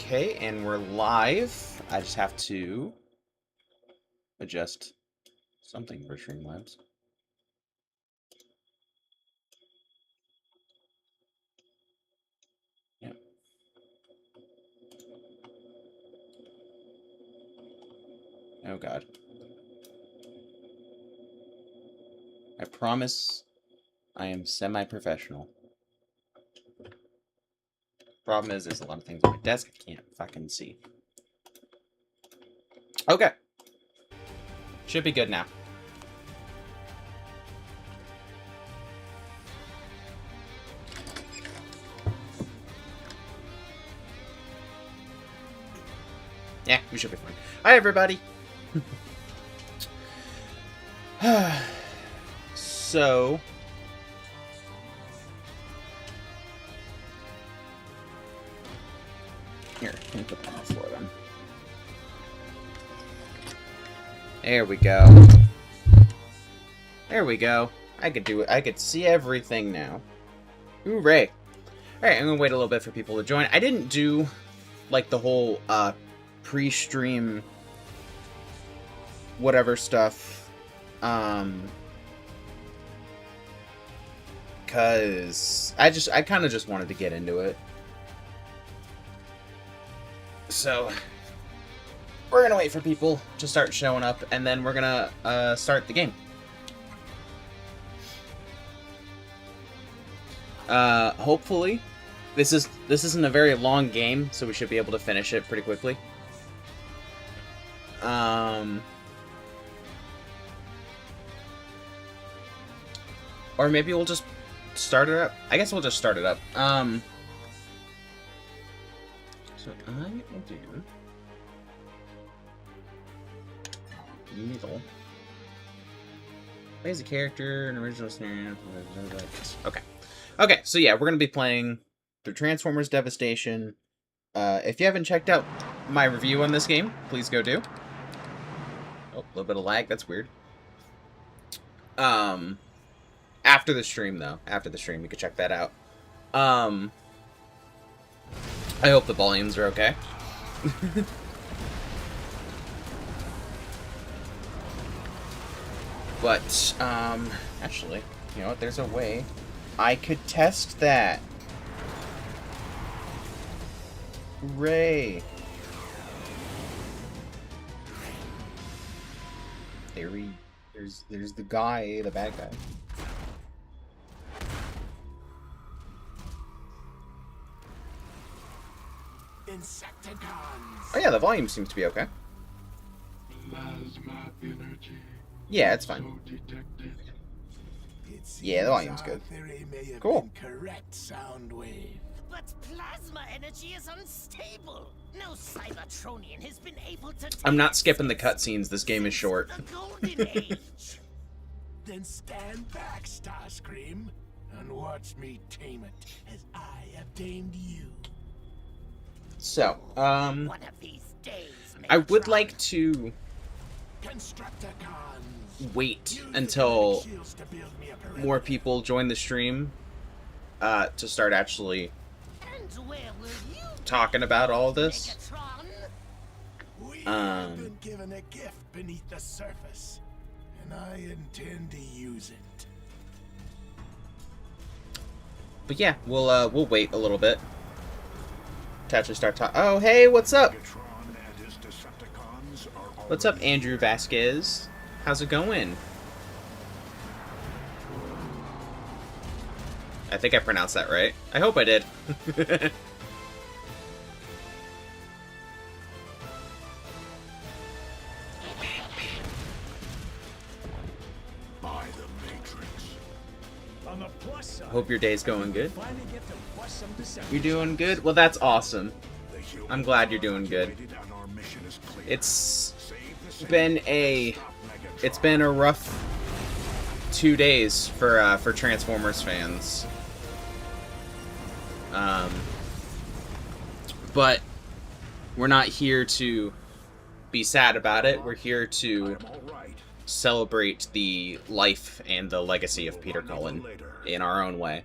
Okay, and we're live. I just have to adjust something for Streamlabs. Yep. Oh god. I promise I am semi-professional. Problem is, there's a lot of things on my desk I can't fucking see. Okay. Should be good now. Yeah, we should be fine. Hi, everybody. So... Here, can you put that on the floor then? There we go. There we go. I could do it. I could see everything now. Hooray. Alright, I'm gonna wait a little bit for people to join. I didn't do, like, the whole, pre-stream whatever stuff, cause I kind of just wanted to get into it. So, we're gonna wait for people to start showing up, and then we're gonna, start the game. Hopefully, this isn't a very long game, so we should be able to finish it pretty quickly. Or maybe we'll just start it up. I guess we'll just start it up. So I will do middle. Plays a character, an original scenario. Okay. Okay, so yeah, we're gonna be playing through Transformers Devastation. If you haven't checked out my review on this game, please go do. Oh, a little bit of lag, that's weird. After the stream, though. After the stream, you can check that out. I hope the volumes are okay. But, actually, you know what, there's a way I could test that. Hooray. There's the guy, the bad guy. Oh yeah, the volume seems to be okay. Yeah, it's fine. Yeah, the volume's good. Cool. But plasma energy is unstable. No Cybertronian has been able to. I'm not skipping the cutscenes. This game is short. The golden age. Then stand back, Starscream, and watch me tame it as I have tamed you. So, One of these days, I would like to Constructicons, wait until more people join the stream to start actually And where will you talking about all this. Megatron? We have been given a gift beneath the surface, and I intend to use it. But yeah, we'll wait a little bit to actually start talking. Oh, hey, what's up? What's up, Andrew Vasquez? How's it going? I think I pronounced that right. I hope I did. Hope your day's going good. You're doing good? Well, that's awesome. I'm glad you're doing good. It's been a rough 2 days for Transformers fans. But we're not here to be sad about it. We're here to celebrate the life and the legacy of Peter Cullen in our own way.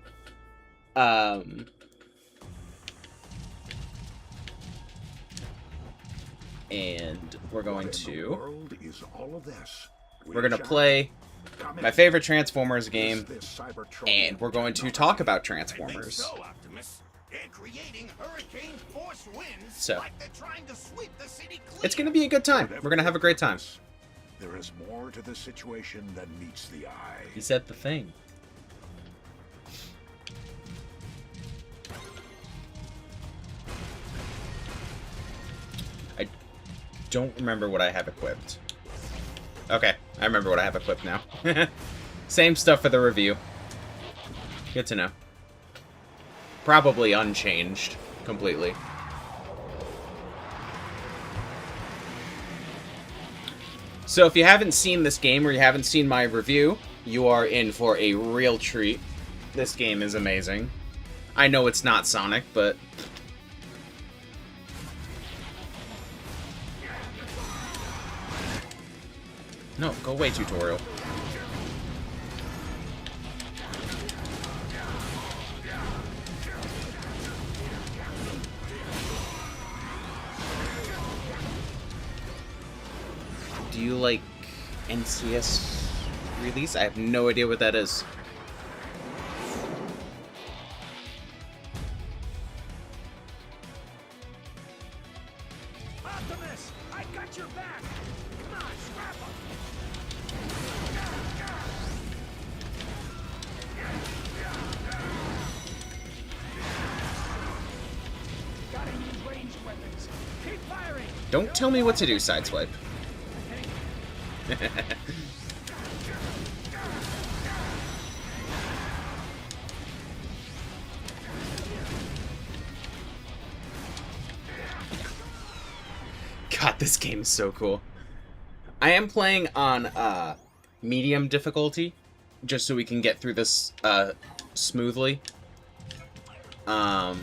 And we're going to... World is all of this. We're going to play my favorite Transformers game, and we're going to talk about Transformers. So, it's going to be a good time. We're going to have a great time. There is more to the situation than meets the eye. He said the thing. I don't remember what I have equipped. Okay, I remember what I have equipped now. Same stuff for the review. Good to know. Probably unchanged completely. So if you haven't seen this game or you haven't seen my review, you are in for a real treat. This game is amazing. I know it's not Sonic, but... No, go away, tutorial. Do you like NCS release? I have no idea what that is. Optimus, I got your back. Come on, scrap 'em. Gotta use ranged weapons. Keep firing. Don't tell me what to do, Sideswipe. God, this game is so cool. I am playing on medium difficulty, just so we can get through this smoothly. But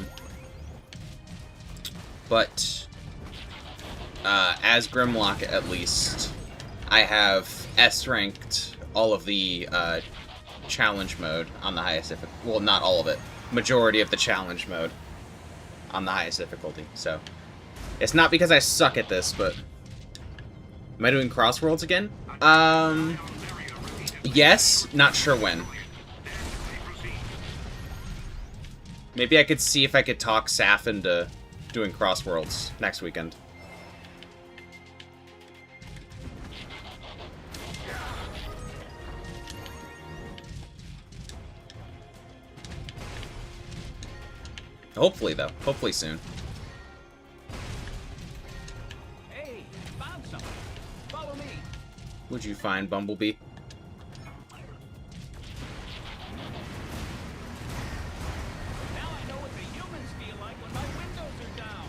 as Grimlock, at least, I have S-ranked all of the challenge mode on the highest difficulty. Well, not all of it. Majority of the challenge mode on the highest difficulty. So, it's not because I suck at this, but... Am I doing Crossworlds again? Yes. Not sure when. Maybe I could see if I could talk Saf into doing Crossworlds next weekend. Hopefully, though. Hopefully soon. Hey, found something. Follow me. Would you find Bumblebee? Now I know what the humans feel like when my windows are down.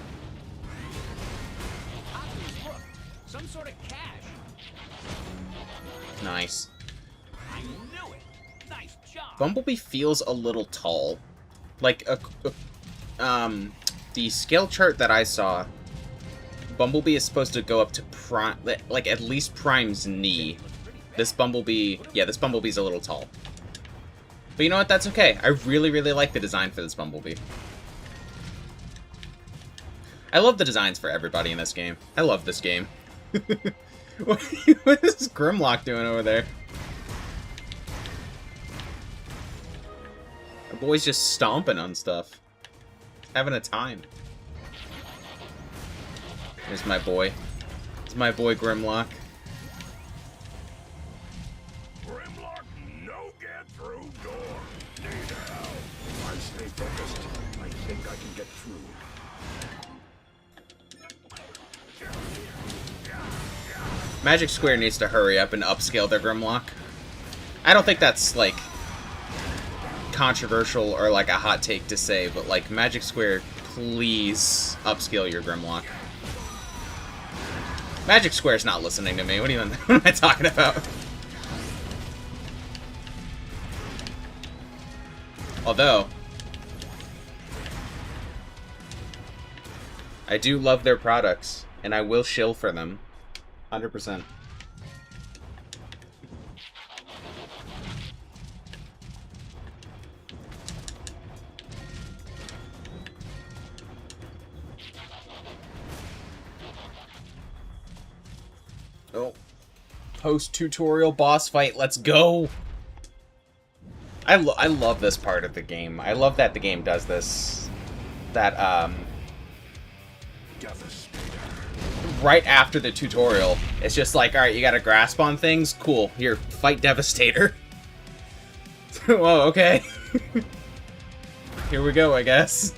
Optimus, look. Some sort of cache. Nice. I knew it. Nice job. Bumblebee feels a little tall. Like, the scale chart that I saw, Bumblebee is supposed to go up to Prime, like, at least Prime's knee. This Bumblebee, yeah, this Bumblebee's a little tall. But you know what, that's okay. I really, really like the design for this Bumblebee. I love the designs for everybody in this game. I love this game. What is Grimlock doing over there? The boy's just stomping on stuff. Having a time. There's my boy. It's my boy Grimlock. Grimlock, no get through door. Need help. I stay focused. I think I can get through. Magic Square needs to hurry up and upscale their Grimlock. I don't think that's, like, controversial or, like, a hot take to say, but, like, Magic Square, please upscale your Grimlock. Magic Square's not listening to me. What am I talking about? Although, I do love their products, and I will shill for them. 100%. Oh. Post-tutorial boss fight, let's go! I love this part of the game. I love that the game does this. That, right after the tutorial, it's just like, alright, you got a grasp on things? Cool. Here, fight Devastator. Whoa, okay. Here we go, I guess.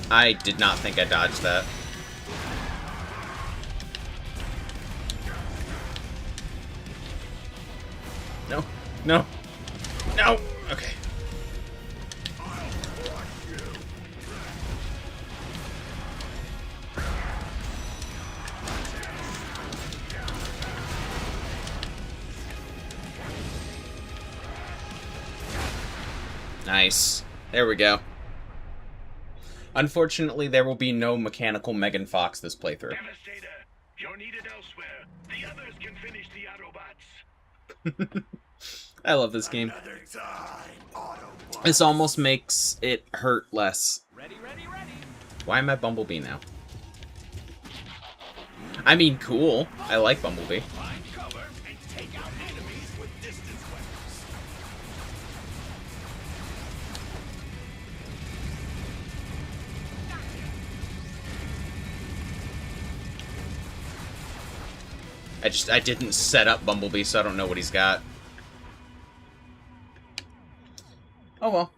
I did not think I dodged that. No. No. No! Okay. Nice. There we go. Unfortunately, there will be no mechanical Megan Fox this playthrough. Devastator, you're needed elsewhere. The others can finish the Autobots. I love this game. Another time, Autobots. This almost makes it hurt less. Ready, ready, ready. Why am I Bumblebee now? I mean, cool. I like Bumblebee. Find cover and take out enemies with distance weapons. I didn't set up Bumblebee, so I don't know what he's got. Oh well.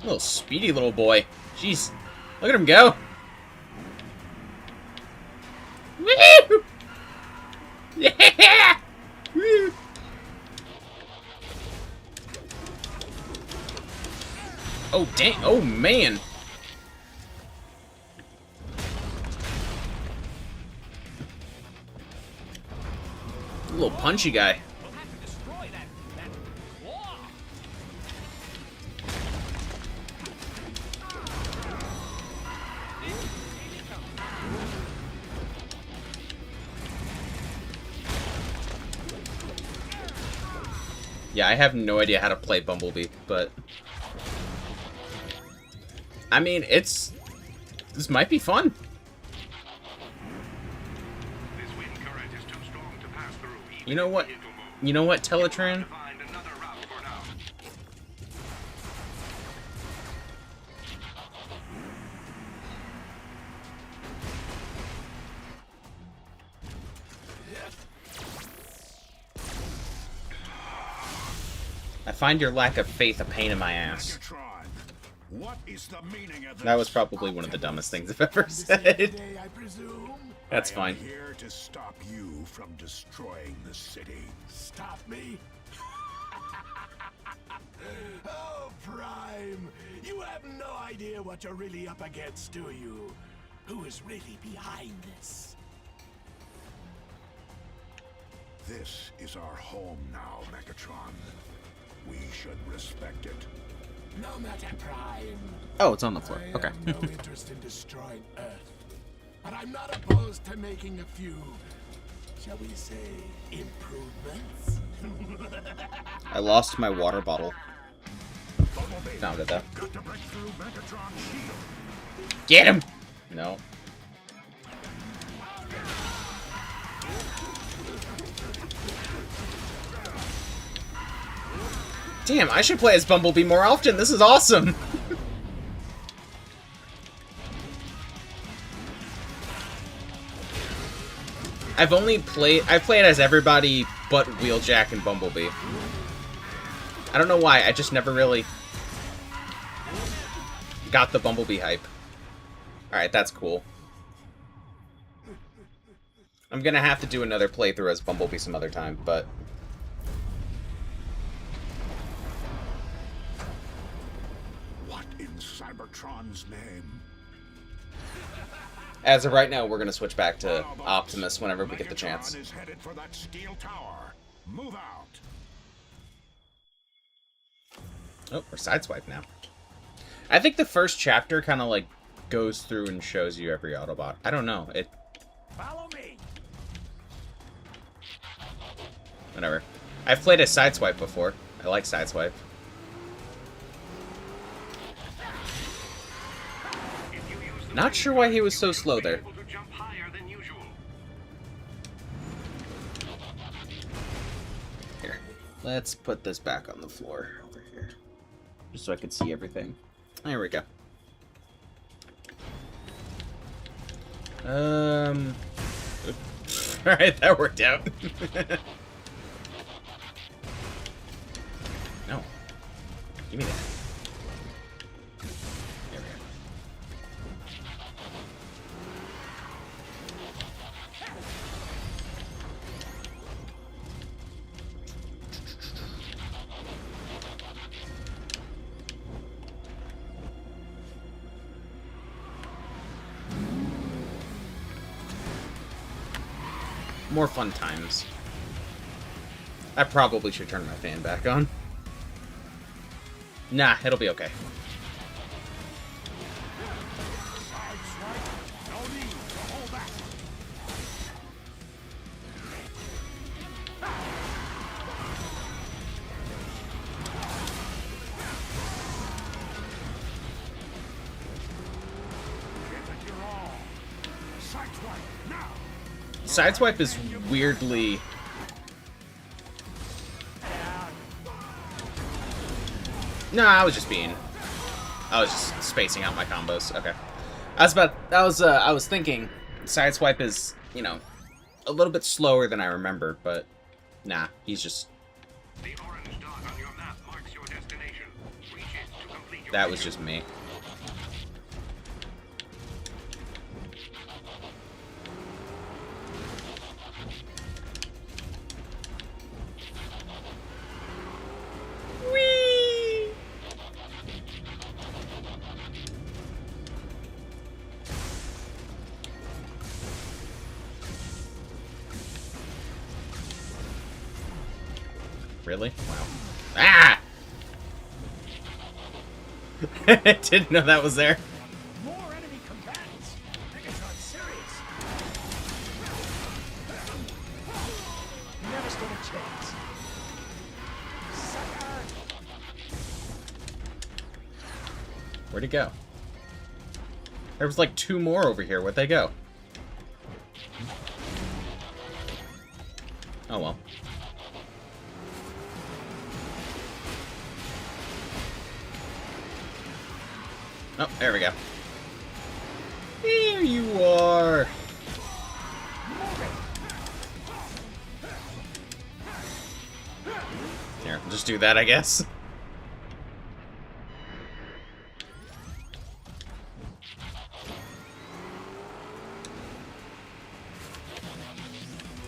Little speedy little boy. Jeez. Look at him go. Woo! Yeah! Woo! Oh, dang. Oh, man. Little punchy guy. We'll have to destroy that claw. Yeah, I have no idea how to play Bumblebee, but... I mean, this might be fun. This wind current is too strong to pass through. You know what? You know what, Teletran? Find another route for now. I find your lack of faith a pain in my ass. Megatron, what is the meaning of this? That was probably one of the dumbest things I've ever said. Today, I presume? That's I am fine. here to stop you from destroying the city. Stop me? Oh, Prime! You have no idea what you're really up against, do you? Who is really behind this? This is our home now, Megatron. We should respect it. No matter, Prime. Oh, it's on the floor. I Okay. have no interest in destroying Earth. But I'm not opposed to making a few, shall we say, improvements? I lost my water bottle. Bumblebee, Found it though. got to break through Megatron's shield. Get him! No. Damn, I should play as Bumblebee more often. This is awesome. I've played as everybody but Wheeljack and Bumblebee. I don't know why, I just never really got the Bumblebee hype. Alright, that's cool. I'm gonna have to do another playthrough as Bumblebee some other time, but... What in Cybertron's name? As of right now, we're gonna switch back to Optimus whenever we get the chance. Megatron is headed for that steel tower. Move out. Oh, we're sideswipe now. I think the first chapter kind of like goes through and shows you every Autobot. I don't know. Follow me. Whatever. I've played a Sideswipe before. I like Sideswipe. Not sure why he was so slow there. Here, let's put this back on the floor over here. Just so I could see everything. There we go. Alright, that worked out. No. Give me that. There we go. More fun times. I probably should turn my fan back on. Nah, it'll be okay. Sideswipe is weirdly... No, I was just spacing out my combos. Okay. I was thinking Sideswipe is, you know, a little bit slower than I remember, but nah, he's just... That was just me. Really? Wow. Ah! Didn't know that was there. More enemy combatants. I think it's not serious. Never stood a chance. Sucker. Where'd he go? There was like 2 more over here. Where'd they go? Oh well. Oh, there we go. Here you are. Here, just do that, I guess.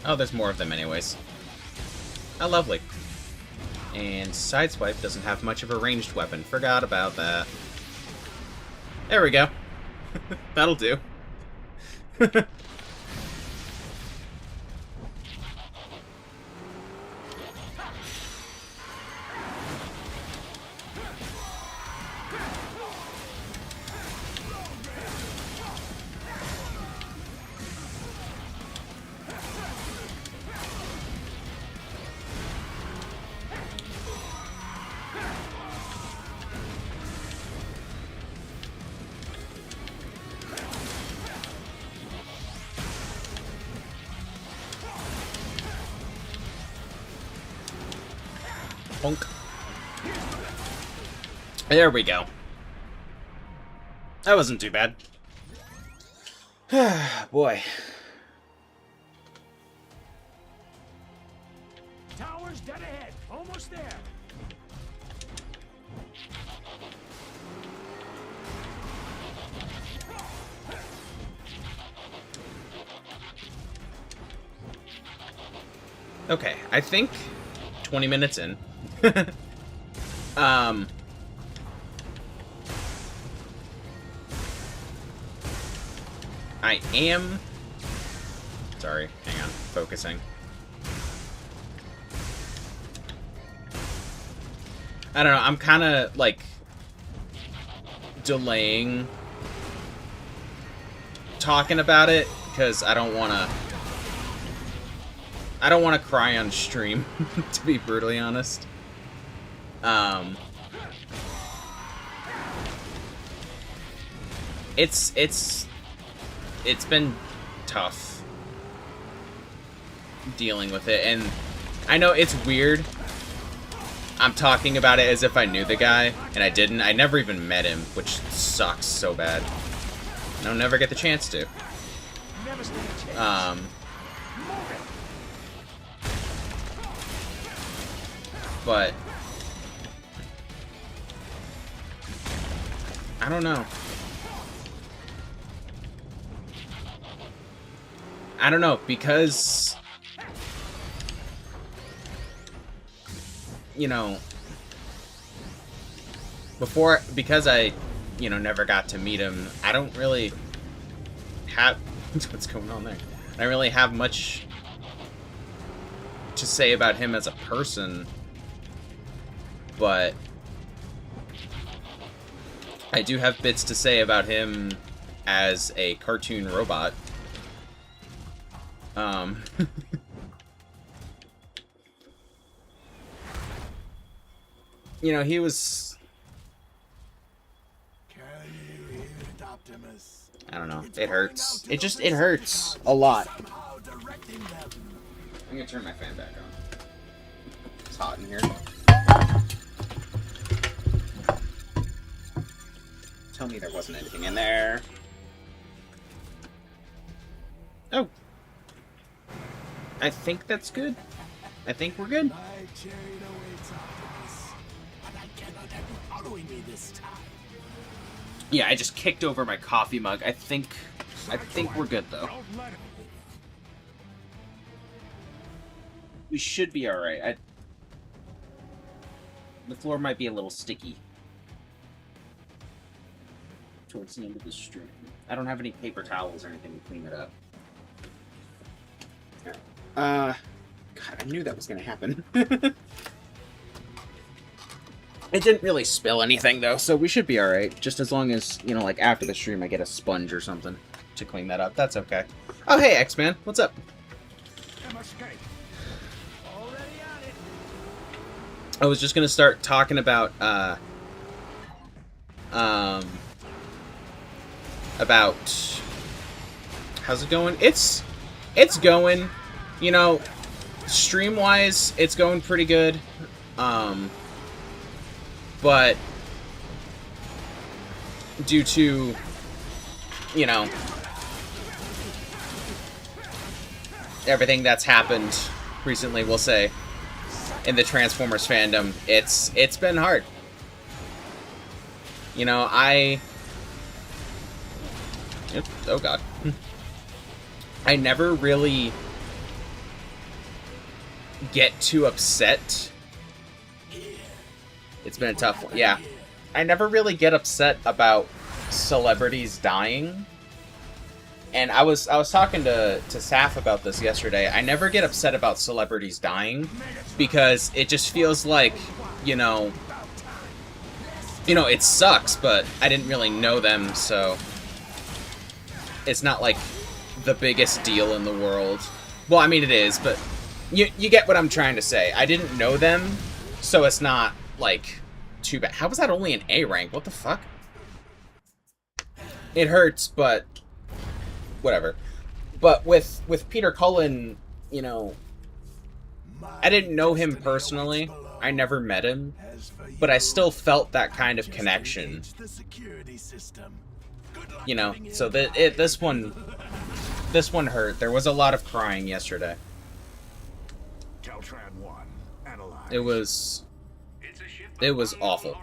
Oh, there's more of them anyways. Oh, lovely. And Sideswipe doesn't have much of a ranged weapon. Forgot about that. There we go. That'll do. Honk. There we go. That wasn't too bad. Boy. Tower's dead ahead. Almost there. Okay, I think 20 minutes in. I am... Sorry, hang on, focusing. I don't know, I'm kind of, like, delaying talking about it, because I don't want to... I don't want to cry on stream, to be brutally honest. It's been tough dealing with it, and I know it's weird. I'm talking about it as if I knew the guy, and I didn't. I never even met him, which sucks so bad. I'll never get the chance to. But I don't know. I don't know, because, you know, because I, you know, never got to meet him, I don't really have, what's going on there? I don't really have much to say about him as a person, but I do have bits to say about him as a cartoon robot. You know, he was... Can you hear it, Optimus? I don't know. It hurts. It hurts a lot. Somehow directing them. I'm gonna turn my fan back on. It's hot in here. Tell me there wasn't anything in there. Oh. I think that's good. I think we're good. My chariot awaits, Optimus. But I cannot have you following me this time. Yeah, I just kicked over my coffee mug. I think we're good though. We should be all right. The floor might be a little sticky towards the end of the stream. I don't have any paper towels or anything to clean it up. God, I knew that was gonna happen. It didn't really spill anything though, so we should be all right. Just as long as, you know, like after the stream, I get a sponge or something to clean that up. That's okay. Oh, hey, X-Man, what's up? I was just gonna start talking about how's it going? It's going, you know, stream wise it's going pretty good, but due to, you know, everything that's happened recently, we'll say, in the Transformers fandom, it's been hard. You know, oh god. I never really get too upset. It's been a tough one. Yeah. I never really get upset about celebrities dying. And I was talking to Saf about this yesterday. I never get upset about celebrities dying because it just feels like, you know, it sucks, but I didn't really know them, so it's not like the biggest deal in the world. Well, I mean, it is, but you get what I'm trying to say. I didn't know them, so it's not, like, too bad. How was that only an A rank? What the fuck? It hurts, but whatever. But with Peter Cullen, you know, I didn't know him personally. I never met him, but I still felt that kind of connection. You know, so this one hurt. There was a lot of crying yesterday. It was awful.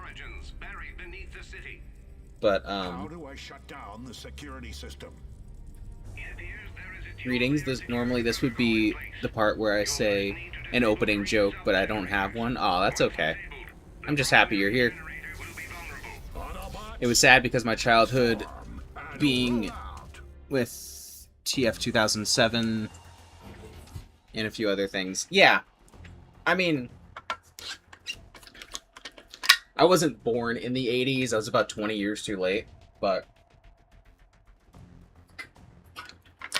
But how do I shut down the security system? Greetings. Normally this would be the part where I say an opening joke, but I don't have one. Oh, that's okay. I'm just happy you're here. It was sad because my childhood being with TF 2007 and a few other things. Yeah. I mean, I wasn't born in the 80s. I was about 20 years too late, but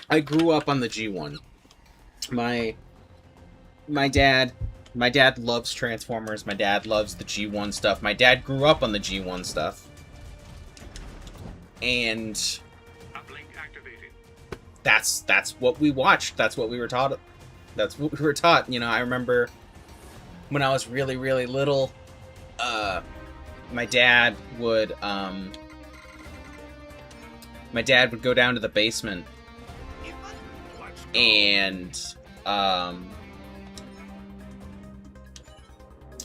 I grew up on the G1. My my dad loves Transformers. My dad loves the G1 stuff. My dad grew up on the G1 stuff. And that's what we watched. That's what we were taught. That's what we were taught. You know, I remember when I was really, really little, my dad would go down to the basement and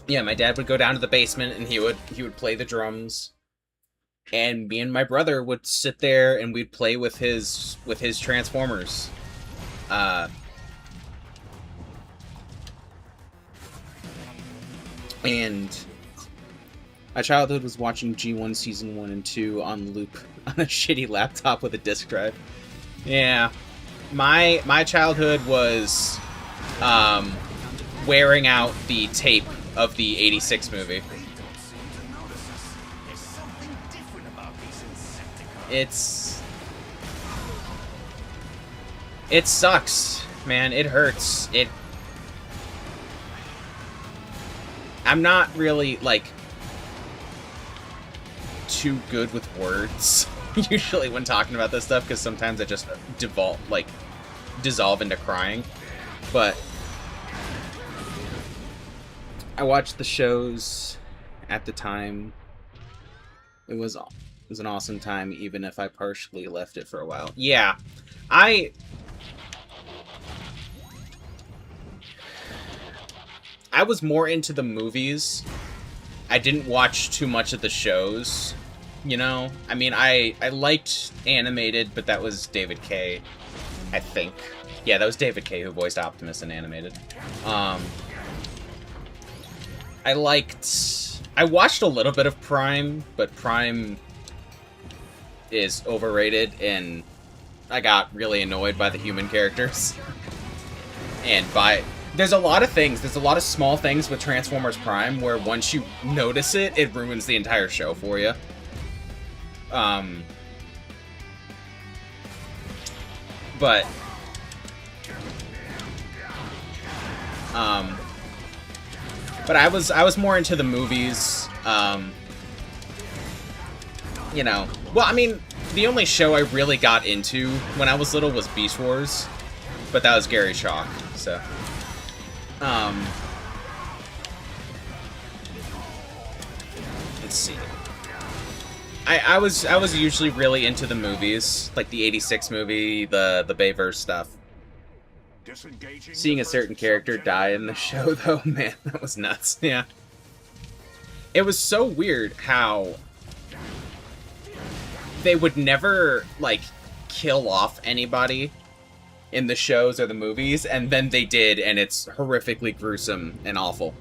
yeah, my dad would go down to the basement and he would play the drums, and me and my brother would sit there and we'd play with his Transformers. And my childhood was watching G1 Season 1 and 2 on loop on a shitty laptop with a disk drive. Yeah. My childhood was wearing out the tape of the 86 movie. It sucks, man. It hurts. I'm not really, like, too good with words usually when talking about this stuff, because sometimes I just dissolve into crying. But I watched the shows at the time. It was an awesome time, even if I partially left it for a while. Yeah, I was more into the movies. I didn't watch too much of the shows, you know? I mean, I liked animated, but that was David Kaye, I think. Yeah, that was David Kaye who voiced Optimus in animated. I watched a little bit of Prime, but Prime is overrated, and I got really annoyed by the human characters. There's a lot of things, there's a lot of small things with Transformers Prime where once you notice it, it ruins the entire show for you. But I was more into the movies, you know. Well, I mean, the only show I really got into when I was little was Beast Wars, but that was Gary Chalk, so. Let's see. I was usually really into the movies, like the 86 movie, the Bayverse stuff. Seeing a certain character die in the show, though, man, that was nuts. Yeah. It was so weird how they would never, like, kill off anybody in the shows or the movies, and then they did, and it's horrifically gruesome and awful.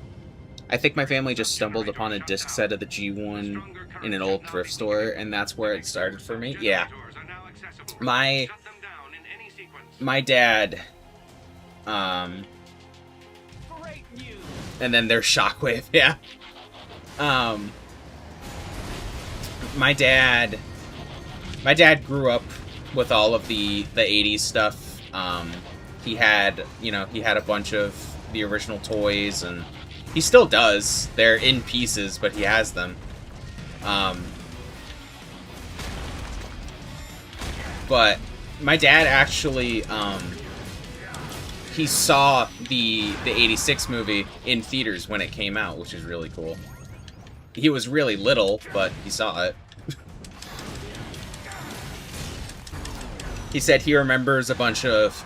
I think my family just stumbled upon a disc set of the G1 in an old thrift store, and that's where it started for me. Yeah. My dad, and then there's Shockwave, yeah. My dad grew up with all of the 80s stuff. He had a bunch of the original toys, and he still does. They're in pieces, but he has them. But my dad actually, he saw the 86 movie in theaters when it came out, which is really cool. He was really little, but he saw it. He said he remembers a bunch of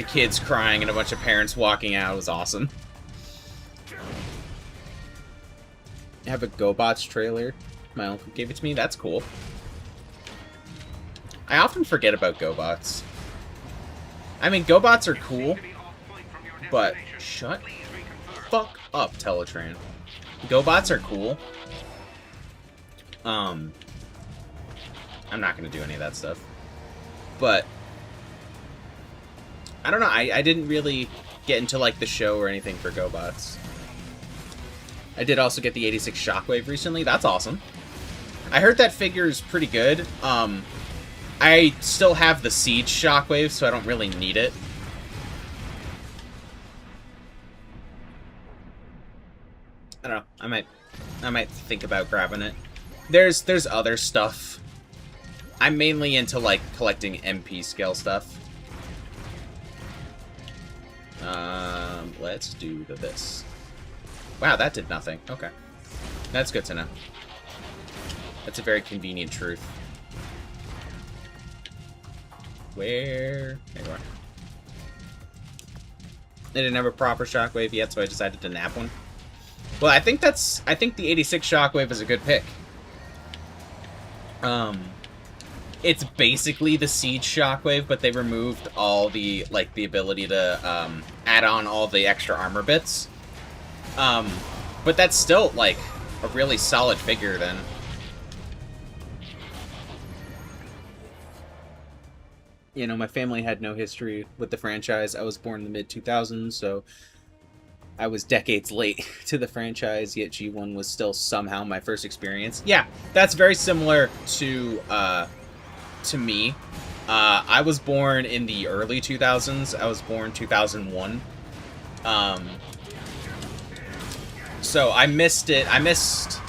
kids crying and a bunch of parents walking out. It was awesome. I have a GoBots trailer. My uncle gave it to me. That's cool. I often forget about GoBots. I mean, GoBots are cool, but shut the fuck up, Teletran. GoBots are cool. I'm not gonna do any of that stuff. But I don't know, I didn't really get into, like, the show or anything for GoBots. I did also get the 86 Shockwave recently. That's awesome. I heard that figure is pretty good. I still have the Siege Shockwave, so I don't really need it. I might think about grabbing it. There's other stuff. I'm mainly into, like, collecting MP scale stuff. Let's do this. Wow, that did nothing. Okay. That's good to know. That's a very convenient truth. Where? There you are. They didn't have a proper shockwave yet, so I decided to nap one. Well, I think the 86 shockwave is a good pick. It's basically the Siege shockwave, but they removed all the, like, the ability to, add on all the extra armor bits. But that's still, like, a really solid figure, then. You know, my family had no history with the franchise. I was born in the mid-2000s, so I was decades late to the franchise, yet G1 was still somehow my first experience. Yeah, that's very similar to me. I was born in the early 2000s. I was born 2001. So I missed it. I missed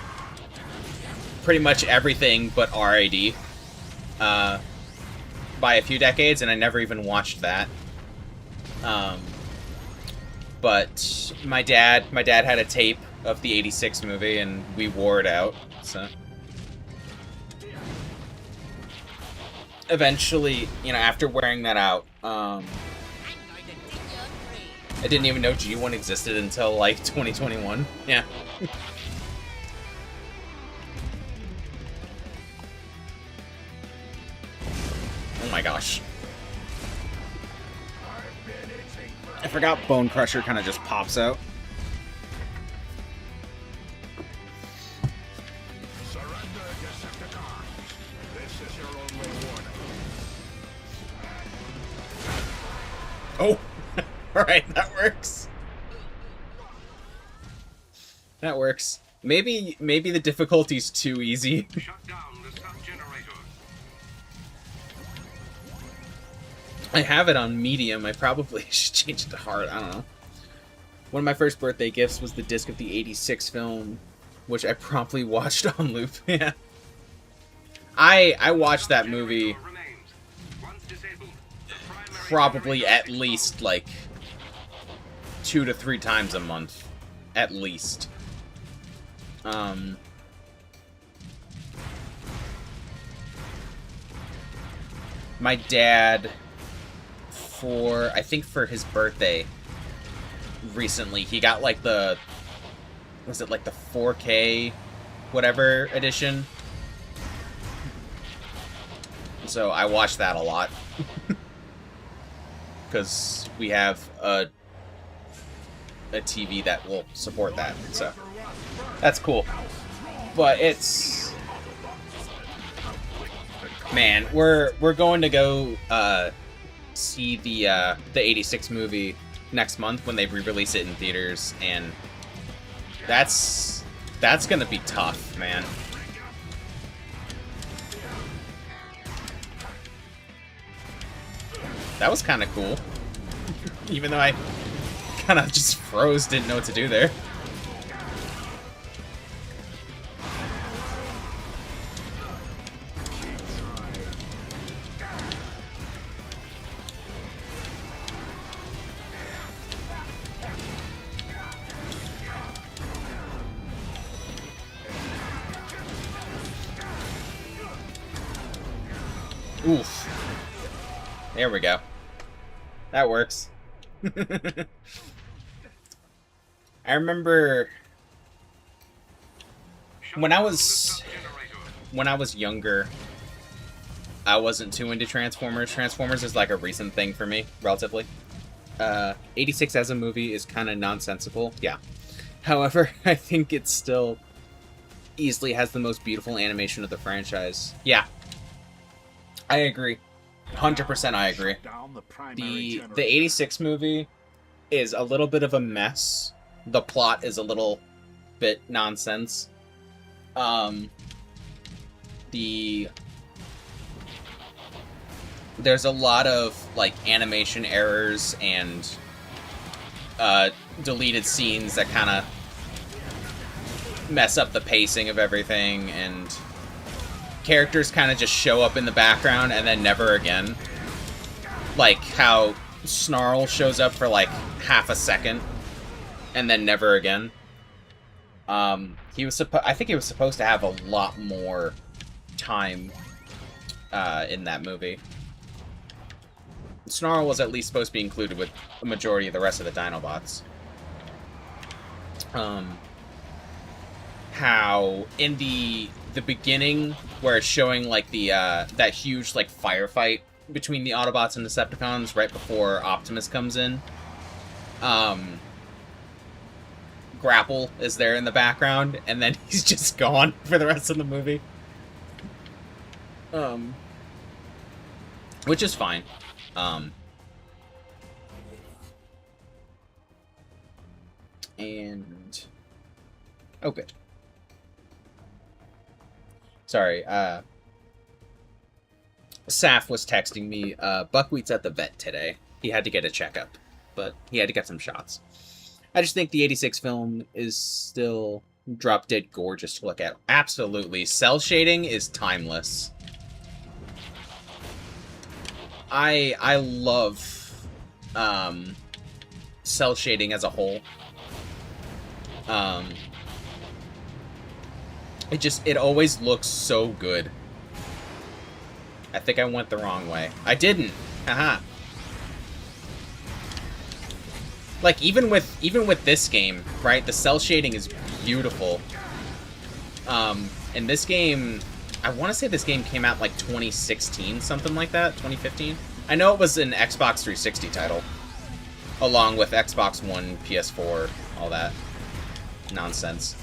pretty much everything but RAD by a few decades, and I never even watched that. But my dad had a tape of the 86 movie, and we wore it out, so... Eventually, you know, after wearing that out, I didn't even know G1 existed until, like, 2021. Yeah. Oh my gosh. I forgot Bone Crusher kind of just pops out. Oh! Alright, that works. That works. Maybe the difficulty's too easy. Shut down the sub-generator. I have it on medium. I probably should change it to hard. I don't know. One of my first birthday gifts was the disc of the 86 film, which I promptly watched on loop. Yeah. I watched that movie probably at least, like, 2 to 3 times a month. At least. My dad, I think for his birthday recently, he got, like, was it like the 4K whatever edition? So I watched that a lot. Because we have a TV that will support that, so that's cool. But it's... Man, we're going to go see the 86 movie next month when they re-release it in theaters, and that's gonna be tough, man. That was kind of cool. Even though I kind of just froze, didn't know what to do there. Oof. There we go. That works. I remember when I was younger, I wasn't too into Transformers. Transformers is like a recent thing for me, relatively. 86 as a movie is kind of nonsensical, yeah. However, I think it still easily has the most beautiful animation of the franchise. Yeah. I agree. 100% I agree. The 86 movie is a little bit of a mess. The plot is a little bit nonsense. There's a lot of, like, animation errors and deleted scenes that kind of mess up the pacing of everything, and characters kind of just show up in the background and then never again. Like how Snarl shows up for like half a second and then never again. I think he was supposed to have a lot more time in that movie. Snarl was at least supposed to be included with the majority of the rest of the Dinobots. How in the beginning, where it's showing like the that huge like firefight between the Autobots and Decepticons right before Optimus comes in, Grapple is there in the background, and then he's just gone for the rest of the movie. Which is fine. And okay. Sorry, Saf was texting me, Buckwheat's at the vet today. He had to get a checkup, but he had to get some shots. I just think the 86 film is still drop dead gorgeous to look at. Absolutely. Cell shading is timeless. I love cell shading as a whole. It always looks so good. I think I went the wrong way. I didn't. Haha. Like even with this game, right? The cell shading is beautiful. In this game, I want to say this game came out like 2016, something like that, 2015. I know it was an Xbox 360 title, along with Xbox One, PS4, all that nonsense.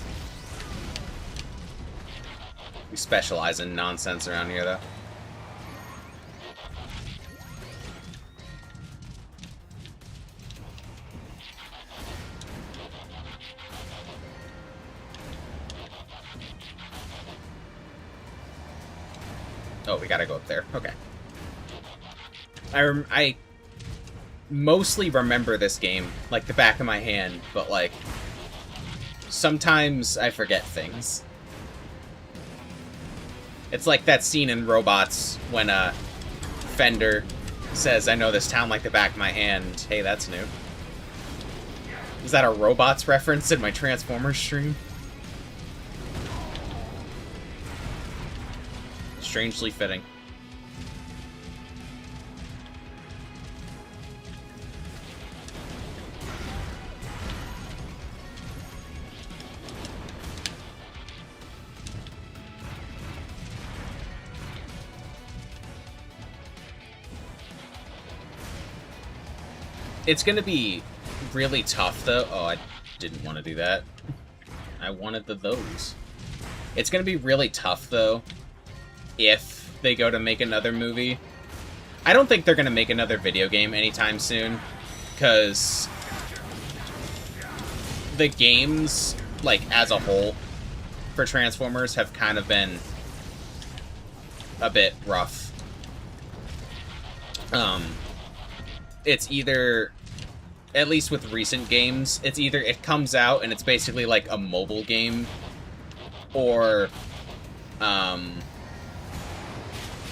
We specialize in nonsense around here, though. Oh, we gotta go up there. Okay. I mostly remember this game like the back of my hand, but like sometimes I forget things. It's like that scene in Robots when Fender says, "I know this town like the back of my hand." Hey, that's new. Is that a Robots reference in my Transformers stream? Strangely fitting. It's gonna be really tough, though. Oh, I didn't want to do that. I wanted those. It's gonna be really tough, though, if they go to make another movie. I don't think they're going to make another video game anytime soon, because the games, like, as a whole, for Transformers have kind of been a bit rough. It's either, at least with recent games, it's either it comes out and it's basically like a mobile game, or,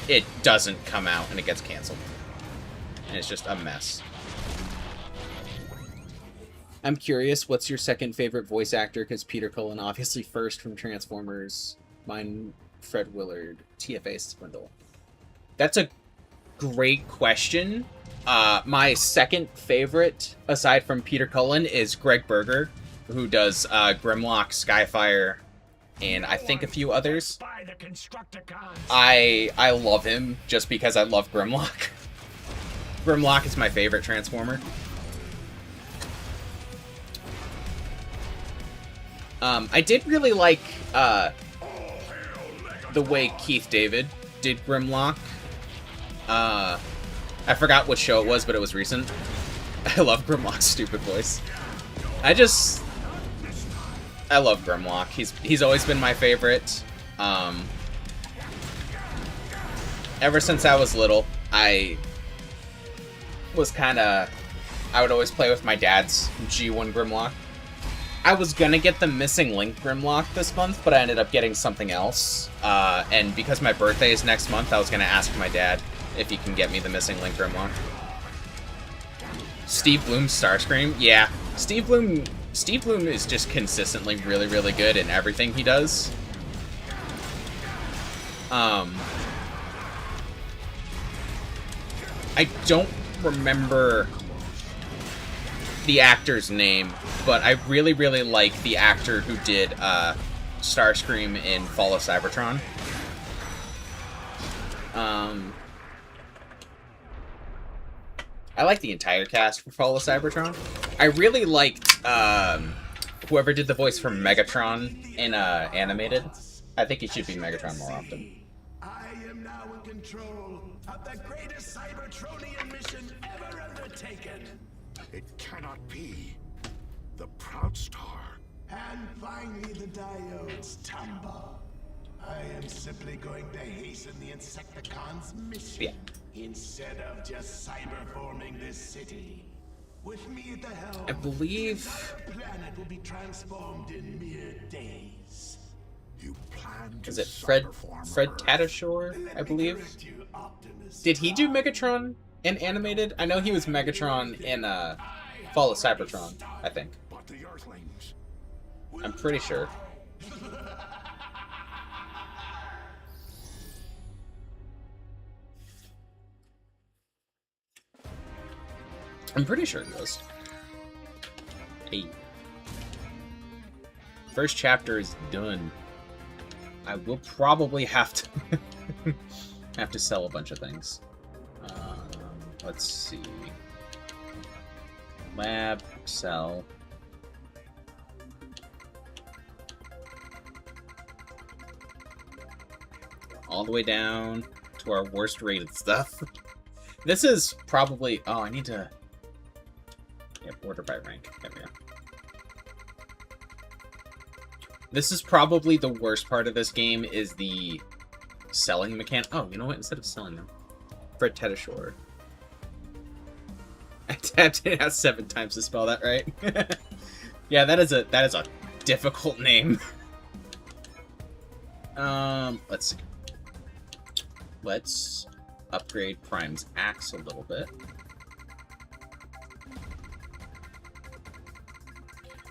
it doesn't come out and it gets canceled. And it's just a mess. I'm curious, what's your second favorite voice actor? Because Peter Cullen, obviously first from Transformers. Mine, Fred Willard, TFA Swindle. That's a great question. My second favorite, aside from Peter Cullen, is Greg Berger, who does Grimlock, Skyfire, and I think a few others. I love him just because I love Grimlock. Grimlock is my favorite Transformer. I did really like the way Keith David did Grimlock. I forgot what show it was, but it was recent. I love Grimlock's stupid voice. I love Grimlock. He's always been my favorite. Ever since I was little, I would always play with my dad's G1 Grimlock. I was gonna get the Missing Link Grimlock this month, but I ended up getting something else. And because my birthday is next month, I was gonna ask my dad if he can get me the Missing Link Grimlock. Steve Bloom's Starscream? Yeah. Steve Bloom is just consistently really, really good in everything he does. I don't remember the actor's name, but I really, really like the actor who did Starscream in Fall of Cybertron. I like the entire cast for Fall of Cybertron. I really liked whoever did the voice for Megatron in Animated. I think he should be Megatron more often. I am now in control of the greatest Cybertronian mission ever undertaken. It cannot be. The Proud Star. And finally the diodes tumble. I am simply going to hasten the Insecticons' mission instead of just cyberforming this city. With me at the helm, I believe the planet will be transformed in mere days. You plan to is it Fred cyberform Tatasciore, I believe. Correct you, Optimus Did he do Prime. Megatron in Animated? I know he was Megatron in Fall of Cybertron, I think. But the Earthlings. I'm pretty sure. I'm pretty sure it was. Hey. First chapter is done. I will probably have to have to sell a bunch of things. Let's see. Lab, sell. All the way down to our worst rated stuff. This is probably... Oh, I need to... Yeah, order by rank. There we go. This is probably the worst part of this game, is the selling mechanic. Oh, you know what? Instead of selling them. Fred Tatasciore. I tapped it out 7 times to spell that right. Yeah, that is a difficult name. Let's see. Let's upgrade Prime's axe a little bit.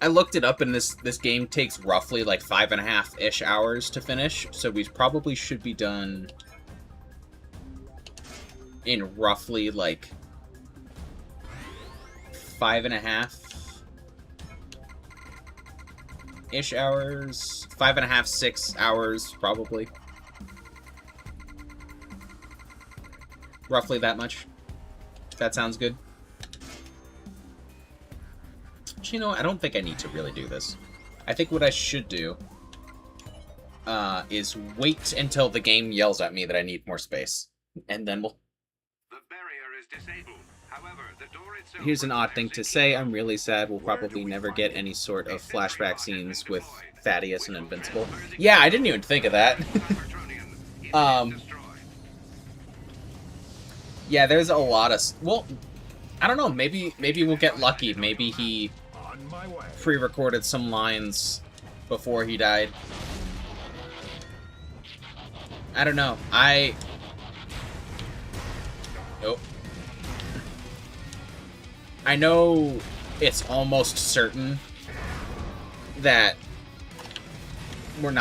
I looked it up, and this game takes roughly like 5.5-ish hours to finish, so we probably should be done in roughly like 5.5-ish hours. 5.5, 6 hours, probably. Roughly that much. That sounds good. But, you know, I don't think I need to really do this. I think what I should do is wait until the game yells at me that I need more space. And then we'll... The barrier is disabled. However, the door itself... Here's an odd thing to say. I'm really sad we'll probably never get any sort of flashback scenes with Thaddeus and Invincible. Yeah, I didn't even think of that. Yeah, there's a lot of... Well, I don't know. Maybe we'll get lucky. Maybe he On my way. pre-recorded some lines before he died. I don't know. Nope. I know it's almost certain that we're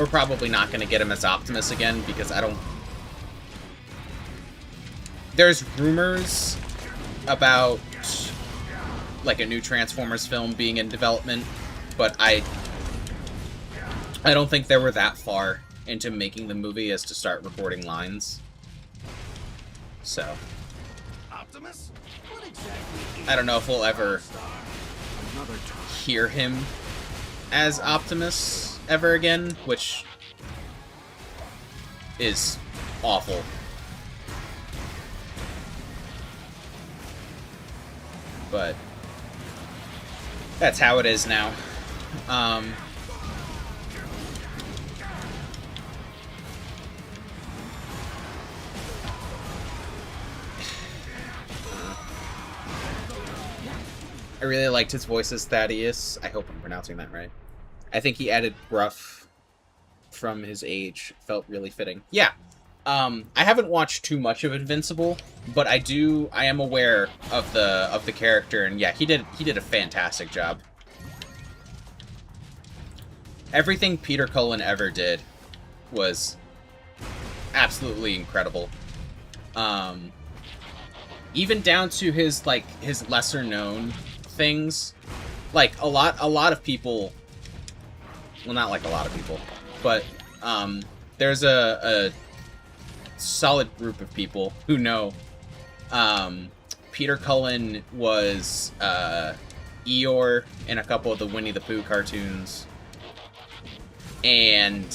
probably not gonna get him as Optimus again, because I don't... There's rumors about like a new Transformers film being in development, but I don't think they were that far into making the movie as to start recording lines. So Optimus? What exactly I don't know if we'll ever Another time. hear him as Optimus ever again, which is awful. But that's how it is now. I really liked his voice as Thaddeus. I hope I'm pronouncing that right. I think he added gruff from his age. Felt really fitting. Yeah. I haven't watched too much of Invincible, but I am aware of the character, and yeah, he did a fantastic job. Everything Peter Cullen ever did was absolutely incredible. Even down to his lesser known things. Like a lot of people, well, not like a lot of people, but there's a solid group of people who know Peter Cullen was Eeyore in a couple of the Winnie the Pooh cartoons, and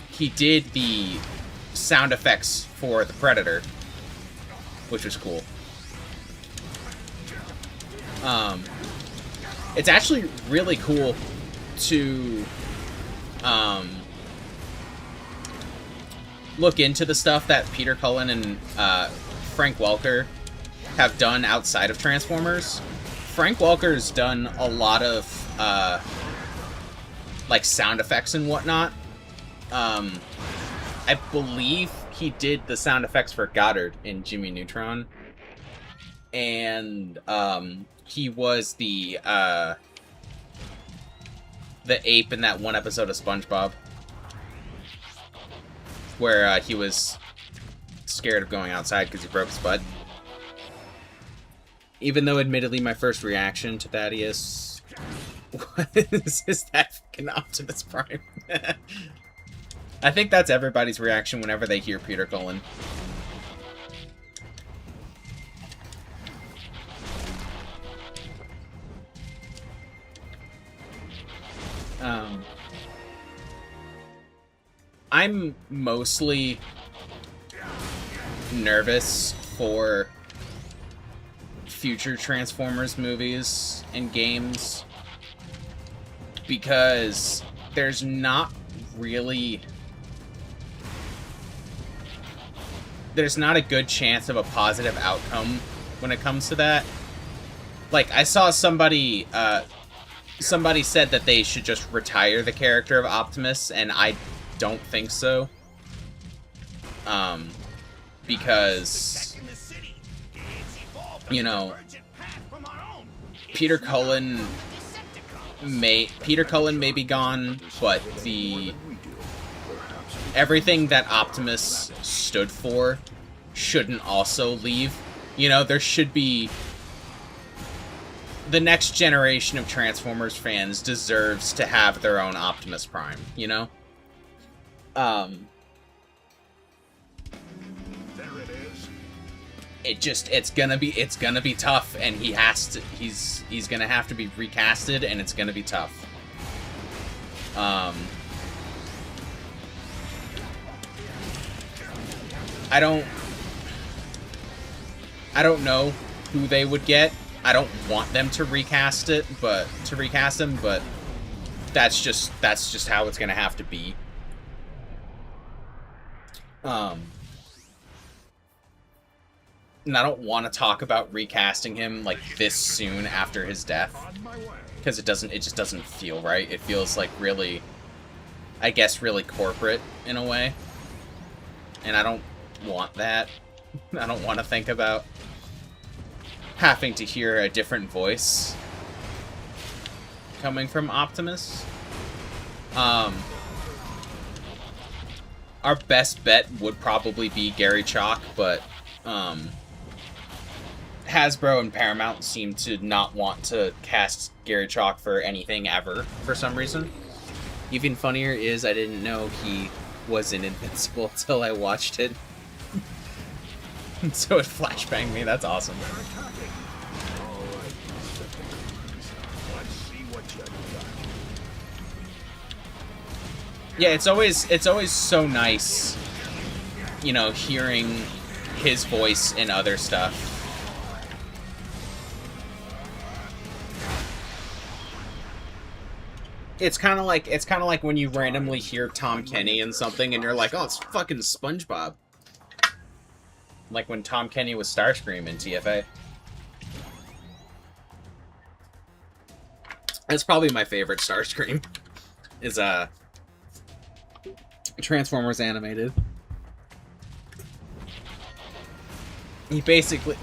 he did the sound effects for the Predator, which was cool. It's actually really cool to look into the stuff that Peter Cullen and Frank Welker have done outside of Transformers. Frank Welker's done a lot of like sound effects and whatnot. I believe he did the sound effects for Goddard in Jimmy Neutron, and he was the ape in that one episode of SpongeBob, where he was scared of going outside because he broke his butt. Even though, admittedly, my first reaction to Thaddeus is that fucking Optimus Prime. I think that's everybody's reaction whenever they hear Peter Cullen. I'm mostly nervous for future Transformers movies and games because there's not a good chance of a positive outcome when it comes to that. Like, I saw somebody said that they should just retire the character of Optimus, and I don't think so. Because, you know, Peter Cullen may be gone, but everything that Optimus stood for shouldn't also leave. You know, there should be... The next generation of Transformers fans deserves to have their own Optimus Prime, you know? It's gonna be tough, and he's gonna have to be recasted, and it's gonna be tough. I don't know who they would get. I don't want them to recast him, but that's just how it's gonna have to be. And I don't want to talk about recasting him like this soon after his death, because it just doesn't feel right. It feels like really, I guess, really corporate in a way, and I don't want that. I don't want to think about having to hear a different voice coming from Optimus. Our best bet would probably be Gary Chalk, but Hasbro and Paramount seem to not want to cast Gary Chalk for anything ever for some reason. Even funnier is I didn't know he was in Invincible till I watched it. So it flashbanged me. That's awesome. Yeah, it's always so nice, you know, hearing his voice in other stuff. It's kind of like when you randomly hear Tom Kenny in something and you're like, "Oh, it's fucking SpongeBob." Like when Tom Kenny was Starscream in TFA. That's probably my favorite Starscream. Is Transformers animated. He basically,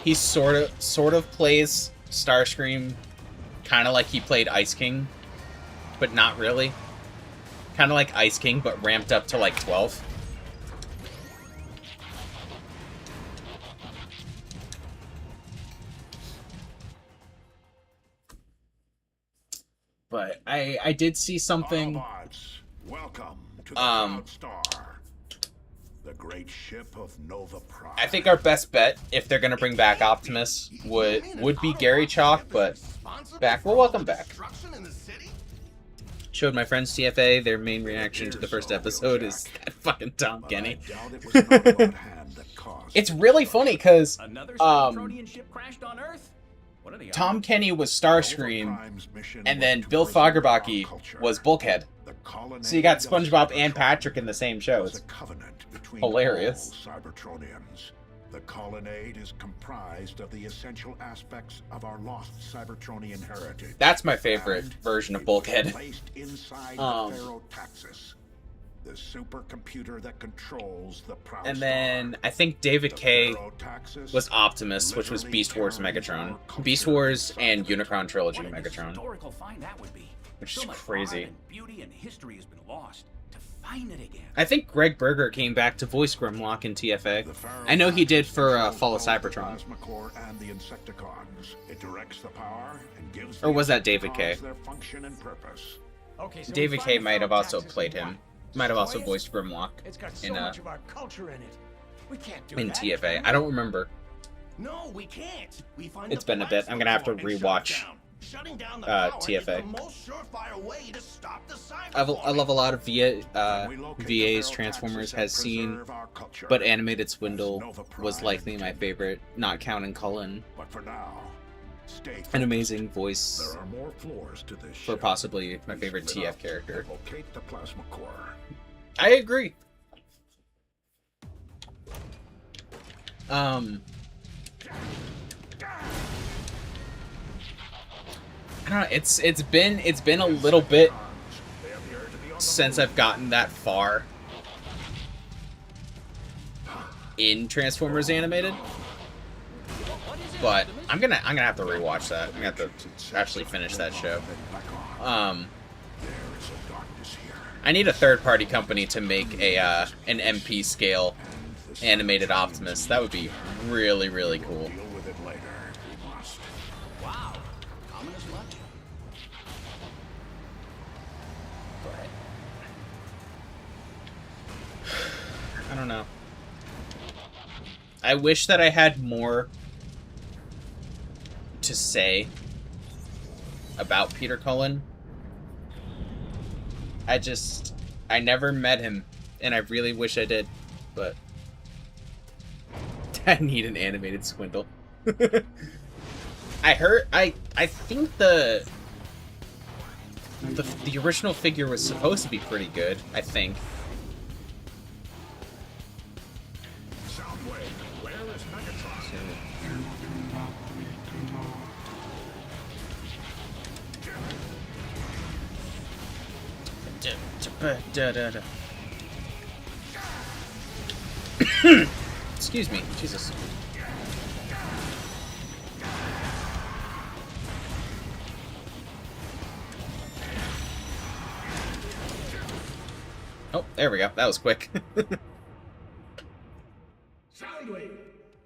he sort of plays Starscream, kind of like he played Ice King, but not really. Kind of like Ice King, but ramped up to like 12. But I did see something. Autobots, welcome to the Cloud Star, the great ship of Nova Prime. I think our best bet, if they're gonna bring back Optimus, would be Gary Chalk, but back. Well, welcome back. Showed my friends TFA. Their main reaction to the first episode is that fucking Tom Kenny. It's really funny because Another Cybertronian ship crashed on Earth? What are the Tom Kenny was Starscream, and then Bill Fagerbaki was Bulkhead. So you got SpongeBob and Patrick in the same show. It's hilarious. Cybertronians. The colonnade is comprised of the essential aspects of our lost Cybertronian heritage. That's my favorite version of Bulkhead. Placed inside the Pharaoh-Taxis, the supercomputer that controls the Proud And Star. then I think David K. Pharaoh-Taxis was Optimus, which was Beast Wars Megatron. Beast Wars and Unicron Trilogy What a Megatron. historical find that would be. Which So is much crazy. pride and beauty and history has been lost. To find it again. I think Greg Berger came back to voice Grimlock in TFA. I know he did for Fall of Cybertron. Plasma core and the Insecticons. It directs the power and gives Or was the that David K? Insecticons their function and purpose. Okay, so David we K find might have Pharaoh also Taxis played and him. what? Might have also Destroy it? voiced Grimlock It's got so in much of our culture in it. We can't do in that. TFA. I don't remember. No, we can't. We find It's the been a bit. I'm gonna have to plasma core and rewatch, shut it down. Shutting down the power is TFA. the most surefire way to stop the I love a lot of When we locate the VA's Pharaoh Transformers Taxis has and seen, preserve our culture, but Animated Swindle Nova Prime was likely my favorite, not counting Cullen. But for now, stay An focused. amazing voice There are more floors to this for ship. possibly my favorite Split TF up character. and locate the plasma core. I agree. I don't know. It's been a little bit since I've gotten that far in Transformers Animated, but I'm gonna have to rewatch that. I'm gonna have to actually finish that show. There is a darkness here. I need a third-party company to make a an MP scale animated Optimus. That would be really, really cool. Deal with it later. We must. Wow. Common as much. I don't know. I wish that I had more to say about Peter Cullen. I never met him, and I really wish I did, but I need an animated Swindle. I think the original figure was supposed to be pretty good, I think. Soundwave, where is Megatron? Excuse me, Jesus. Oh, there we go. That was quick. Soundwave,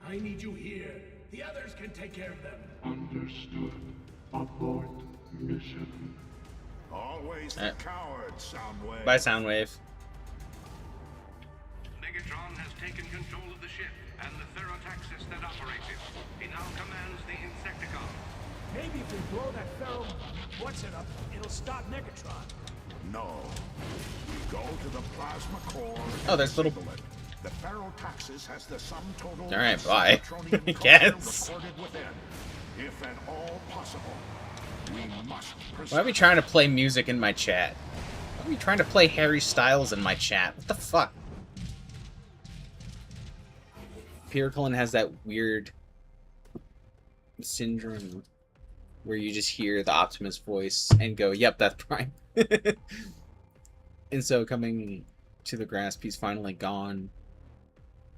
I need you here. The others can take care of them. Understood. Abort mission. Always the coward, Soundwave. Bye, Soundwave. Megatron has taken control of the ship and the Pharaoh-Taxis that operates it. He now commands the Insecticons. Maybe if we blow that Pharaoh what's it up, it'll stop Megatron. No. We go to the plasma core. Oh, there's little- disable it. The Pharaoh-Taxis has the sum total. All right, of bye. Cybertronian I culture guess. recorded within. If at all possible, we must Why are we trying to play music in my chat? Why are we trying to play Harry Styles in my chat? What the fuck? Peter Cullen has that weird syndrome where you just hear the Optimus voice and go, "Yep, that's Prime." And so coming to the grasp, he's finally gone,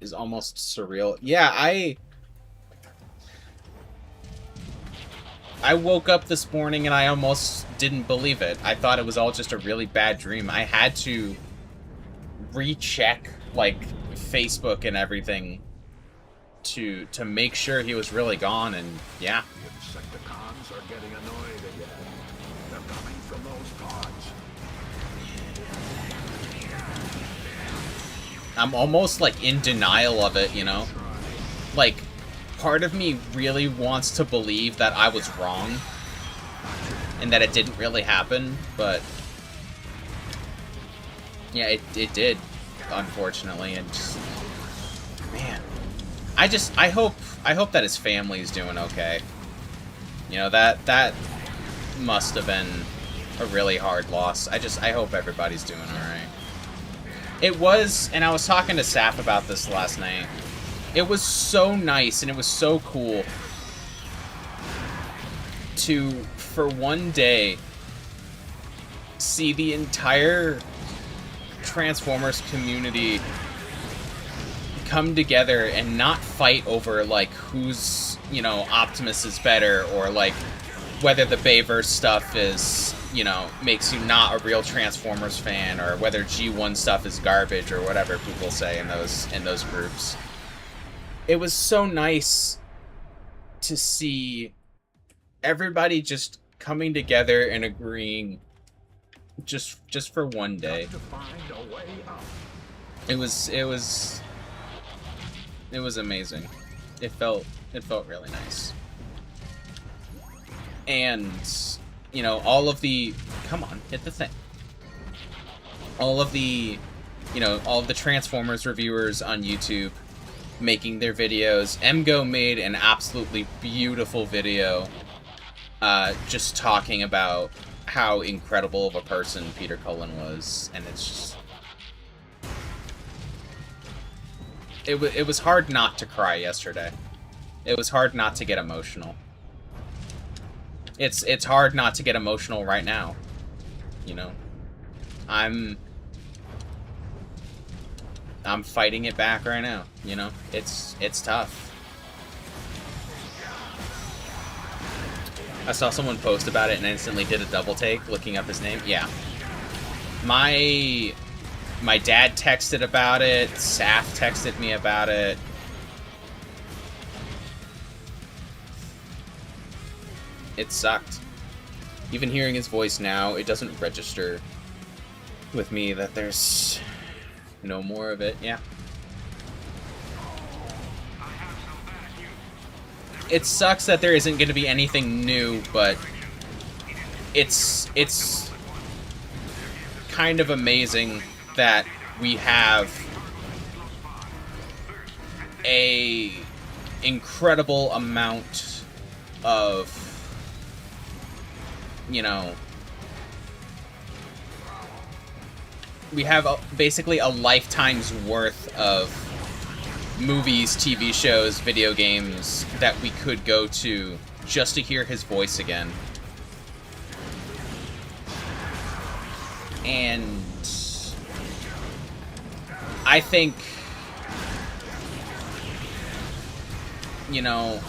is almost surreal. Yeah, I woke up this morning and I almost didn't believe it. I thought it was all just a really bad dream. I had to recheck, like, Facebook and everything to make sure he was really gone, and yeah. The Insecticons are getting annoyed again. They're coming from those pods. I'm almost, like, in denial of it, you know? Like, part of me really wants to believe that I was wrong and that it didn't really happen, but yeah, it did, unfortunately, and just, man, I hope that his family is doing okay. You know, that must have been a really hard loss. I hope everybody's doing alright. It was, and I was talking to Saf about this last night, it was so nice and it was so cool to, for one day, see the entire Transformers community come together and not fight over, like, who's, you know, Optimus is better, or, like, whether the Bayverse stuff is, you know, makes you not a real Transformers fan, or whether G1 stuff is garbage, or whatever people say in those groups. It was so nice to see everybody just coming together and agreeing just for one day. It was amazing. It felt really nice. And, you know, all of the, come on, hit the thing. All of the Transformers reviewers on YouTube making their videos. MGO made an absolutely beautiful video just talking about how incredible of a person Peter Cullen was, and it's just, it was hard not to cry yesterday. It was hard not to get emotional. It's hard not to get emotional right now. You know, I'm fighting it back right now, you know? It's tough. I saw someone post about it and instantly did a double take looking up his name. Yeah. My dad texted about it, Saf texted me about it. It sucked. Even hearing his voice now, it doesn't register with me that there's no more of it. Yeah. It sucks that there isn't going to be anything new, but it's kind of amazing that we have a incredible amount of, you know, we have basically a lifetime's worth of movies, TV shows, video games that we could go to just to hear his voice again. And I think, you know,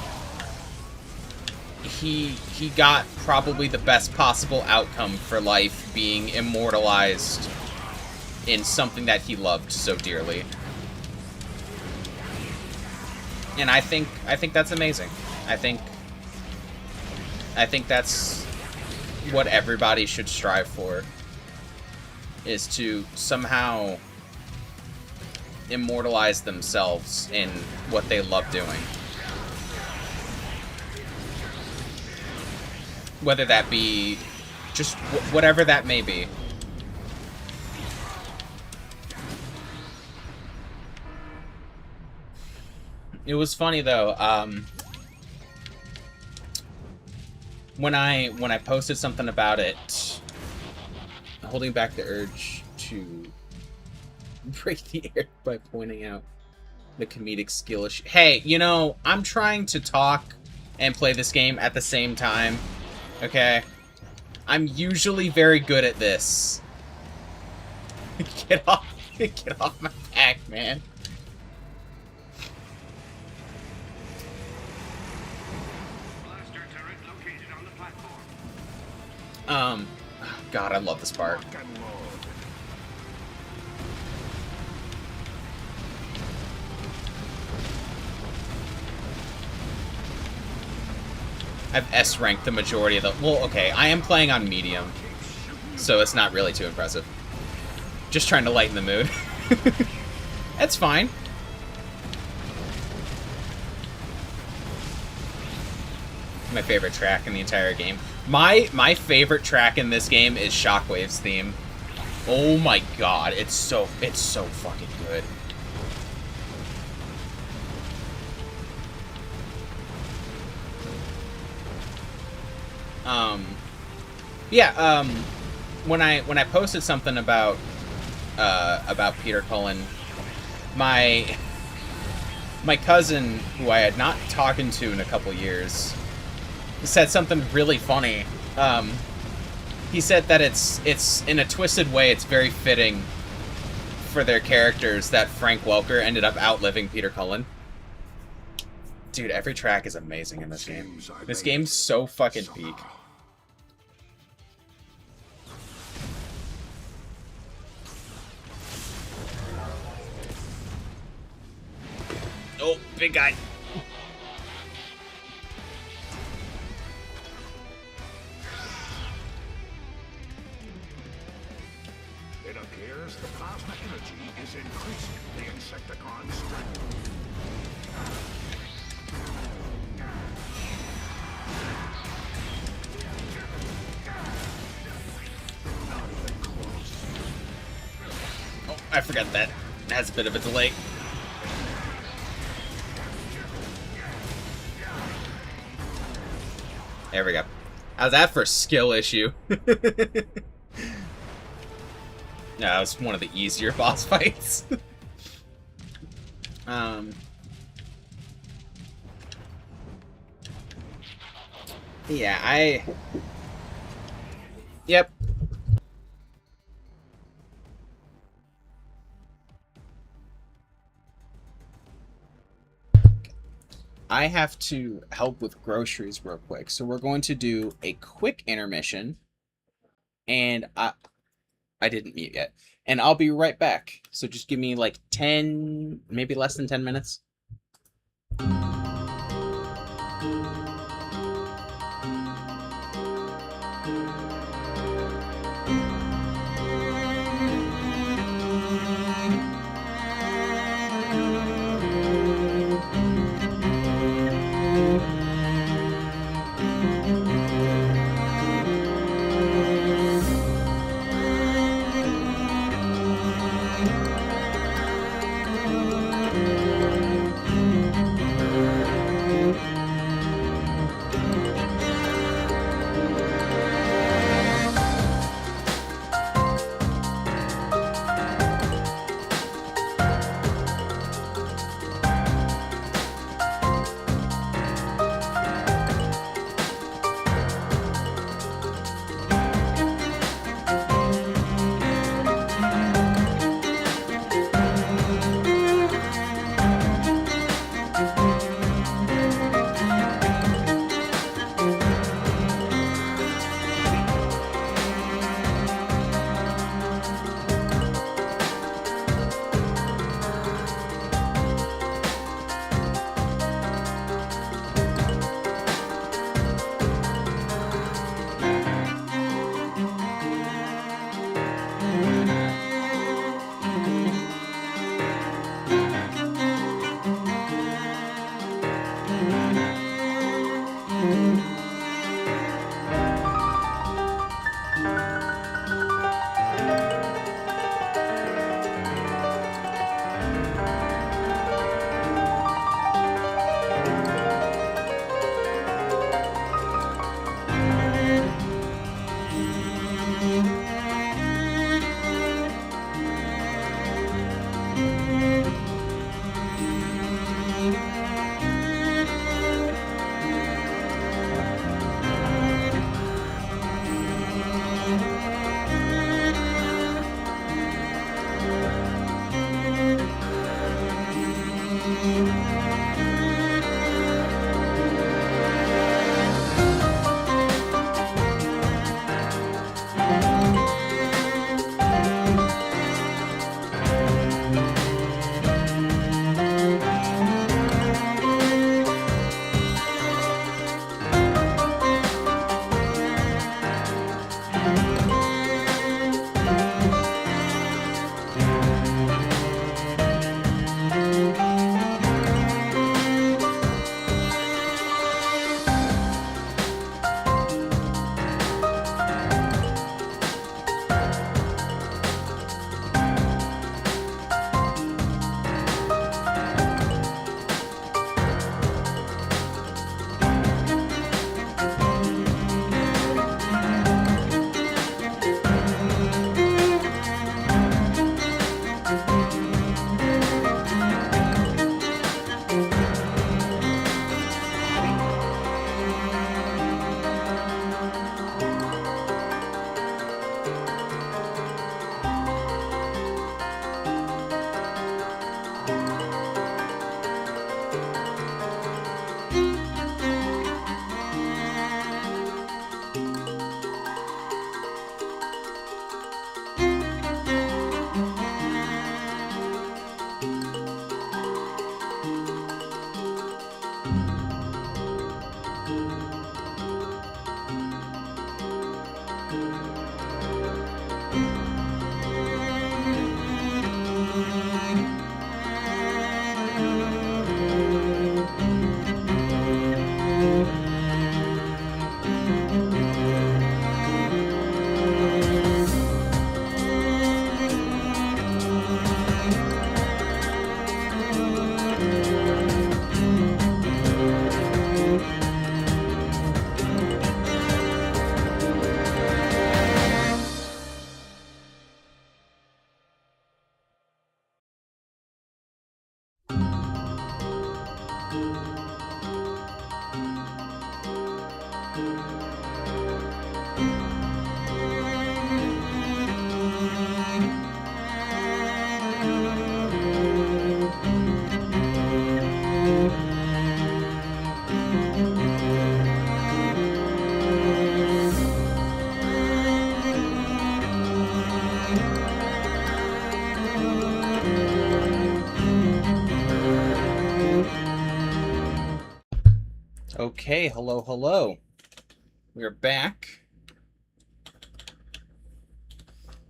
he got probably the best possible outcome for life, being immortalized in something that he loved so dearly. And I think that's amazing. I think that's what everybody should strive for, is to somehow immortalize themselves in what they love doing. Whether that be just whatever that may be. It was funny though, when I posted something about it, holding back the urge to break the air by pointing out the comedic skill issue. Hey, you know, I'm trying to talk and play this game at the same time, Okay? I'm usually very good at this. Get off my back, man. Blaster turret located on the platform. Oh, God, I love this part. Lock and load. I've S-ranked the majority of the... Well, okay, I am playing on medium, so it's not really too impressive. Just trying to lighten the mood. That's fine. My favorite track in the entire game. My favorite track in this game is Shockwave's theme. Oh my god, it's so fucking good. When I posted something about Peter Cullen, my cousin, who I had not talked to in a couple years, said something really funny. He said that it's in a twisted way, it's very fitting for their characters that Frank Welker ended up outliving Peter Cullen. Dude, every track is amazing in this game. This game's so fucking peak. Oh, big guy. It appears the plasma energy is increasing the Insecticon strength. Not even close. Oh, I forgot that has a bit of a delay. There we go. How's that for a skill issue? No, that was one of the easier boss fights. Yeah, Yep. I have to help with groceries real quick, so we're going to do a quick intermission, and I didn't mute yet, and I'll be right back, so just give me like 10, maybe less than 10 minutes. Okay, hello, hello. We're back.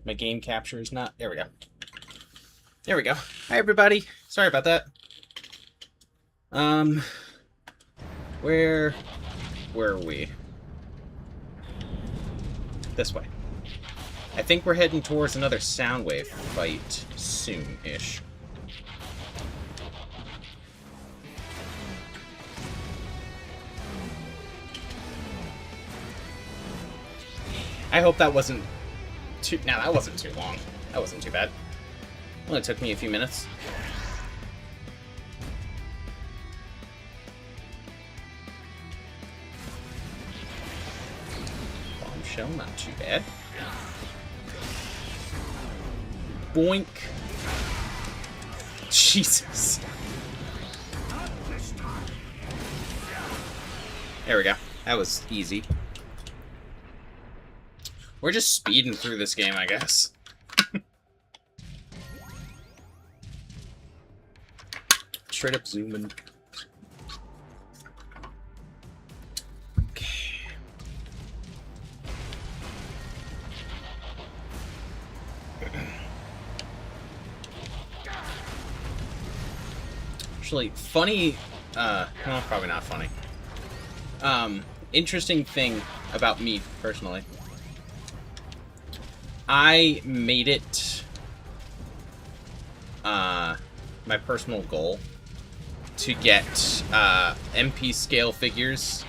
My game capture is not... There we go. There we go. Hi, everybody. Sorry about that. Where were we? This way. I think we're heading towards another Soundwave fight soon-ish. I hope that wasn't too... No, that wasn't too long. That wasn't too bad. Only took me a few minutes. Bombshell, not too bad. Boink. Jesus. There we go. That was easy. We're just speeding through this game, I guess. Straight up zooming. Okay. Actually, funny, well, probably not funny. Interesting thing about me, personally. I made it, my personal goal to get, MP scale figures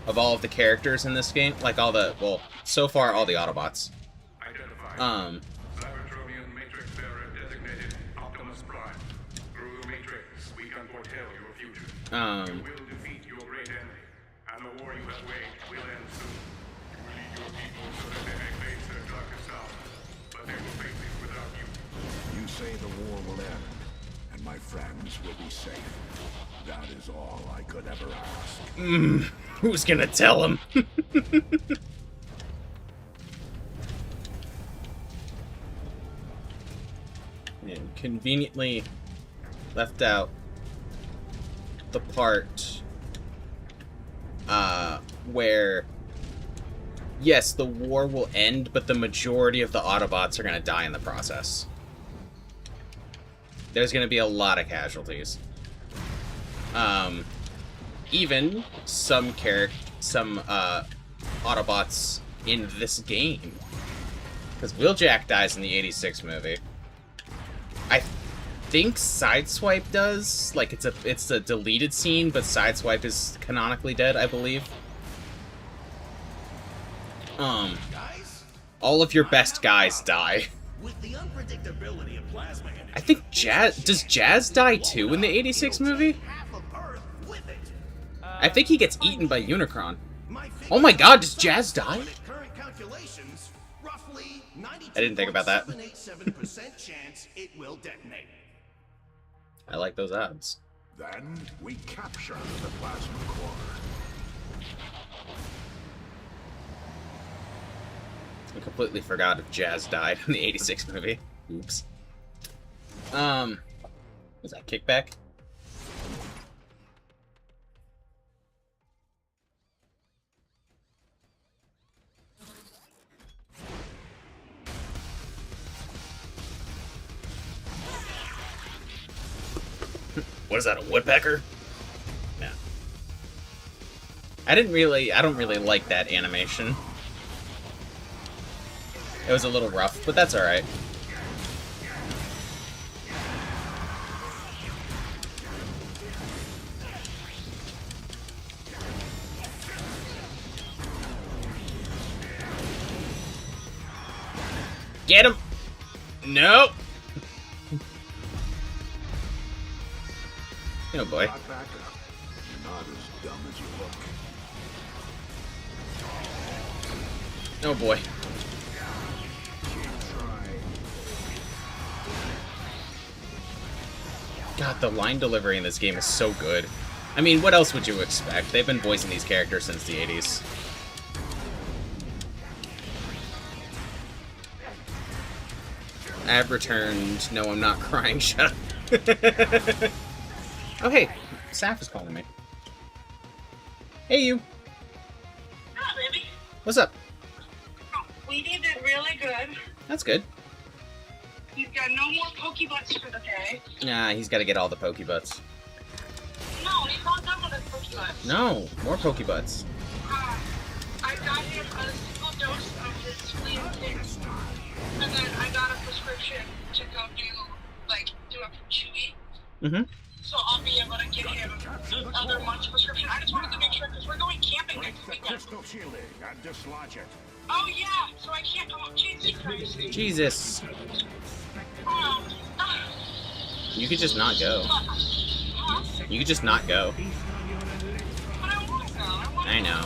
of all of the characters in this game. Like all the, well, so far, all the Autobots. Cybertronian Matrix bearer designated Optimus Prime. Through the Matrix, we can foretell your future. You will defeat your great enemy, and the war you have waged will end soon. You will lead your people so that they may face their darkest hour, but they will face it without you. You say the war will end, and my friends will be safe. That is all I could ever ask. Who's gonna tell him? And conveniently left out the part where, yes, the war will end, but the majority of the Autobots are going to die in the process. There's going to be a lot of casualties. Even some Autobots in this game. Because Wheeljack dies in the 86 movie. I think Sideswipe does. Like, it's a deleted scene, but Sideswipe is canonically dead, I believe. All of your best guys die. With the unpredictability of plasma energy, I think does Jazz die too in the 86 movie? half of Earth with it. I think he gets eaten by Unicron. Oh my god, does Jazz die? Current calculations, roughly 92.787% I didn't think about that. chance it will detonate. I like those odds. Then we capture the plasma core. I completely forgot if Jazz died in the 86 movie. Oops. Was that kickback? What is that, a woodpecker? No. I don't really like that animation. It was a little rough, but that's alright. Get him! Nope! Oh boy. Not back up. You're not as dumb as you look. Oh boy. God, the line delivery in this game is so good. I mean, what else would you expect? They've been voicing these characters since the 80s. I've returned. No, I'm not crying. Shut up. Oh, hey. Saf is calling me. Hey, you. Hi, baby. What's up? We did it really good. That's good. You've got no more Pokebutts for the day. Nah, he's got to get all the Pokebutts. No, he's not done with his Pokebutts. No, more Pokebutts. I got him a single dose of his flea and tick. And then I got a prescription to go do a Chewy. Mm-hmm. So I'll be able to get him the other month's prescription. I just wanted to make sure, because we're going camping next The weekend. crystal shielding and dislodge it. Oh, yeah, so I can't come up. Jesus Christ. Jesus. Um, You could just not go. You could just not go. but I want to go. I know.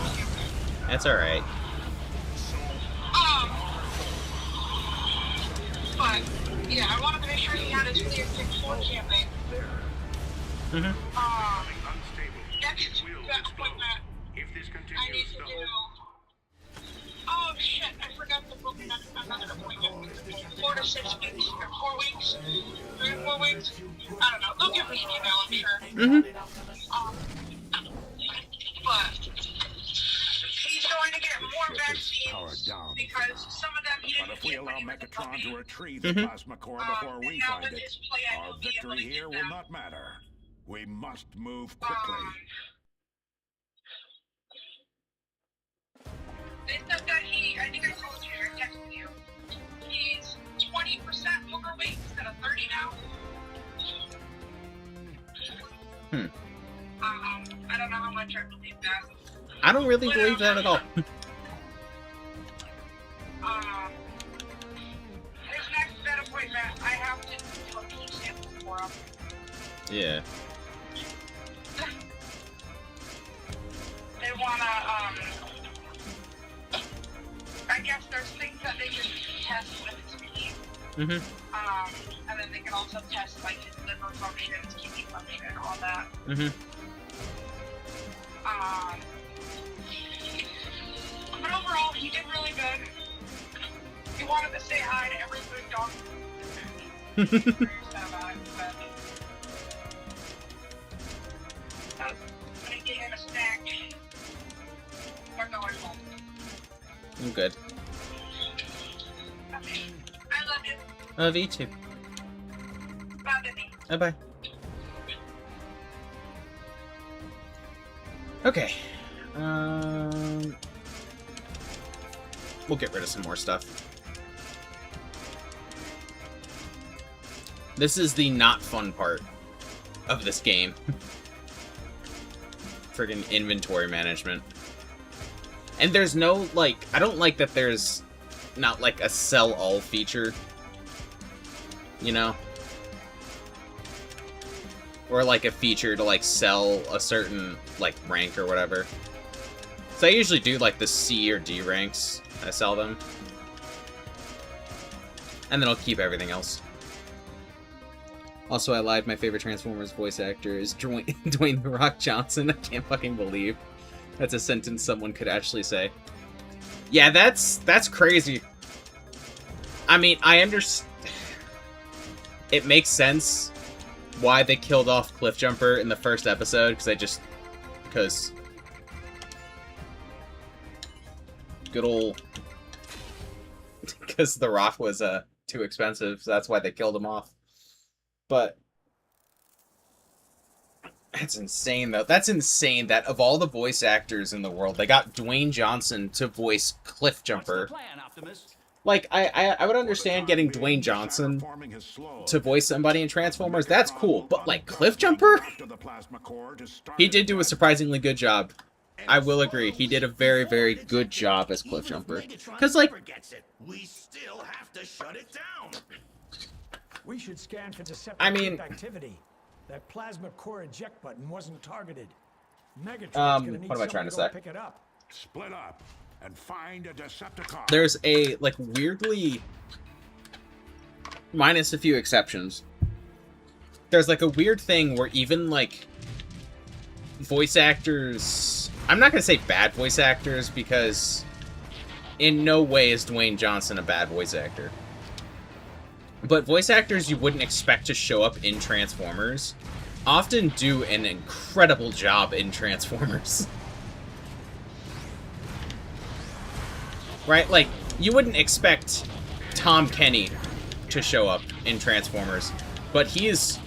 That's alright. But, yeah, I wanted to make sure he had his flea and tick for camping. Mm-hmm. Next appointment, If this I continues, need to the do... Oh, shit, I forgot to book another appointment. 4 to 6 weeks, or 4 weeks, 3 or 4 weeks. I don't know. They'll give me an email, I'm sure. Mm-hmm. But he's going to get more vaccines down. because some of them he But didn't if we get allow when he was a Megatron puppy. to retrieve the plasma core before we and now find with it, his plan, our he'll be able victory to here get will them. not matter. We must move quickly. They said that I think I told you, or texted you, he's 20% overweight instead of 30 now. I don't know how much I believe that. I don't really believe that at all. His next vet appointment, I have to do a pee sample for him. Yeah. They wanna, I guess there's things that they can test with his pee. Mm-hmm. And then they can also test, like, his liver function, his kidney function, all that. Mm-hmm. But overall, he did really good. He wanted to say hi to every food dog. I'm gonna get him a snack. We're going home. I'm good. Okay. I love you. I love you too. Bye, baby. Bye-bye. Okay. We'll get rid of some more stuff. This is the not fun part of this game. Friggin' inventory management. And there's no, like, I don't like that there's not, like, a sell all feature. You know? Or, like, a feature to, like, sell a certain, like, rank or whatever. So I usually do, like, the C or D ranks. I sell them. And then I'll keep everything else. Also, I lied. My favorite Transformers voice actor is Dwayne "The Rock" Johnson. I can't fucking believe that's a sentence someone could actually say. Yeah, that's crazy. I mean, I understand. It makes sense why they killed off Cliffjumper in the first episode, because good old, because The Rock was too expensive, so that's why they killed him off. But that's insane, though. That's insane that of all the voice actors in the world, they got Dwayne Johnson to voice Cliffjumper. Like, I would understand getting Dwayne Johnson to voice somebody in Transformers. That's cool. But, like, Cliffjumper? He did do a surprisingly good job. I will agree. He did a very, very good job as Cliffjumper. Because, like, we still have to shut it down. We should scan for deceptive activity. That plasma core eject button wasn't targeted. Megatron's gonna need what am I trying to say? pick it up. Split up and find a Decepticon. There's a, like, weirdly, minus a few exceptions, there's, like, a weird thing where even, like, voice actors, I'm not gonna say bad voice actors, because in no way is Dwayne Johnson a bad voice actor. But voice actors you wouldn't expect to show up in Transformers often do an incredible job in Transformers. right? Like, you wouldn't expect Tom Kenny to show up in Transformers, but he is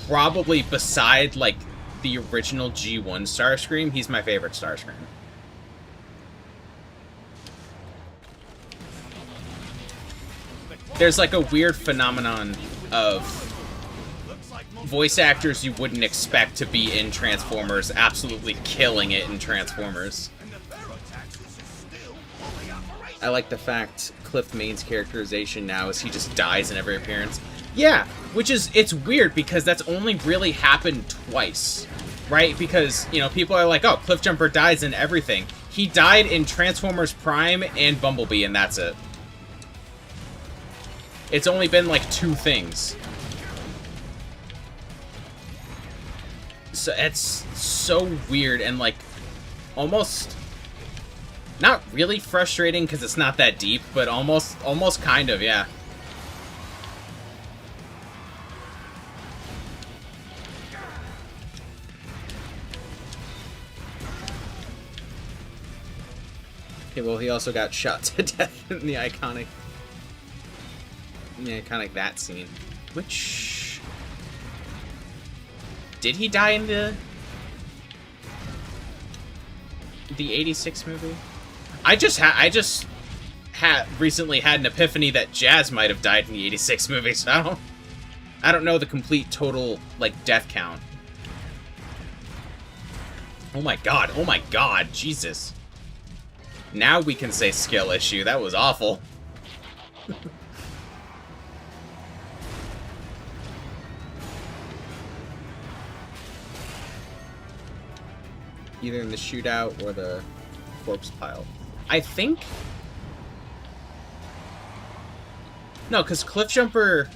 probably, beside, like, the original G1 Starscream, he's my favorite Starscream. There's, like, a weird phenomenon of voice actors you wouldn't expect to be in Transformers absolutely killing it in Transformers. I like the fact Cliff Main's characterization now is he just dies in every appearance. Yeah, which is, it's weird because that's only really happened twice, right? Because, you know, people are like, oh, Cliffjumper dies in everything. He died in Transformers Prime and Bumblebee, and that's it. It's only been, like, 2 things. So it's so weird and, like, almost not really frustrating because it's not that deep, but almost kind of, yeah. Okay, well, he also got shot to death in the iconic that scene. Which... Did he die in the 86 movie? I just recently had an epiphany that Jazz might have died in the 86 movie, so I don't know the complete total, like, death count. Oh my god, Jesus. Now we can say skill issue. That was awful. Either in the shootout or the corpse pile. I think... No, because Cliffjumper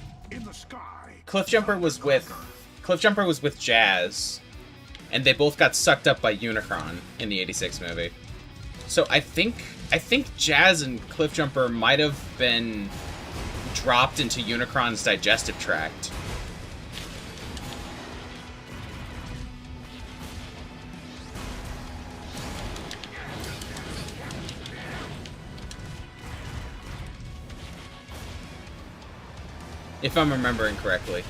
was with Jazz, and they both got sucked up by Unicron in the 86 movie. So I think Jazz and Cliffjumper might have been dropped into Unicron's digestive tract. If I'm remembering correctly.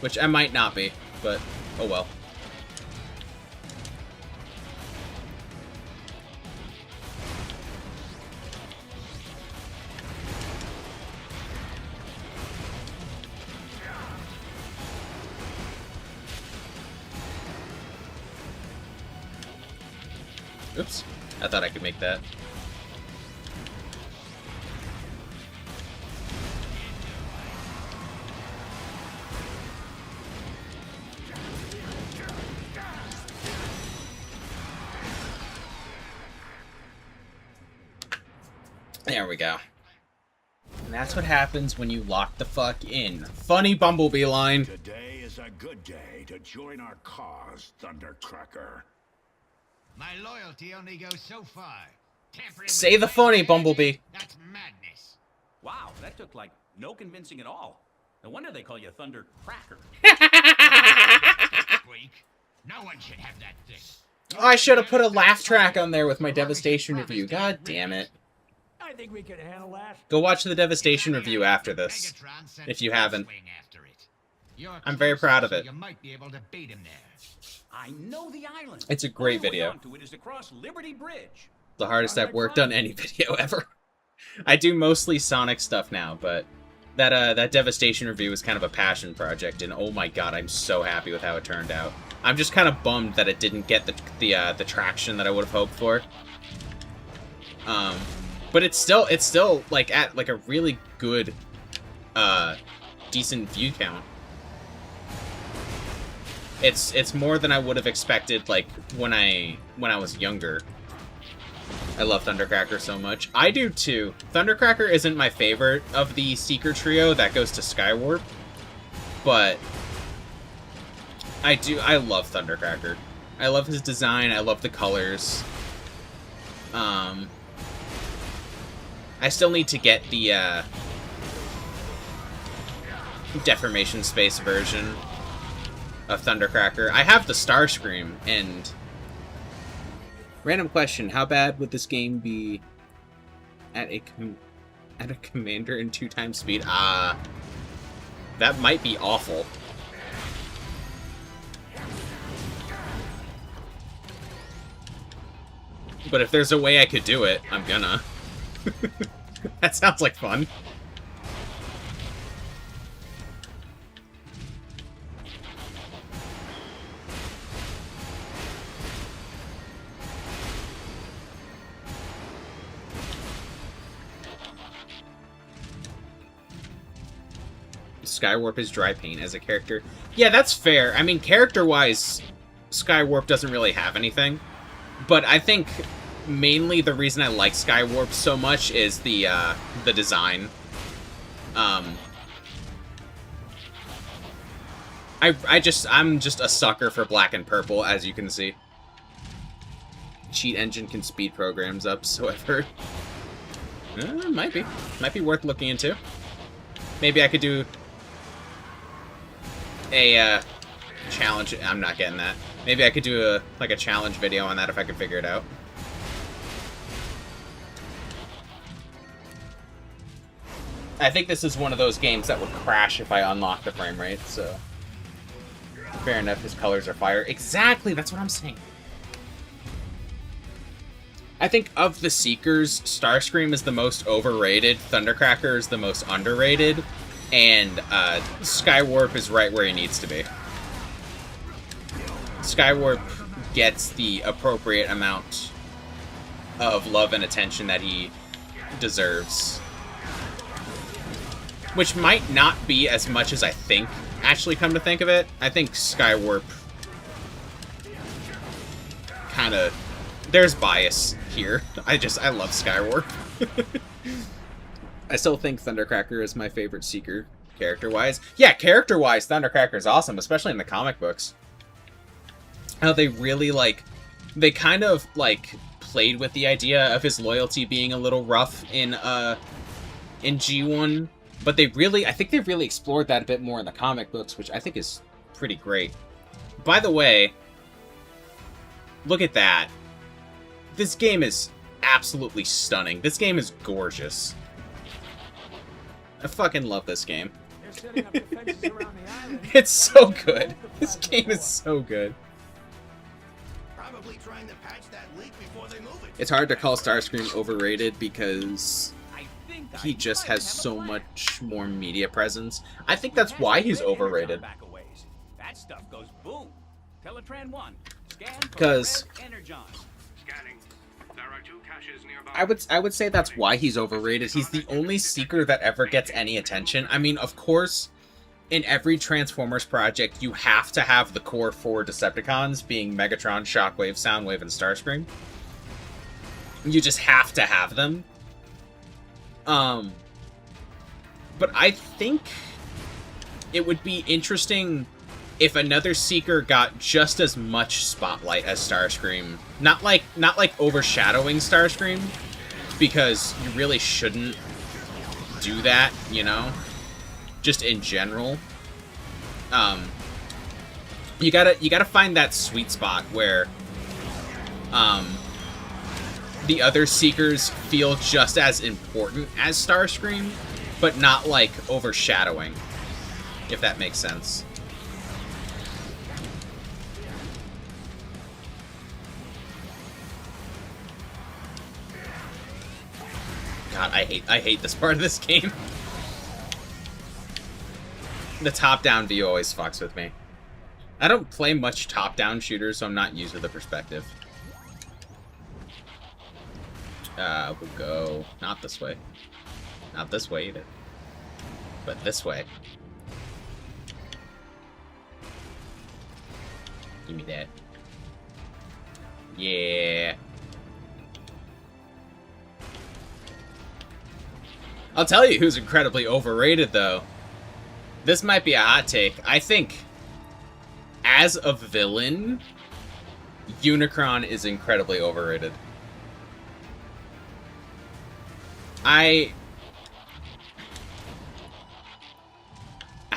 Which I might not be, but oh well. Oops. I thought I could make that. There we go. And that's what happens when you lock the fuck in. Funny Bumblebee line. Today is a good day to join our cause, Thundercracker. My loyalty only goes so far. Say the funny, Bumblebee. That's madness. Wow, that took like no convincing at all. No wonder they call you Thundercracker. No one should have that thing. Oh, I should have put a laugh track on there with my Devastation review. God damn it. I think we could handle that. Go watch the Devastation review after this, if you haven't. I'm very proud of it. You might be able to beat him there. I know the island. It's a great video. It is across Liberty Bridge. The hardest I've worked on any video ever. I do mostly Sonic stuff now, but that Devastation review was kind of a passion project, and oh my god, I'm so happy with how it turned out. I'm just kind of bummed that it didn't get the traction that I would have hoped for. But it's still like at like a really good, decent view count. It's more than I would have expected, like when I was younger. I love Thundercracker so much. I do too. Thundercracker isn't my favorite of the Seeker trio. That goes to Skywarp. But I love Thundercracker. I love his design. I love the colors. I still need to get the Deformation Space version of Thundercracker. I have the Starscream, and Random question: how bad would this game be at a commander in 2x speed? That might be awful. But if there's a way I could do it, I'm gonna. That sounds like fun. Skywarp is dry paint as a character. Yeah, that's fair. I mean, character-wise, Skywarp doesn't really have anything. But I think mainly the reason I like Skywarp so much is the design. I'm just a sucker for black and purple, as you can see. Cheat engine can speed programs up, so I've heard. Might be worth looking into. Maybe I could do a challenge. I'm not getting that. Maybe I could do a challenge video on that if I could figure it out. I think this is one of those games that would crash if I unlock the frame rate, so fair enough. His colors are fire. Exactly, that's what I'm saying. I think of the Seekers, Starscream is the most overrated, Thundercracker is the most underrated, and Skywarp is right where he needs to be. Skywarp gets the appropriate amount of love and attention that he deserves. Which might not be as much as I think, actually, come to think of it. I think Skywarp kind of... There's bias here. I love Skywarp. I still think Thundercracker is my favorite Seeker, character-wise. Yeah, character-wise, Thundercracker is awesome, especially in the comic books. How they really, they kind of, played with the idea of his loyalty being a little rough in G1, but I think they really explored that a bit more in the comic books, which I think is pretty great. By the way, look at that. This game is absolutely stunning. This game is gorgeous. I fucking love this game. It's so good. This game is so good. Probably trying to patch that leak before they move it. It's hard to call Starscream overrated because he just has so much more media presence. I think that's why he's overrated. That stuff goes boom. Teletran 1. Because I would say that's why he's overrated. He's the only Seeker that ever gets any attention. I mean, of course, in every Transformers project, you have to have the core 4 Decepticons, being Megatron, Shockwave, Soundwave, and Starscream. You just have to have them. But I think it would be interesting if another Seeker got just as much spotlight as Starscream. Not like overshadowing Starscream, because you really shouldn't do that, you know? Just in general. You gotta find that sweet spot where the other Seekers feel just as important as Starscream, but not overshadowing, if that makes sense. God, I hate this part of this game. The top-down view always fucks with me. I don't play much top-down shooters, so I'm not used to the perspective. We'll go not this way. Not this way either. But this way. Give me that. Yeah. I'll tell you who's incredibly overrated, though. This might be a hot take. I think, as a villain, Unicron is incredibly overrated. I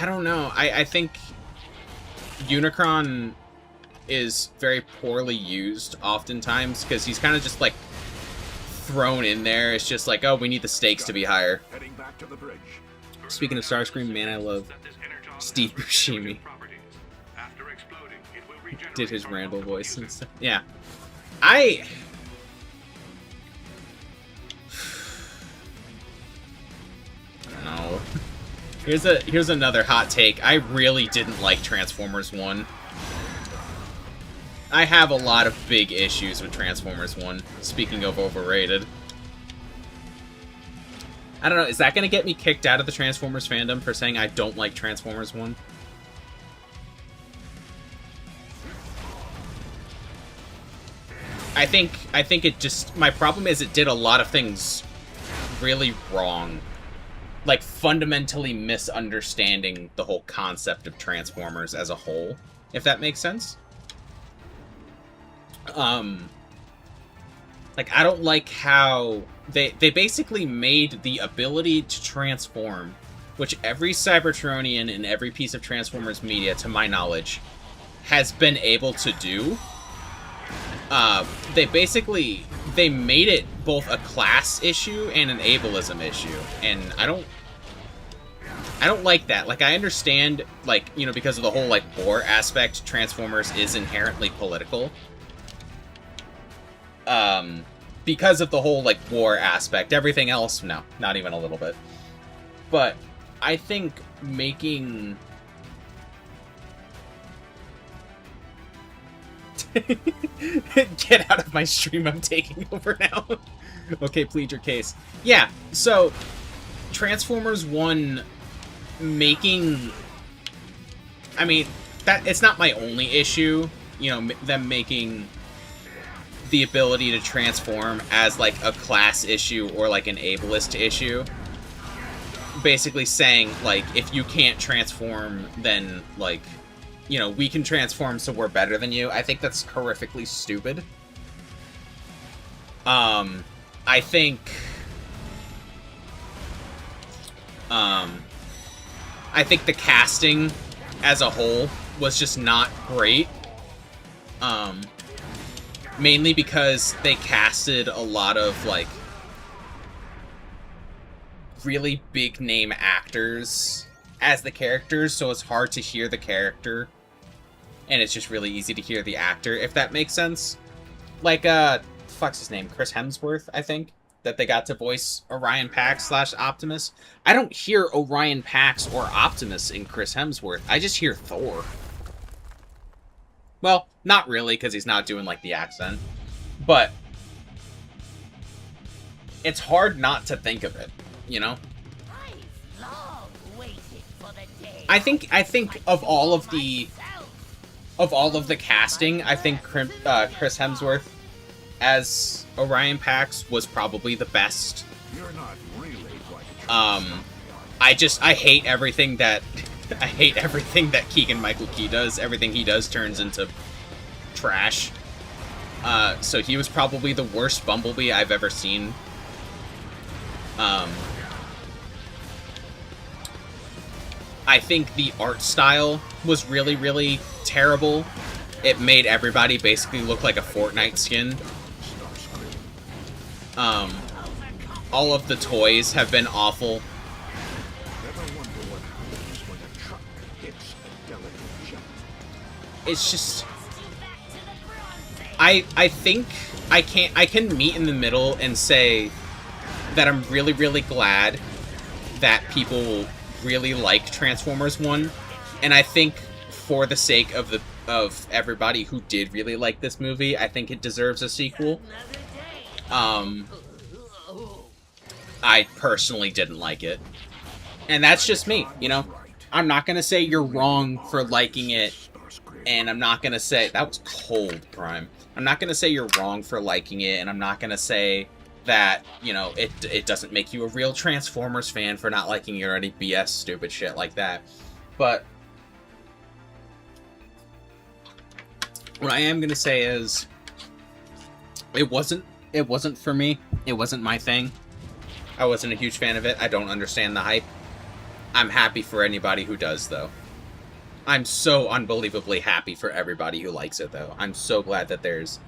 don't know. I think Unicron is very poorly used oftentimes, because he's kind of just, like, thrown in there. It's just like, oh, we need the stakes to be higher. Heading back to the bridge. Speaking of Starscream, man, I love Steve Buscemi. Did his Randall voice and stuff. Yeah. No. Here's another hot take. I really didn't like Transformers 1. I have a lot of big issues with Transformers 1. Speaking of overrated. I don't know, is that going to get me kicked out of the Transformers fandom for saying I don't like Transformers 1? I think it just... My problem is it did a lot of things really wrong. Like, fundamentally misunderstanding the whole concept of Transformers as a whole, if that makes sense. Like, I don't like how they basically made the ability to transform, which every Cybertronian in every piece of Transformers media, to my knowledge, has been able to do. They made it both a class issue and an ableism issue, and I don't like that. Like, I understand, like, you know, because of the whole, like, war aspect, Transformers is inherently political. Because of the whole, like, war aspect. Everything else, no, not even a little bit. But I think making... Get out of my stream, I'm taking over now. Okay, plead your case. Yeah, so Transformers 1 making... I mean, that it's not my only issue, you know, them making the ability to transform as, like, a class issue or, like, an ableist issue. Basically saying, like, if you can't transform, then, like... You know, we can transform, so we're better than you. I think that's horrifically stupid. I think the casting as a whole was just not great. Mainly because they casted a lot of, like, really big name actors as the characters, so it's hard to hear the character. And it's just really easy to hear the actor, if that makes sense. Like, fuck's his name? Chris Hemsworth, I think? That they got to voice Orion Pax / Optimus. I don't hear Orion Pax or Optimus in Chris Hemsworth. I just hear Thor. Well, not really, because he's not doing, like, the accent. But it's hard not to think of it, you know? I think of all of the casting, I think Chris Hemsworth as Orion Pax was probably the best. You're not really I hate everything that Keegan-Michael Key does. Everything he does turns into trash. So he was probably the worst Bumblebee I've ever seen. I think the art style was really, really terrible. It made everybody basically look like a Fortnite skin. All of the toys have been awful. It's just... I think I can meet in the middle and say that I'm really, really glad that people really like Transformers 1, and I think for the sake of everybody who did really like this movie, I think it deserves a sequel. I personally didn't like it, and that's just me, you know? I'm not gonna say you're wrong for liking it, and I'm not gonna say... That was cold, Prime. I'm not gonna say you're wrong for liking it, and I'm not gonna say that, you know, it doesn't make you a real Transformers fan for not liking it or any BS stupid shit like that. But what I am gonna say is it wasn't for me. It wasn't my thing. I wasn't a huge fan of it. I don't understand the hype. I'm happy for anybody who does, though. I'm so unbelievably happy for everybody who likes it, though. I'm so glad that there's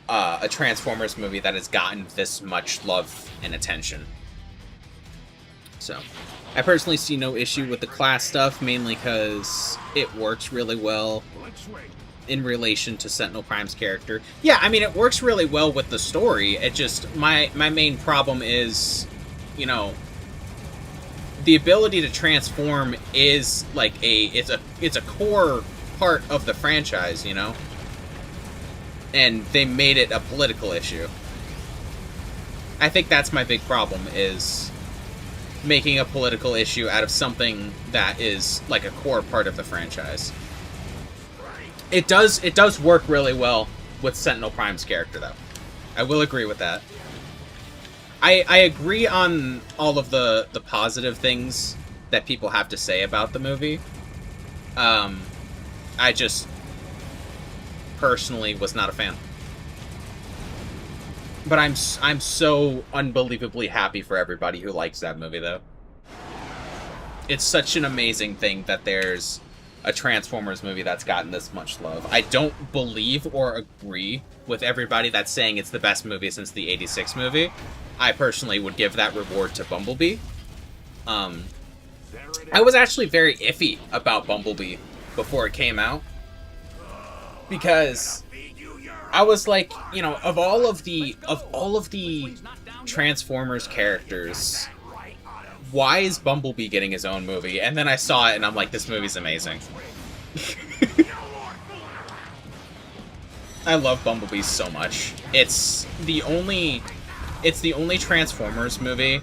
a Transformers movie that has gotten this much love and attention. So, I personally see no issue with the class stuff, mainly because it works really well in relation to Sentinel Prime's character. Yeah, I mean, it works really well with the story. It just, my main problem is, you know, the ability to transform is like it's a core part of the franchise, you know? And they made it a political issue. I think that's my big problem, is making a political issue out of something that is like a core part of the franchise. It does work really well with Sentinel Prime's character, though. I will agree with that. I agree on all of the positive things that people have to say about the movie. I just personally was not a fan. But I'm so unbelievably happy for everybody who likes that movie, though. It's such an amazing thing that there's a Transformers movie that's gotten this much love. I don't believe or agree with everybody that's saying it's the best movie since the '86 movie. I personally would give that reward to Bumblebee. I was actually very iffy about Bumblebee before it came out, because I was like, you know, of all of the Transformers characters, why is Bumblebee getting his own movie? And then I saw it and I'm like, this movie's amazing. I love Bumblebee so much. It's the only Transformers movie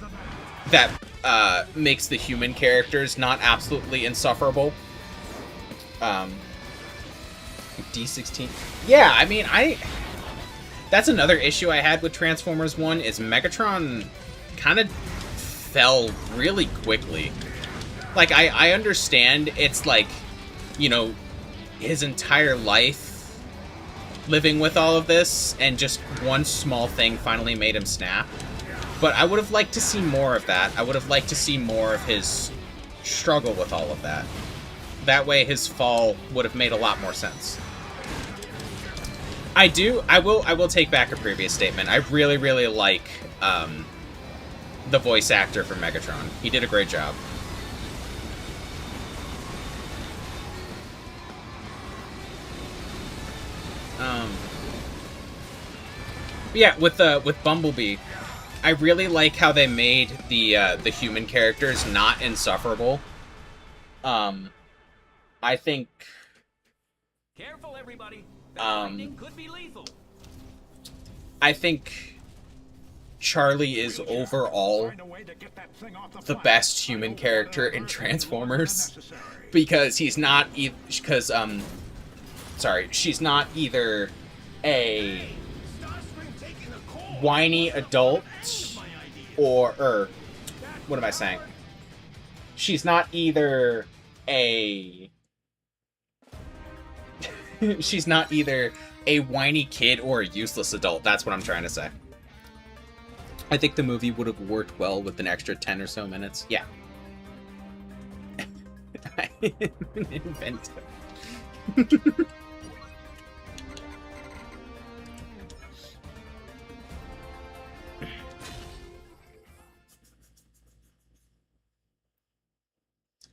that makes the human characters not absolutely insufferable. D16. Yeah, I mean, that's another issue I had with Transformers 1, is Megatron kind of fell really quickly. Like, I understand it's like, you know, his entire life living with all of this, and just one small thing finally made him snap. But I would have liked to see more of that. I would have liked to see more of his struggle with all of that. That way his fall would have made a lot more sense. I will take back a previous statement. I really, really like the voice actor for Megatron. He did a great job. Yeah, with Bumblebee, I really like how they made the human characters not insufferable. I think. Careful, everybody. Lightning could be lethal. I think Charlie is overall the best human character in Transformers, because she's not either a whiny adult or what am I saying? She's not either a she's not either a whiny kid or a useless adult. That's what I'm trying to say. I think the movie would have worked well with an extra 10 or so minutes. Yeah. I am an inventor.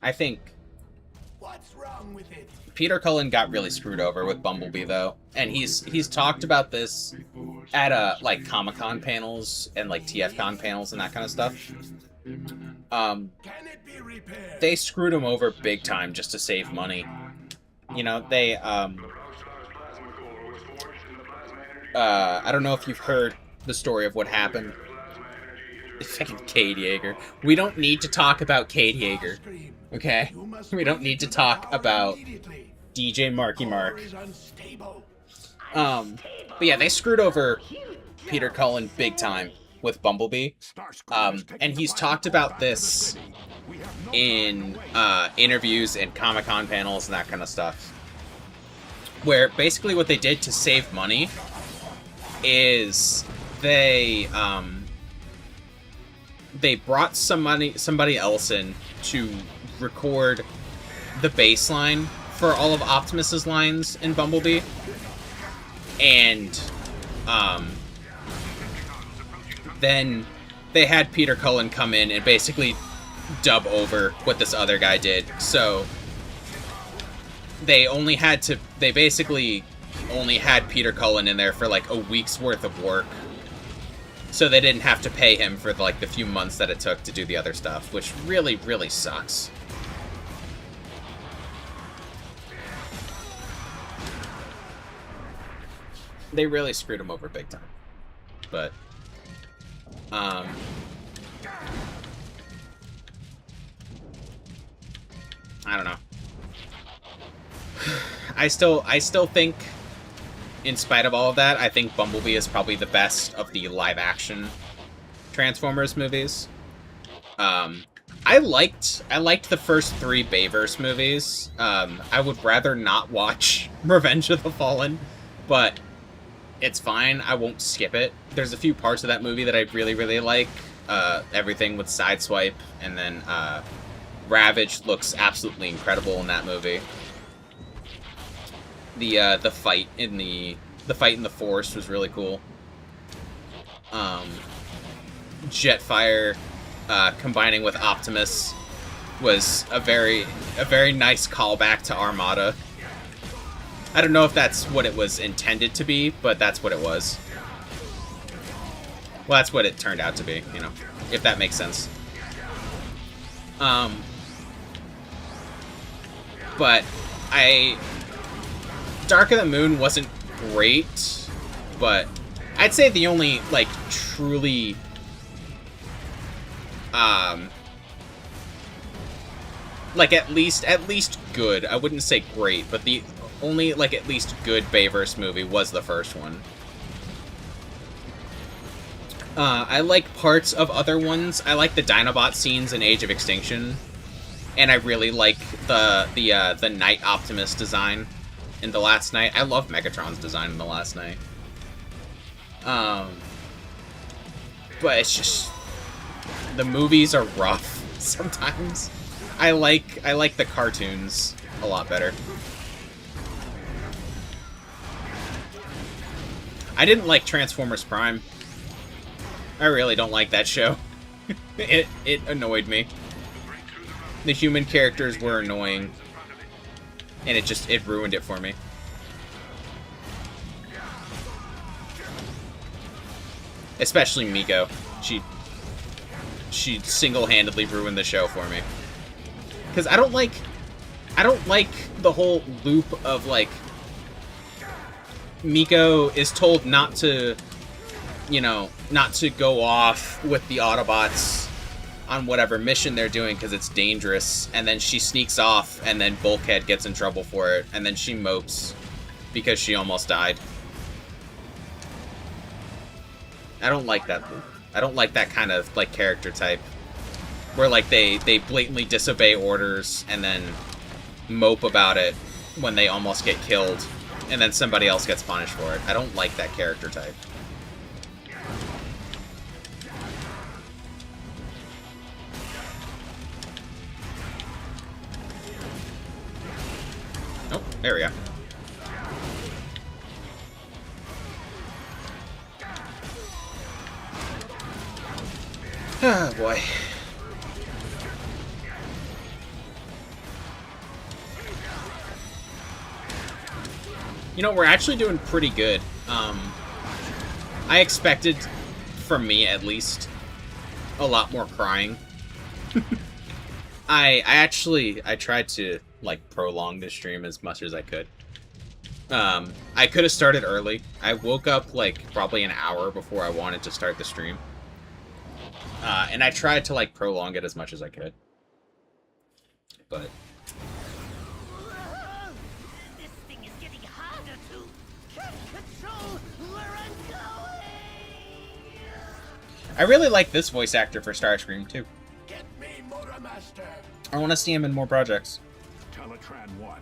I think What's wrong with it? Peter Cullen got really screwed over with Bumblebee, though, and he's talked about this at like Comic-Con panels and like TFCon panels and that kind of stuff. They screwed him over big time just to save money. You know, they I don't know if you've heard the story of what happened. Fucking Cade Yeager. We don't need to talk about Cade Yeager. Okay? We don't need to talk about DJ Marky Mark. But yeah, they screwed over Peter Cullen big time with Bumblebee. And he's talked about this in interviews and Comic-Con panels and that kind of stuff. Where basically what they did to save money is they brought somebody else in to record the bass line for all of Optimus's lines in Bumblebee. And then they had Peter Cullen come in and basically dub over what this other guy did. So they basically only had Peter Cullen in there for like a week's worth of work. So they didn't have to pay him for like the few months that it took to do the other stuff, which really, really sucks. They really screwed him over big time. But I don't know. I still think, in spite of all of that, I think Bumblebee is probably the best of the live-action Transformers movies. I liked the first 3 Bayverse movies. I would rather not watch Revenge of the Fallen, but it's fine. I won't skip it. There's a few parts of that movie that I really, really like. Everything with Sideswipe, and then Ravage looks absolutely incredible in that movie. The fight in the forest was really cool. Jetfire combining with Optimus was a very nice callback to Armada. I don't know if that's what it was intended to be, but that's what it was. Well, that's what it turned out to be, you know, if that makes sense. But Dark of the Moon wasn't great, but I'd say the only, like, truly, like, at least good, I wouldn't say great, but the only, like, at least good Bayverse movie was the first one. I like parts of other ones. I like the Dinobot scenes in Age of Extinction, and I really like the Night Optimus design in The Last Night. I love Megatron's design in The Last Night. But it's just, the movies are rough sometimes. I like the cartoons a lot better. I didn't like Transformers Prime. I really don't like that show. It annoyed me. The human characters were annoying, and it ruined it for me. Especially Miko. She single-handedly ruined the show for me. Because I don't like the whole loop of, like, Miko is told not to, you know, not to go off with the Autobots on whatever mission they're doing because it's dangerous, and then she sneaks off, and then Bulkhead gets in trouble for it, and then she mopes because she almost died. I don't like that loop. I don't like that kind of, like, character type where, like, they blatantly disobey orders and then mope about it when they almost get killed, and then somebody else gets punished for it. I don't like that character type. Oh, there we go. Oh, boy. You know, we're actually doing pretty good. I expected, from me at least, a lot more crying. I tried to, like, prolong this stream as much as I could. I could have started early. I woke up, like, probably an hour before I wanted to start the stream. And I tried to, like, prolong it as much as I could. But This thing is getting harder to control where I'm going. I really like this voice actor for Starscream, too. Get me, Motormaster. I want to see him in more projects. Teletran 1,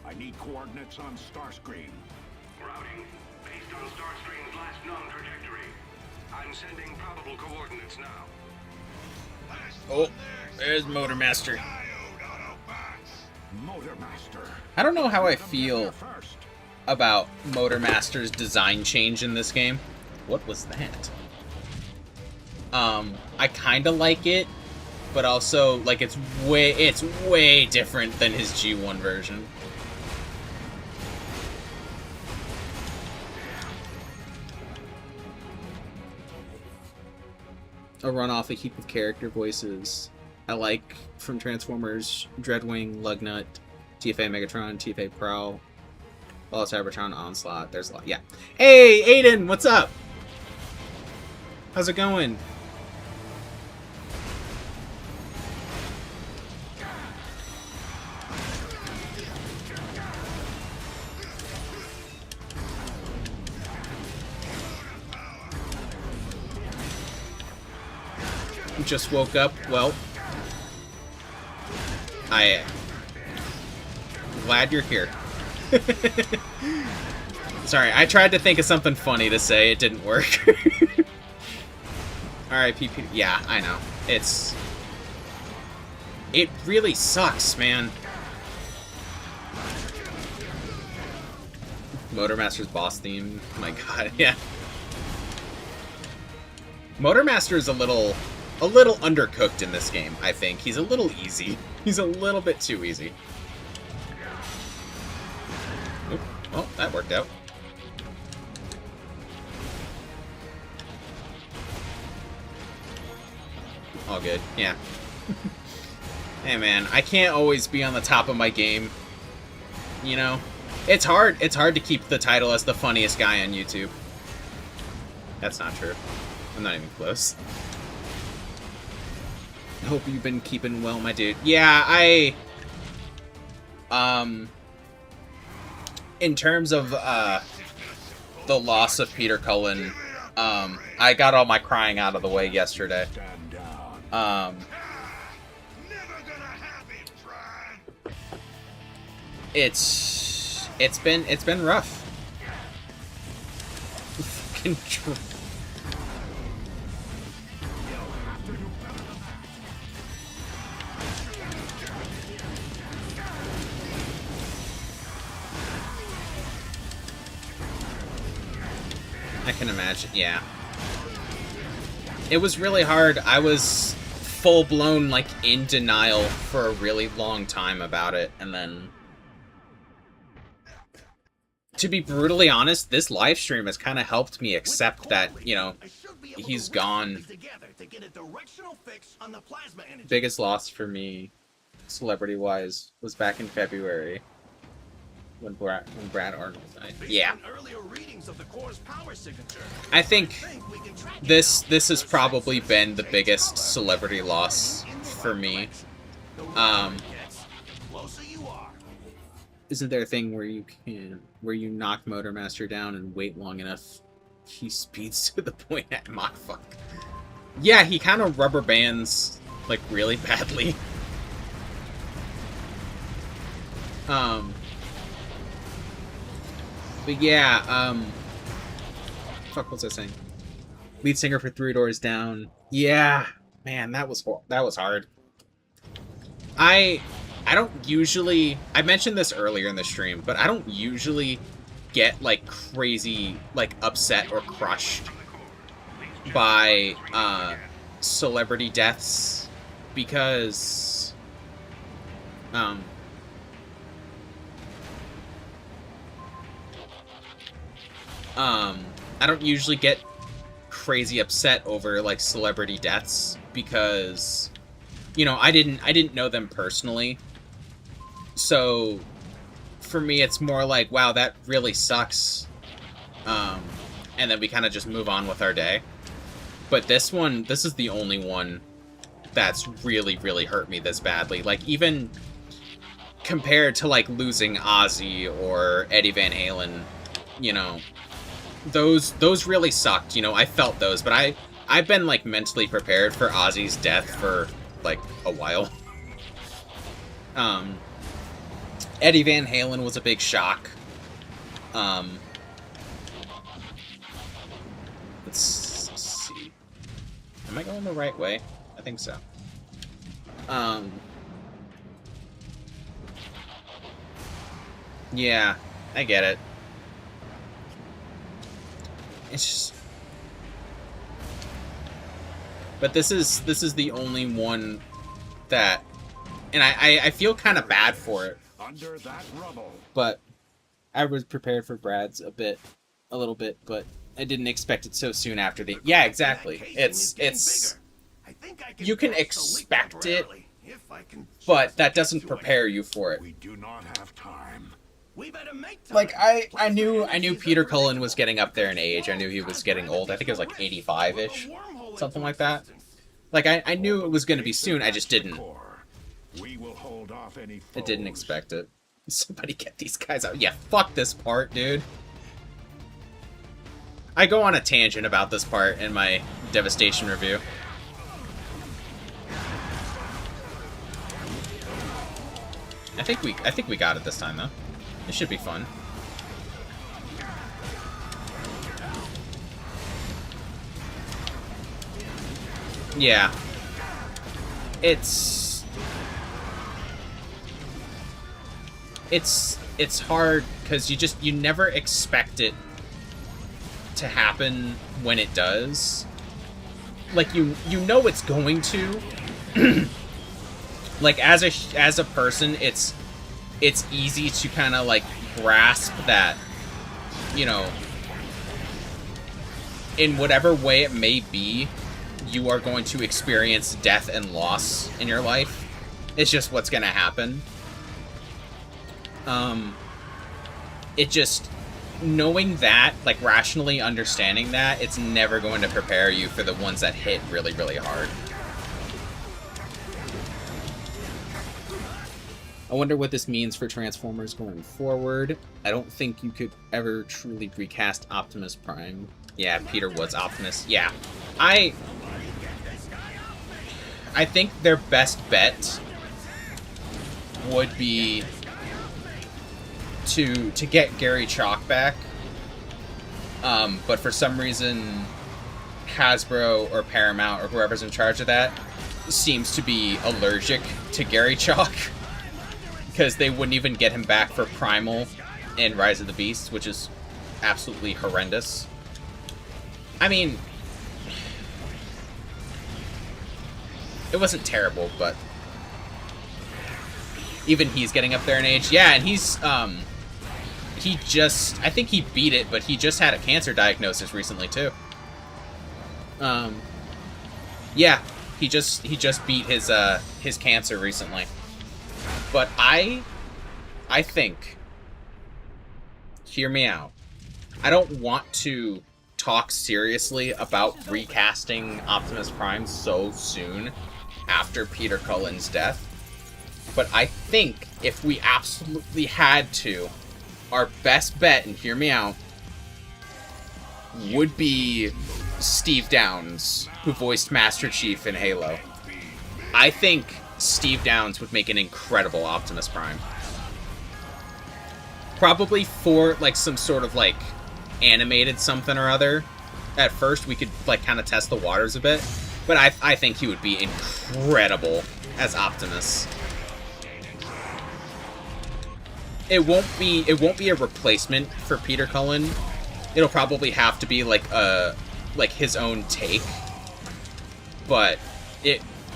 I need coordinates on Starscream. Routing based on Starscream's last known trajectory. I'm sending probable coordinates now. Oh, there's Motormaster. Motormaster. I don't know how I feel about Motormaster's design change in this game. What was that? I kind of like it, but also like it's way different than his G1 version. A run off a heap of character voices I like from Transformers: Dreadwing, Lugnut, TFA Megatron, TFA Prowl, Cybertron, Onslaught. There's a lot. Yeah. Hey, Aiden, what's up? How's it going? Just woke up. Well, I'm glad you're here. Sorry, I tried to think of something funny to say. It didn't work. Alright, PP. Yeah, I know. It really sucks, man. Motormaster's boss theme. My god, yeah. Motormaster is a little undercooked in this game, I think. He's a little easy. He's a little bit too easy. Oop. Well, that worked out. All good, yeah. Hey man, I can't always be on the top of my game. You know? It's hard to keep the title as the funniest guy on YouTube. That's not true. I'm not even close. I hope you've been keeping well, my dude. Yeah, in terms of, the loss of Peter Cullen, I got all my crying out of the way yesterday. It's been rough. I can imagine, yeah. It was really hard. I was full-blown, like, in denial for a really long time about it, and then... To be brutally honest, this live stream has kind of helped me accept that, you know, he's gone. Biggest loss for me, celebrity-wise, was back in February. When Brad Arnold died. Yeah. I think this has probably been the biggest celebrity loss for me. Isn't there a thing where you knock Motormaster down and wait long enough, he speeds to the point at Mach fuck? Yeah, he kind of rubber bands like really badly. But yeah, fuck, what was I saying? Lead singer for Three Doors Down. Yeah, man, that was hard. I don't usually, I mentioned this earlier in the stream, but I don't usually get like crazy, like upset or crushed by celebrity deaths because I don't usually get crazy upset over like celebrity deaths because, you know, I didn't know them personally. So for me it's more like, wow, that really sucks. And then we kind of just move on with our day. But this is the only one that's really, really hurt me this badly. Like, even compared to like losing Ozzy or Eddie Van Halen, you know, those really sucked, you know. I felt those, but I've been like mentally prepared for Ozzy's death for like a while. Eddie Van Halen was a big shock. Let's see. Am I going the right way? I think so. Yeah, I get it. It's just... But this is the only one that... And I feel kind of bad for it. Under that rubble. But I was prepared for Brad's a little bit, but I didn't expect it so soon after the... Yeah, exactly. It's you can expect it, but that doesn't prepare you for it. We do not have time. Like, I knew Peter Cullen was getting up there in age. I knew he was getting old. I think it was like 85-ish. Something like that. Like, I knew it was going to be soon. I just didn't. We will hold off any foes. I didn't expect it. Somebody get these guys out. Yeah, fuck this part, dude. I go on a tangent about this part in my Devastation review. I think we got it this time, though. It should be fun. Yeah. It's hard because you never expect it to happen when it does. Like you know it's going to. Like as a person, it's easy to kind of like grasp that, you know, in whatever way it may be, you are going to experience death and loss in your life. It's just what's going to happen. It just, knowing that, like rationally understanding that, it's never going to prepare you for the ones that hit really, really hard. I wonder what this means for Transformers going forward. I don't think you could ever truly recast Optimus Prime. Yeah, Peter was Optimus. Yeah. I think their best bet would be to get Gary Chalk back. But for some reason, Hasbro or Paramount or whoever's in charge of that seems to be allergic to Gary Chalk. Because they wouldn't even get him back for Primal in Rise of the Beasts, which is absolutely horrendous. I mean, it wasn't terrible, but even he's getting up there in age. Yeah, and he's, I think he beat it, but he just had a cancer diagnosis recently, too. Yeah, he just beat his cancer recently. But I think, hear me out, I don't want to talk seriously about recasting Optimus Prime so soon after Peter Cullen's death. But I think if we absolutely had to, our best bet, and hear me out, would be Steve Downes, who voiced Master Chief in Halo. I think Steve Downes would make an incredible Optimus Prime. Probably for, like, some sort of, like, animated something or other. At first, we could, like, kind of test the waters a bit. But I think he would be incredible as Optimus. It won't be a replacement for Peter Cullen. It'll probably have to be, like, his own take. But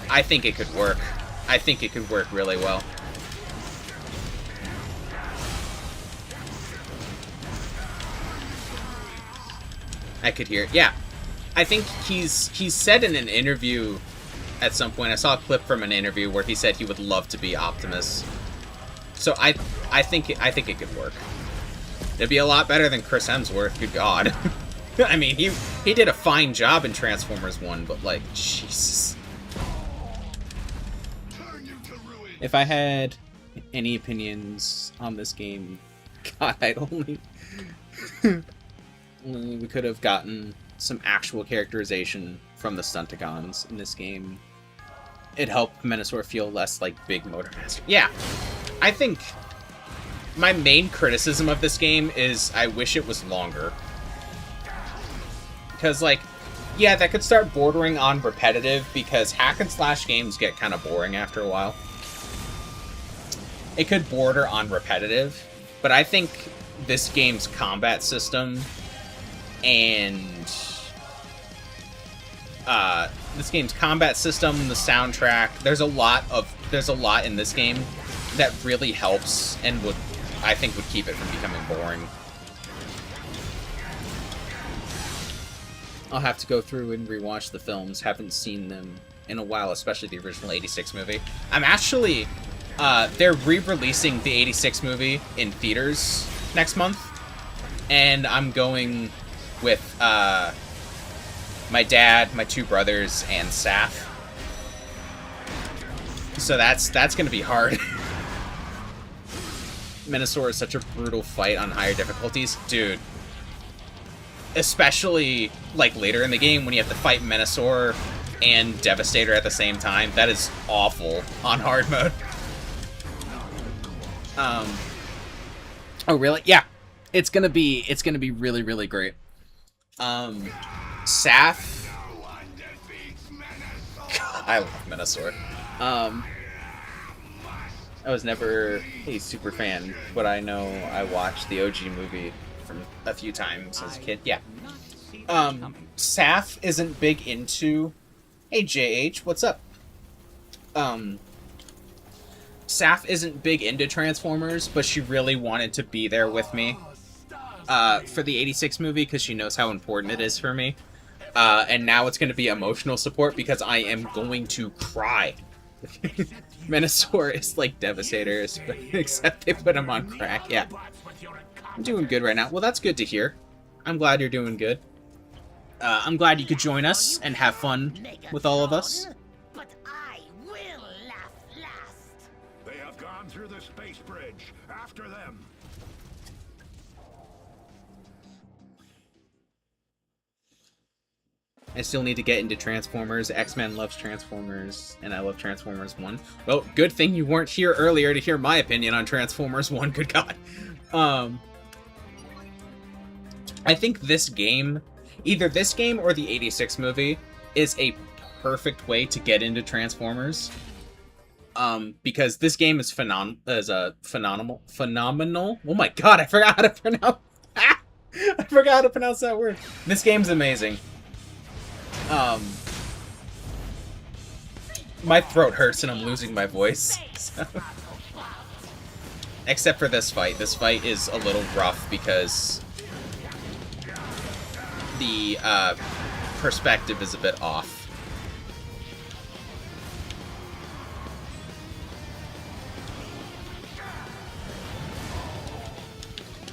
I think it could work. I think it could work really well. I could hear it. Yeah. I think he's said in an interview at some point, I saw a clip from an interview where he said he would love to be Optimus. So I think it could work. It'd be a lot better than Chris Hemsworth, good God. I mean, he did a fine job in Transformers 1, but like, Jesus. If I had any opinions on this game, God, I'd only... we could have gotten some actual characterization from the Stunticons in this game. It helped Menasor feel less like Big Motor Master. Yeah, I think my main criticism of this game is I wish it was longer. Because, like, yeah, that could start bordering on repetitive, because hack and slash games get kind of boring after a while. It could border on repetitive, but I think this game's combat system and the soundtrack, there's a lot in this game that really helps and I think would keep it from becoming boring. I'll have to go through and rewatch the films. Haven't seen them in a while, especially the original 86 movie. I'm actually they're re-releasing the 86 movie in theaters next month, and I'm going with my dad, my two brothers, and Saf. So that's gonna be hard. Minosaur is such a brutal fight on higher difficulties, dude. Especially like later in the game when you have to fight Minosaur and Devastator at the same time. That is awful on hard mode. Oh really? Yeah. It's gonna be really, really great. Saf. God, I love Minosaur. I was never a super fan, but I know I watched the OG movie from a few times as a kid. Yeah. Saf isn't big into... Hey, JH, what's up? Saf isn't big into Transformers, but she really wanted to be there with me for the 86 movie because she knows how important it is for me. And now it's going to be emotional support because I am going to cry. Minosaur is like Devastator, except they put him on crack. Yeah. I'm doing good right now. Well, that's good to hear. I'm glad you're doing good. I'm glad you could join us and have fun with all of us. But I will laugh last. They have gone through the space bridge. After them. I still need to get into Transformers. X-Men loves Transformers, and I love Transformers 1. Well, good thing you weren't here earlier to hear my opinion on Transformers 1. Good God. I think this game, either this game or the 86 movie, is a perfect way to get into Transformers. Because this game is phenomenal. Oh my God, I forgot how to pronounce. I forgot how to pronounce that word. This game's amazing. My throat hurts and I'm losing my voice. So. Except for this fight. This fight is a little rough because the perspective is a bit off.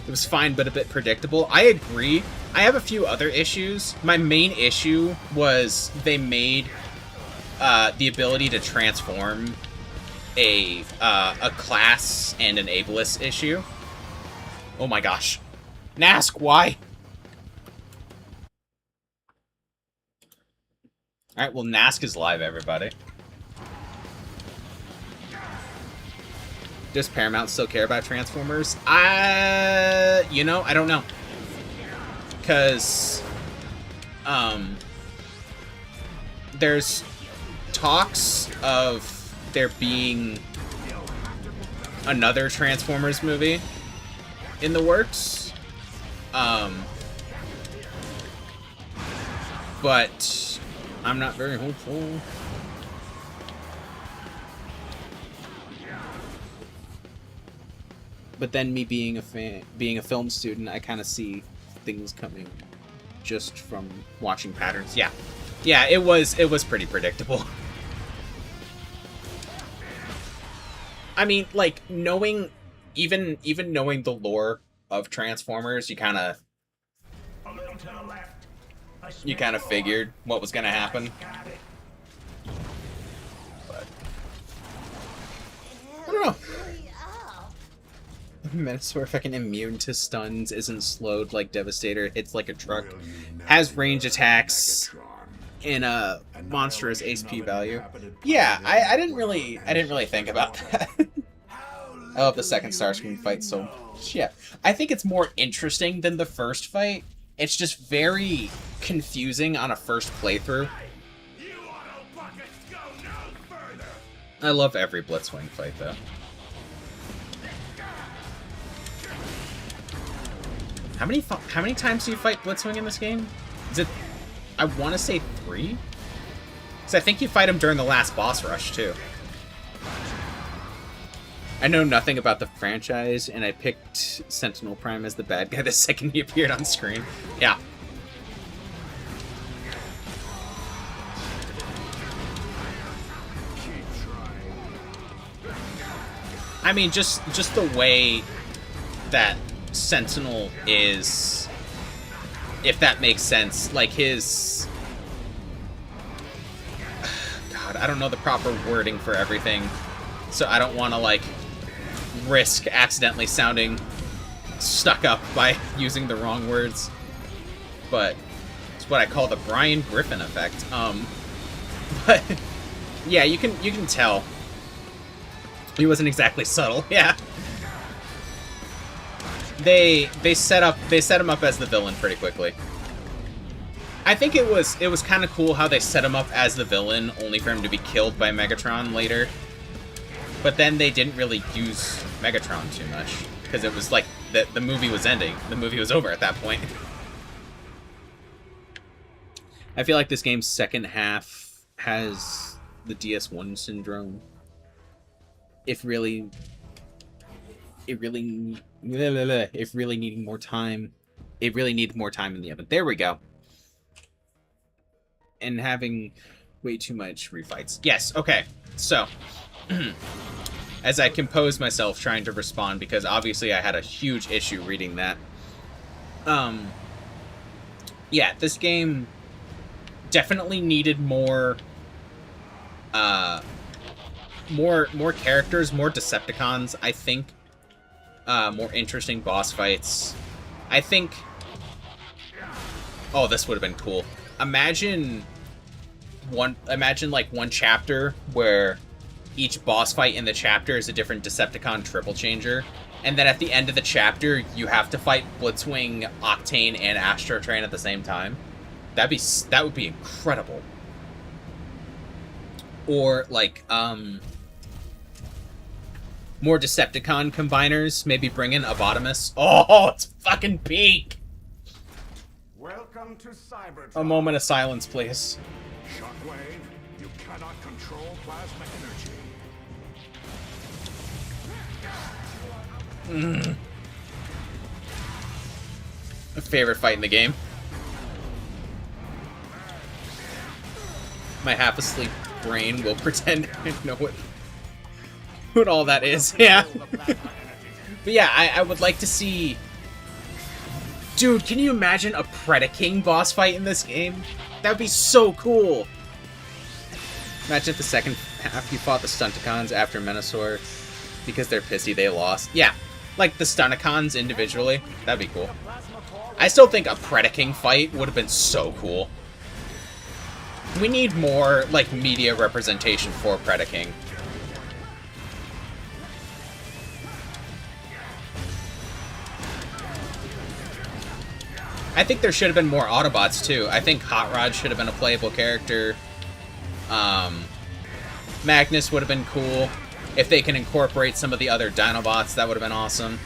It was fine, but a bit predictable. I agree. I have a few other issues. My main issue was they made the ability to transform a class and an ableist issue. Oh my gosh. Nask, why? Alright, well, Nask is live, everybody. Does Paramount still care about Transformers? You know, I don't know. Because, there's talks of there being another Transformers movie in the works. But I'm not very hopeful. But then me being a film student, I kind of see things coming just from watching patterns. Yeah. Yeah, it was pretty predictable. I mean, like, knowing, even knowing the lore of Transformers, you kind of figured what was going to happen. But I don't know. Minosaur fucking immune to stuns, isn't slowed like Devastator, hits like a truck, has range attacks, in a monstrous HP value. Yeah, I didn't really think about that. I love the second Starscream fight so much. Yeah, I think it's more interesting than the first fight. It's just very confusing on a first playthrough. I love every Blitzwing fight though. How many times do you fight Blitzwing in this game? Is it... I want to say 3? Because I think you fight him during the last boss rush, too. I know nothing about the franchise, and I picked Sentinel Prime as the bad guy the second he appeared on screen. Yeah. I mean, just the way that Sentinel is, if that makes sense, like his... God, I don't know the proper wording for everything, so I don't want to, like, risk accidentally sounding stuck up by using the wrong words. But it's what I call the Brian Griffin effect. But yeah, you can tell. He wasn't exactly subtle, yeah. They set him up as the villain pretty quickly. I think it was kind of cool how they set him up as the villain, only for him to be killed by Megatron later. But then they didn't really use Megatron too much, because it was like the movie was ending. The movie was over at that point. I feel like this game's second half has the DS1 syndrome. If really needing more time. It really needed more time in the oven. There we go. And having way too much refights. Yes, okay. So, as I compose myself trying to respond, because obviously I had a huge issue reading that. Yeah, this game definitely needed more characters, more Decepticons, I think. More interesting boss fights. I think... Oh, this would have been cool. Imagine like one chapter where each boss fight in the chapter is a different Decepticon triple changer, and then at the end of the chapter you have to fight Blitzwing, Octane, and Astro Train at the same time. That would be incredible. Or like more Decepticon combiners, maybe bring in Abotimus. Oh, it's fucking peak! Welcome to Cybertron. A moment of silence, please. Shockwave, you cannot control plasma energy. My favorite fight in the game. My half-asleep brain will pretend I know what all that is. Yeah. But yeah, I would like to see... Dude, can you imagine a Predaking boss fight in this game? That would be so cool! Imagine if the second half you fought the Stunticons after Menasor because they're pissy they lost. Yeah, like the Stunticons individually. That'd be cool. I still think a Predaking fight would have been so cool. We need more, like, media representation for Predaking. I think there should have been more Autobots, too. I think Hot Rod should have been a playable character. Magnus would have been cool. If they can incorporate some of the other Dinobots, that would have been awesome.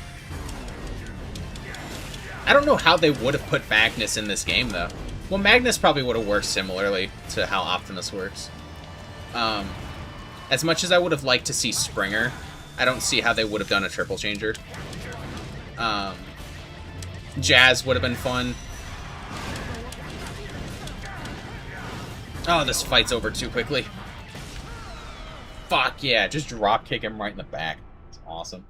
I don't know how they would have put Magnus in this game, though. Well, Magnus probably would have worked similarly to how Optimus works. As much as I would have liked to see Springer, I don't see how they would have done a triple changer. Jazz would have been fun. Oh, this fight's over too quickly. Fuck yeah, just drop kick him right in the back. It's awesome.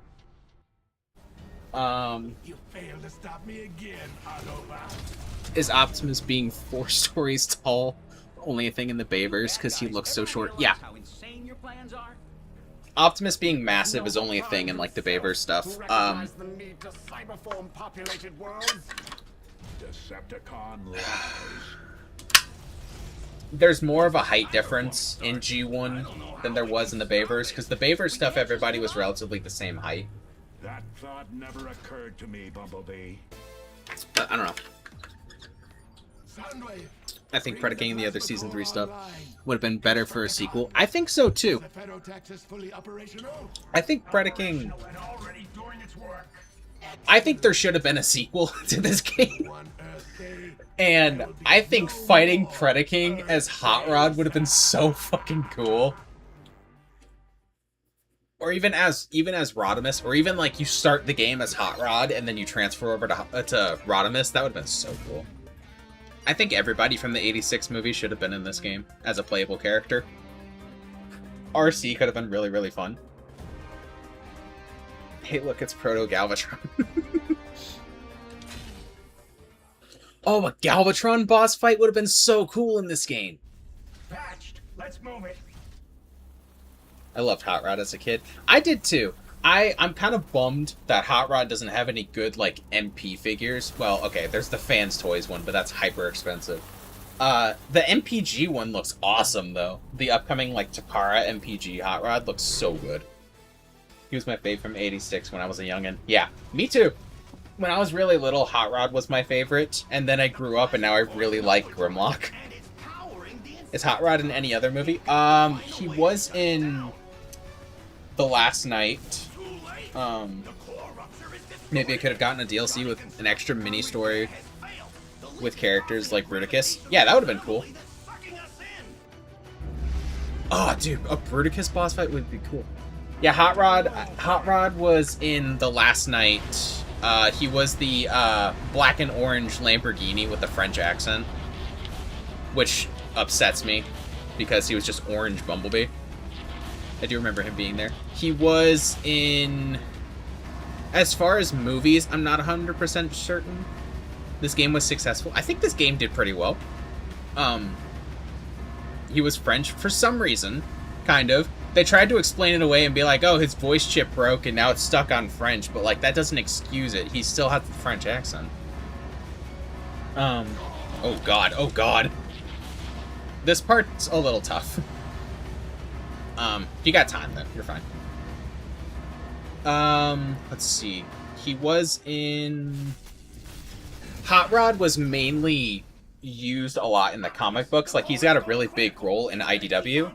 You failed to stop me again, Autobot. Is Optimus being 4 stories tall only a thing in the Bayverse because he looks so short? Yeah. Optimus being massive is only a thing in, like, the Bayverse stuff. There's more of a height difference in G1 than there was in the Bayverse, because the Bayverse stuff, everybody was relatively the same height. That thought never occurred to me, Bumblebee. But I don't know. I think Predaking the other Season 3 stuff would have been better for a sequel. I think so, too. I think Predaking... I think there should have been a sequel to this game. And I think fighting Predaking as Hot Rod would have been so fucking cool. Or even as Rodimus, or even like you start the game as Hot Rod and then you transfer over to Rodimus. That would have been so cool. I think everybody from the '86 movie should have been in this game as a playable character. RC could have been really, really fun. Hey, look, it's Proto Galvatron. Oh, a Galvatron boss fight would have been so cool in this game. Patched. Let's move it. I loved Hot Rod as a kid. I did too. I'm kind of bummed that Hot Rod doesn't have any good, like, MP figures. Well, okay, there's the Fans Toys one, but that's hyper expensive. The MPG one looks awesome, though. The upcoming, like, Takara MPG Hot Rod looks so good. He was my fave from '86 when I was a youngin'. Yeah, me too. When I was really little, Hot Rod was my favorite, and then I grew up, and now I really like Grimlock. Is Hot Rod in any other movie? He was in The Last Night. Maybe I could have gotten a DLC with an extra mini-story with characters like Bruticus. Yeah, that would have been cool. Oh, dude, a Bruticus boss fight would be cool. Yeah, Hot Rod was in The Last Night. He was the black and orange Lamborghini with the French accent, which upsets me because he was just orange Bumblebee. I do remember him being there. He was in... As far as movies, I'm not 100% certain this game was successful. I think this game did pretty well. He was French for some reason, kind of. They tried to explain it away and be like, oh, his voice chip broke and now it's stuck on French, but like that doesn't excuse it. He still has the French accent. Oh god. This part's a little tough. You got time though, you're fine. Let's see. He was in... Hot Rod was mainly used a lot in the comic books. Like, he's got a really big role in IDW.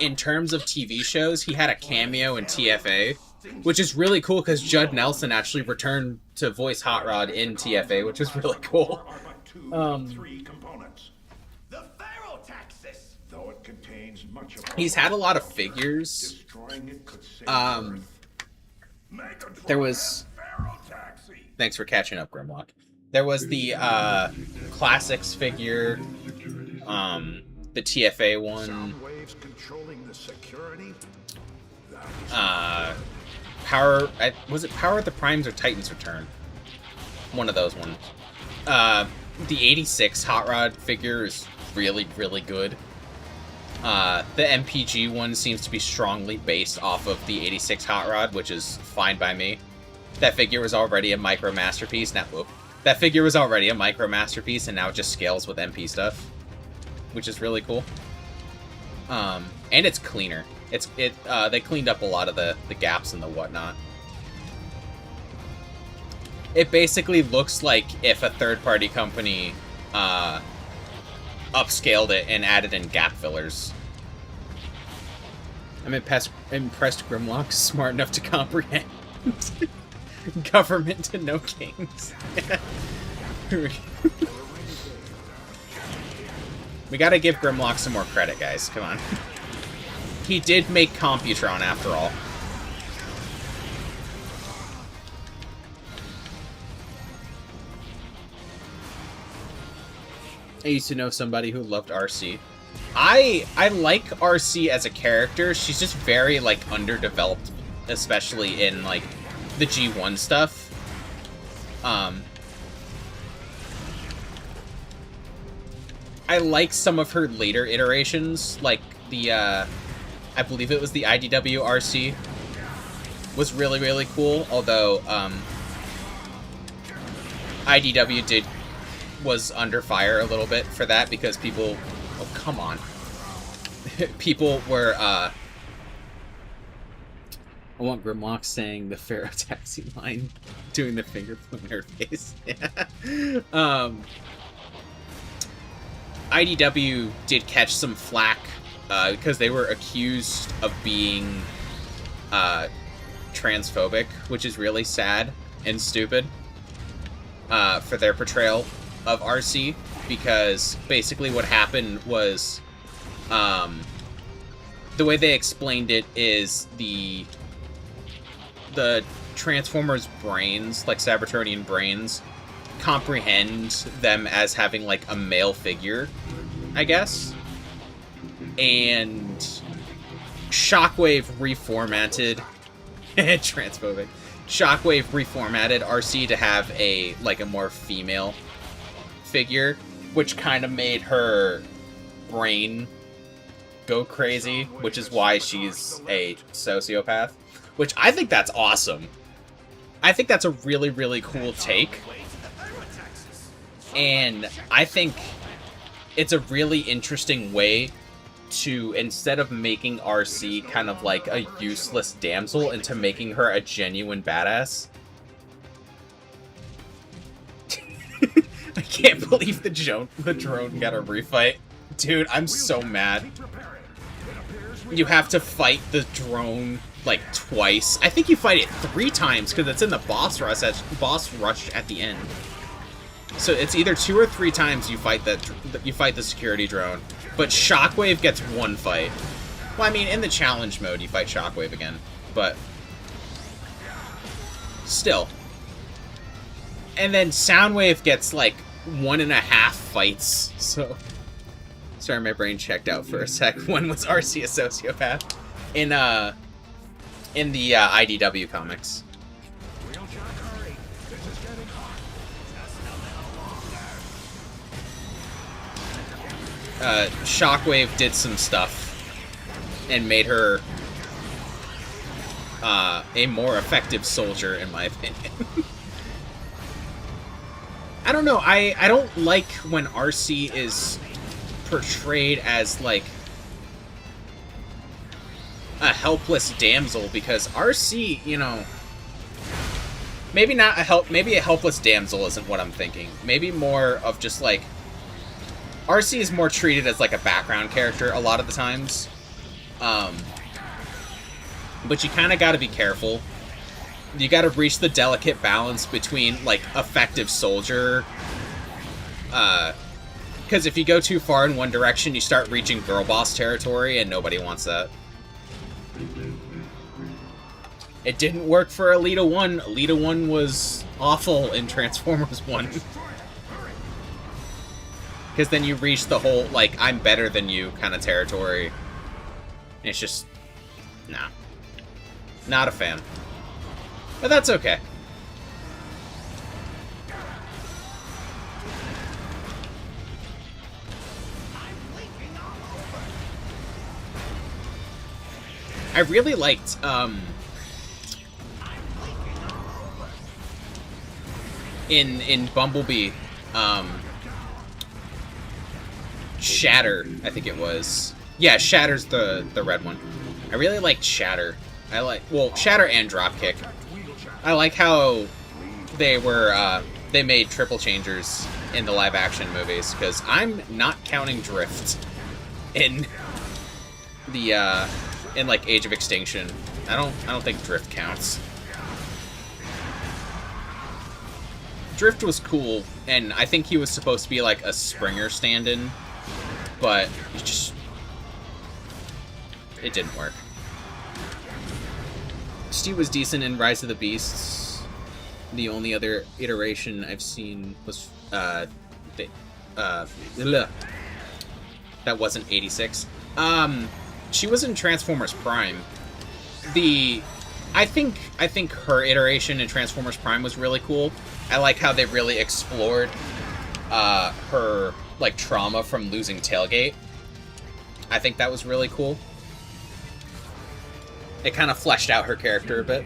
In terms of TV shows, he had a cameo in TFA, which is really cool because Judd Nelson actually returned to voice Hot Rod in TFA, which is really cool. He's had a lot of figures. There was... Thanks for catching up, Grimlock. There was the Classics figure, the TFA one, was it Power of the Primes or Titan's Return? One of those ones. The 86 Hot Rod figure is really, really good. The MPG one seems to be strongly based off of the 86 Hot Rod, which is fine by me. That figure was already a micro masterpiece. That figure was already a micro masterpiece, and now it just scales with MP stuff, which is really cool. And it's cleaner. They cleaned up a lot of the gaps and the whatnot. It basically looks like if a third-party company upscaled it and added in gap fillers. I'm impressed Grimlock's smart enough to comprehend. Government to no kings. We gotta give Grimlock some more credit, guys. Come on. He did make Computron, after all. I used to know somebody who loved RC. I like RC as a character. She's just very, like, underdeveloped, especially in, like, the G1 stuff. I like some of her later iterations, like the, I believe it was the IDW RC, was really, really cool, although, IDW was under fire a little bit for that, because people, oh, come on. People were, I want Grimlock saying the Pharaoh taxi line, doing the finger pointer face. IDW did catch some flack because they were accused of being transphobic, which is really sad and stupid for their portrayal of RC, because basically what happened was, the way they explained it is the Transformers' brains, like Cybertronian brains, comprehend them as having, like, a male figure, I guess. And Shockwave reformatted transphobic. Shockwave reformatted RC to have a more female figure, which kind of made her brain go crazy, which is why she's a sociopath. Which I think that's awesome. I think that's a really, really cool take. And I think it's a really interesting way to, instead of making RC kind of like a useless damsel, into making her a genuine badass. I can't believe the drone got a refight. Dude, I'm so mad. You have to fight the drone like twice. I think you fight it 3 times because it's in the boss rush at the end. So it's either 2 or 3 times you fight the security drone. But Shockwave gets 1 fight. Well, I mean, in the challenge mode, you fight Shockwave again. But still. And then Soundwave gets like 1.5 fights. So, sorry, my brain checked out for a sec. When was RC a sociopath? In the IDW comics. Shockwave did some stuff and made her a more effective soldier, in my opinion. I don't know, I don't like when RC is portrayed as, like, a helpless damsel, because RC, you know, maybe a helpless damsel isn't what I'm thinking. Maybe more of just, like, RC is more treated as, like, a background character a lot of the times. But you kind of got to be careful. You got to reach the delicate balance between, like, effective soldier. Because if you go too far in one direction, you start reaching girl boss territory, and nobody wants that. It didn't work for Alita 1. Alita 1 was awful in Transformers 1. Because then you reach the whole, like, I'm better than you kind of territory. And it's just, nah. Not a fan. But that's okay. I really liked, in Bumblebee, Shatter, I think it was. Yeah, Shatter's the red one. I really liked Shatter. Shatter and Dropkick. I like how they made triple changers in the live action movies, because I'm not counting Drift in the in like Age of Extinction. I don't think Drift counts. Drift was cool, and I think he was supposed to be like a Springer stand-in, but it didn't work. Steve was decent in Rise of the Beasts. The only other iteration I've seen was that wasn't 86. She was in Transformers Prime. I think her iteration in Transformers Prime was really cool. I like how they really explored her like trauma from losing Tailgate. I think that was really cool. It kind of fleshed out her character a bit.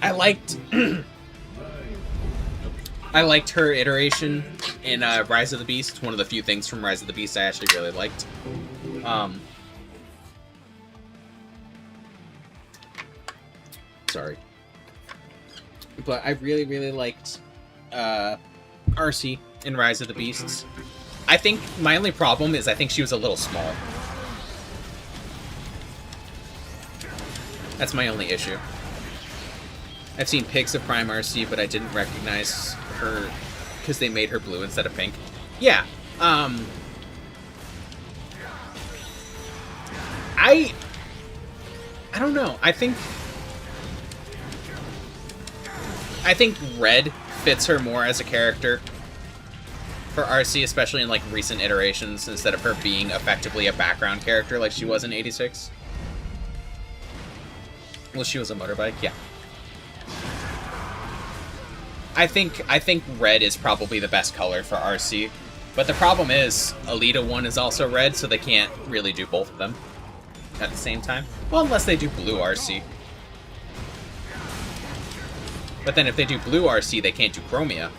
I liked her iteration in Rise of the Beast. One of the few things from Rise of the Beast I actually really liked. Sorry. But I really, really liked Arcee in Rise of the Beasts. I think my only problem is I think she was a little small. That's my only issue. I've seen pics of Prime RC, but I didn't recognize her because they made her blue instead of pink. Yeah. I don't know. I think red fits her more as a character for RC, especially in like recent iterations, instead of her being effectively a background character like she was in 86. Well, she was a motorbike, yeah. I think red is probably the best color for RC, but the problem is Alita 1 is also red, so they can't really do both of them at the same time. Well, unless they do blue RC. But then if they do blue RC, they can't do Chromia.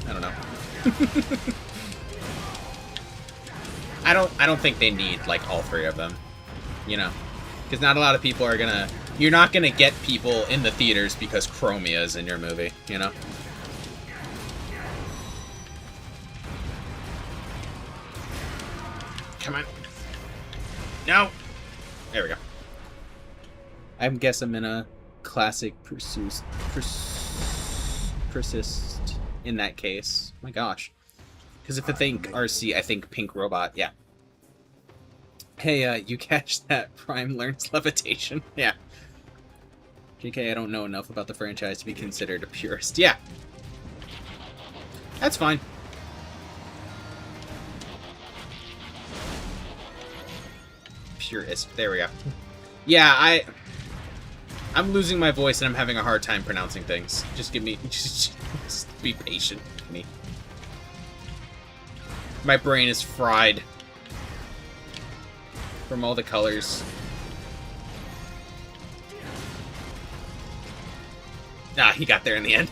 I don't know. I don't think they need like all three of them, you know, because not a lot of people are gonna. You're not gonna get people in the theaters because Chromia is in your movie, you know. Come on. No. There we go. I guess I'm in a classic persist in that case. My gosh. Because if I think RC, I think Pink Robot. Yeah. Hey, you catch that Prime learns levitation? Yeah. JK, I don't know enough about the franchise to be considered a purist. Yeah. That's fine. Purist. There we go. Yeah, I'm losing my voice and I'm having a hard time pronouncing things. Just give me... Just be patient with me. My brain is fried from all the colors. Ah, he got there in the end.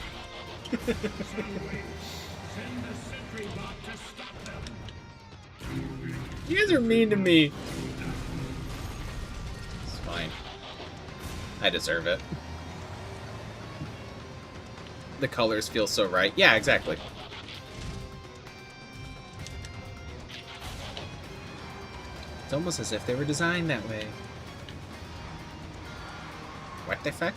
You guys are mean to me. It's fine. I deserve it. The colors feel so right. Yeah, exactly. It's almost as if they were designed that way. What the fuck?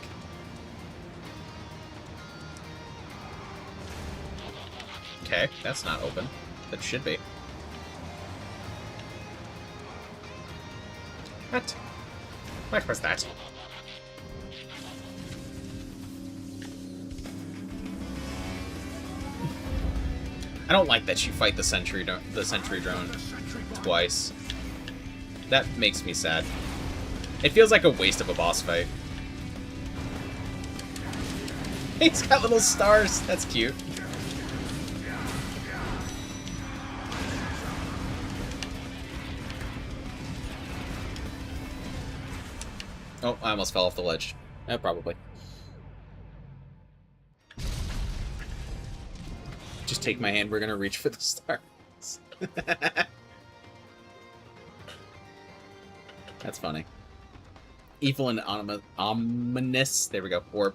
Okay, that's not open. That should be. What? What was that? I don't like that you fight the sentry drone twice. That makes me sad. It feels like a waste of a boss fight. He's got little stars. That's cute. Oh, I almost fell off the ledge. Probably. Just take my hand, we're gonna reach for the stars. That's funny. Evil and ominous. There we go. Or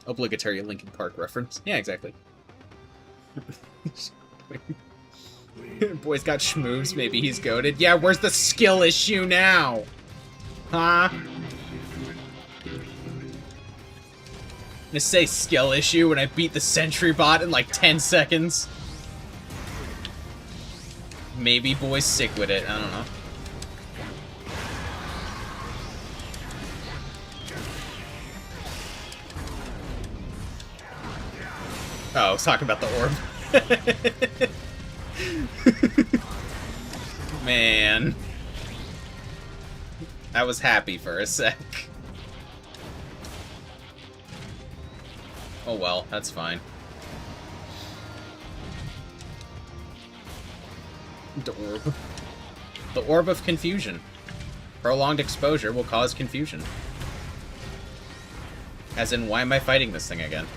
obligatory Linkin Park reference. Yeah, exactly. Boy's got schmoves, maybe he's goated. Yeah, where's the skill issue now? Huh? I'm gonna say skill issue when I beat the sentry bot in like 10 seconds. Maybe boy's sick with it, I don't know. Oh, I was talking about the orb. Man. I was happy for a sec. Oh well, that's fine. The orb. The orb of confusion. Prolonged exposure will cause confusion. As in, why am I fighting this thing again?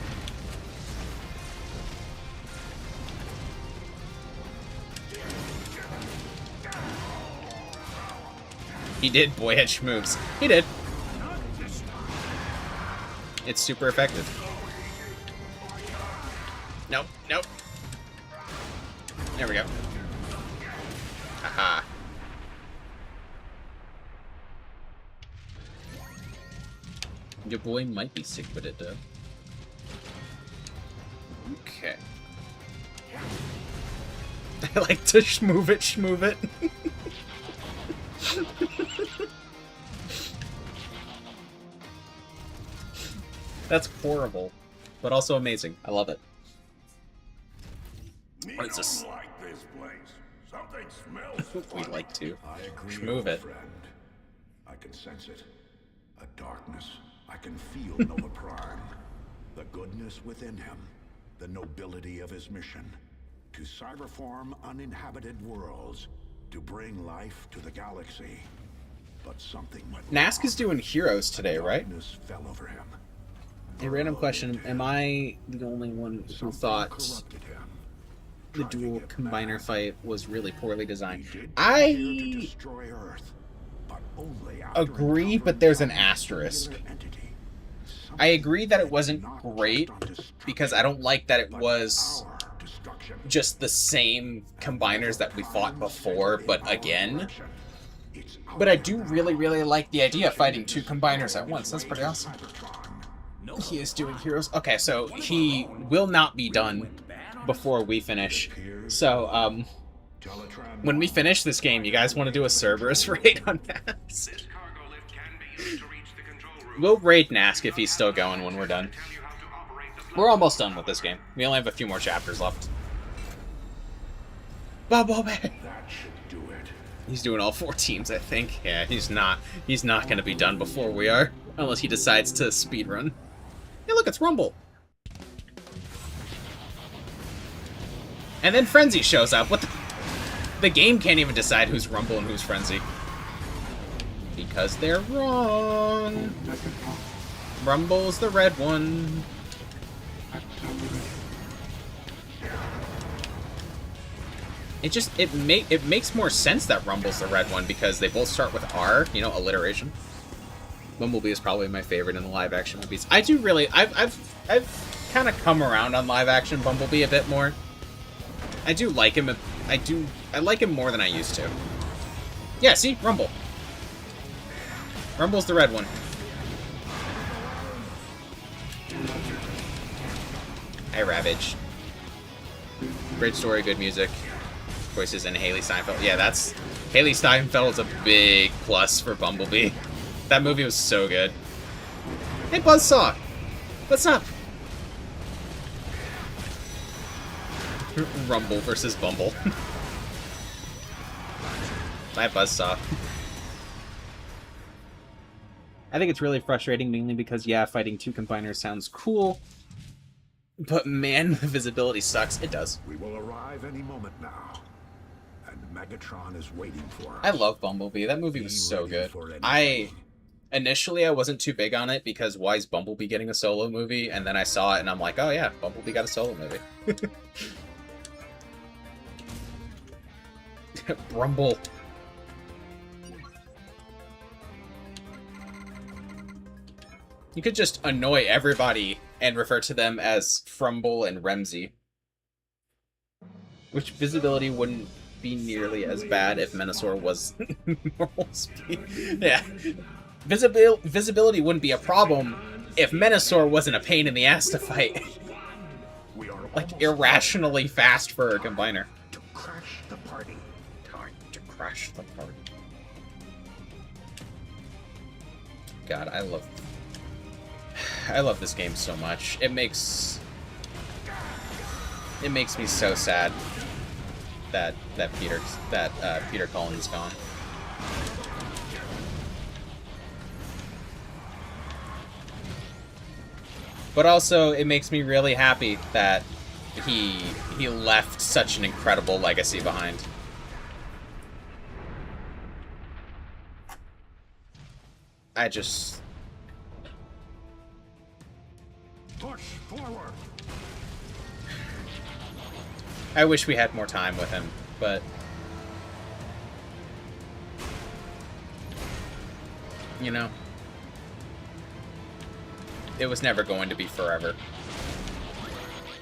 He did, boy had schmoves. He did. It's super effective. Nope, nope. There we go. Aha. Your boy might be sick with it, though. Okay. I like to shmove it. That's horrible, but also amazing. I love it. What's this? Like this place. Something smells. We like to. I agree, Shmove it. friend. I can sense it. A darkness. I can feel Nova Prime. The goodness within him. The nobility of his mission. To cyberform uninhabited worlds. To bring life to the galaxy. But something went Nask is wrong. doing Heroes today, right? Darkness fell over him. A random question. Am I the only one who thought Corrupted him. the dual combiner fight was really poorly designed? He did I appear to destroy Earth, but only after agree, but encountering there's an some asterisk. singular entity. I agree that it wasn't Not great, just on destruction, because I don't like that it but was our destruction. just the same combiners that we fought before, but again. It's But I do really, really like the idea of fighting two combiners at once. That's pretty awesome. He is doing Heroes. Okay, so he will not be done before we finish. So, when we finish this game, you guys want to do a Cerberus raid on Nask? We'll raid Nask if he's still going when we're done. We're almost done with this game. We only have a few more chapters left. Bubble Bear! That should do it. He's doing all 4 teams, I think. Yeah, he's not going to be done before we are. Unless he decides to speedrun. Hey, look, it's Rumble! And then Frenzy shows up. What the... The game can't even decide who's Rumble and who's Frenzy. Because they're wrong. Rumble's the red one. It makes more sense that Rumble's the red one because they both start with R, you know, alliteration. Bumblebee is probably my favorite in the live action movies. I do really I've kind of come around on live action Bumblebee a bit more. I do like him. I like him more than I used to. Yeah, see? Rumble. Rumble's the red one. I Ravage. Great story, good music. Voices in Haley Steinfeld. Yeah, that's... Haley Steinfeld is a big plus for Bumblebee. That movie was so good. Hey, Buzzsaw! What's up? Rumble versus Bumble. Bye, Buzzsaw. I think it's really frustrating, mainly because, yeah, fighting two combiners sounds cool. But, man, the visibility sucks. It does. We will arrive any moment now. And Megatron is waiting for us. I love Bumblebee. That movie was so good. Initially, I wasn't too big on it because why is Bumblebee getting a solo movie? And then I saw it and I'm like, oh yeah, Bumblebee got a solo movie. Rumble. You could just annoy everybody and refer to them as Frumble and Remsey. Which visibility wouldn't be nearly as bad if Menasor was normal speed. Yeah. Visibility wouldn't be a problem if Menasor wasn't a pain in the ass to fight. Like, irrationally fast for a combiner. To crash the party. Time to crash the party. God, I love this game so much. It makes me so sad that Peter Cullen's gone. But also, it makes me really happy that he left such an incredible legacy behind. I just... Push forward. I wish we had more time with him, but... You know? it was never going to be forever.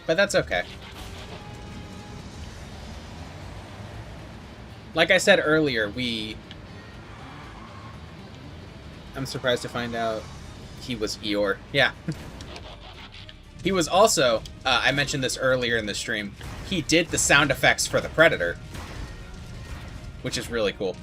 But that's okay. Like I said earlier, I'm surprised to find out he was Eeyore. Yeah. He was also, I mentioned this earlier in the stream, he did the sound effects for the Predator. Which is really cool.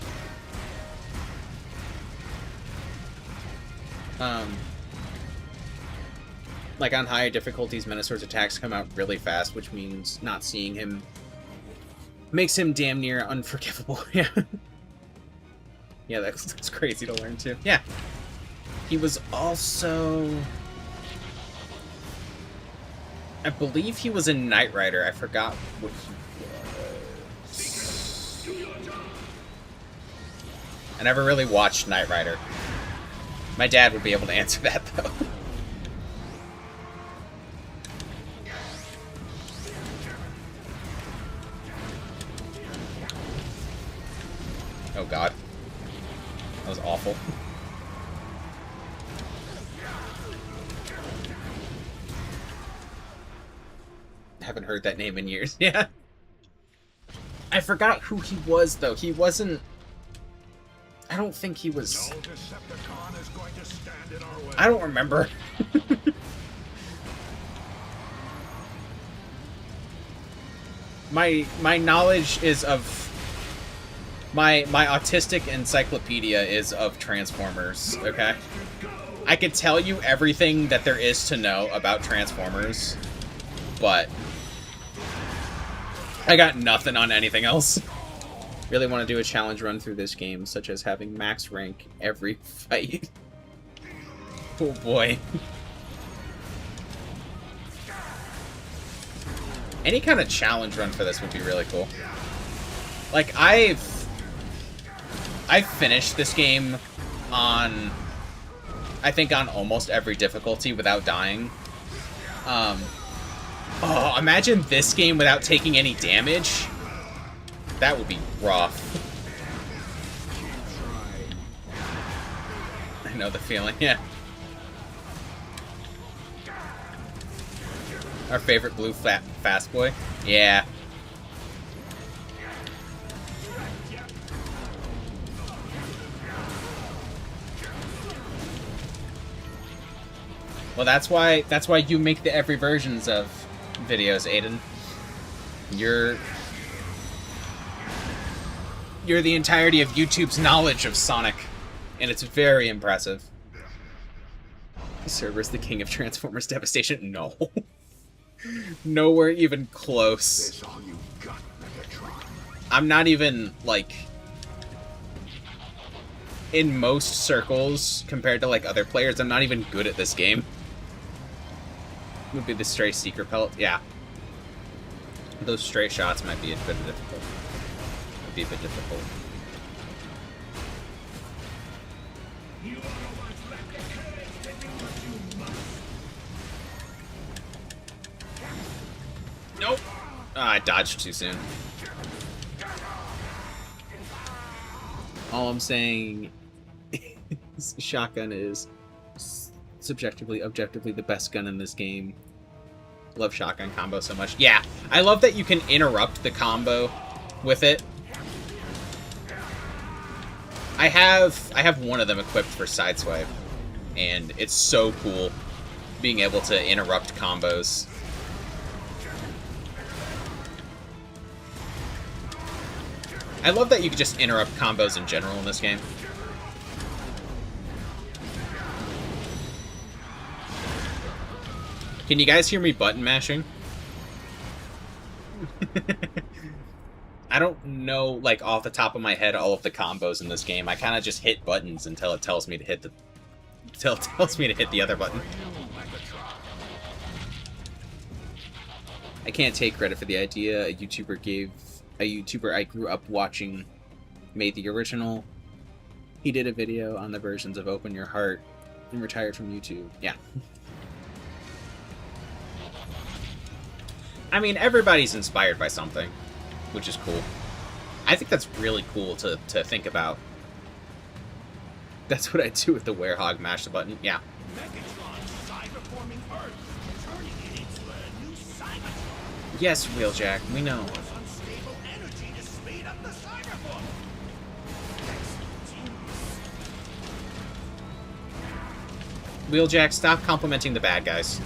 Like on higher difficulties, Minosaur's attacks come out really fast, which means not seeing him makes him damn near unforgivable. Yeah. Yeah, that's crazy to learn too. Yeah. He was also... I believe he was in Knight Rider. I forgot what he was. I never really watched Knight Rider. My dad would be able to answer that, though. Oh, God. That was awful. Haven't heard that name in years. Yeah. I forgot who he was, though. He wasn't... I don't think he was... No Decepticon is going to stand in our way. I don't remember. My knowledge is of... My autistic encyclopedia is of Transformers, okay? I could tell you everything that there is to know about Transformers, but I got nothing on anything else. Really want to do a challenge run through this game, such as having max rank every fight. Oh boy. Any kind of challenge run for this would be really cool. Like, I've finished this game on, I think, on almost every difficulty without dying. Oh, imagine this game without taking any damage. That would be rough. I know the feeling, yeah. Our favorite blue fast boy? Yeah. Well, that's why you make the every versions of videos, Aiden. You're the entirety of YouTube's knowledge of Sonic, and it's very impressive. Cerberus, the king of Transformers Devastation? No. Nowhere even close. I'm not even, like... in most circles, compared to, like, other players, I'm not even good at this game. Would be the stray secret pellet. Yeah. Those stray shots might be a bit difficult. Might be a bit difficult. Nope. Oh, I dodged too soon. All I'm saying is shotgun is subjectively, objectively the best gun in this game. Love shotgun combo so much. Yeah, I love that you can interrupt the combo with it. I have one of them equipped for Sideswipe, and it's so cool being able to interrupt combos. I love that you can just interrupt combos in general in this game. Can you guys hear me button mashing? I don't know, like, off the top of my head all of the combos in this game. I kind of just hit buttons until it tells me to hit the other button. I can't take credit for the idea. A YouTuber I grew up watching made the original. He did a video on the versions of Open Your Heart and retired from YouTube. Yeah. I mean, everybody's inspired by something, which is cool. I think that's really cool to think about. That's what I do with the Werehog, mash the button. Yeah. Yes, Wheeljack, we know. Unstable energy to speed up the cyberform. Wheeljack, stop complimenting the bad guys.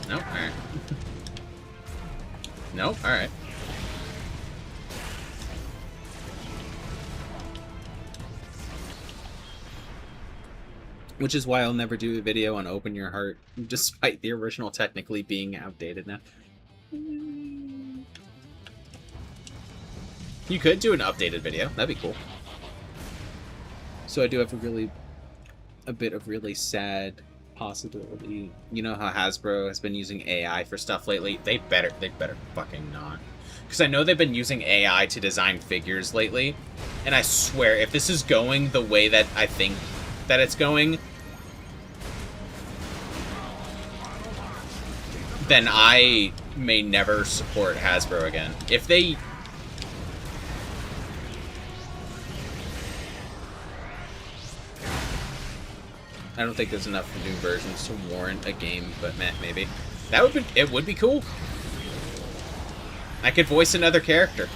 Nope, alright. Nope, alright. Which is why I'll never do a video on Open Your Heart, despite the original technically being outdated now. You could do an updated video, that'd be cool. So I do have a bit of really sad possibility. You know how Hasbro has been using AI for stuff lately? They better fucking not. Because I know they've been using AI to design figures lately, and I swear, if this is going the way that I think that it's going, then I may never support Hasbro again. If they... I don't think there's enough new versions to warrant a game, but meh, maybe. That would be... It would be cool. I could voice another character.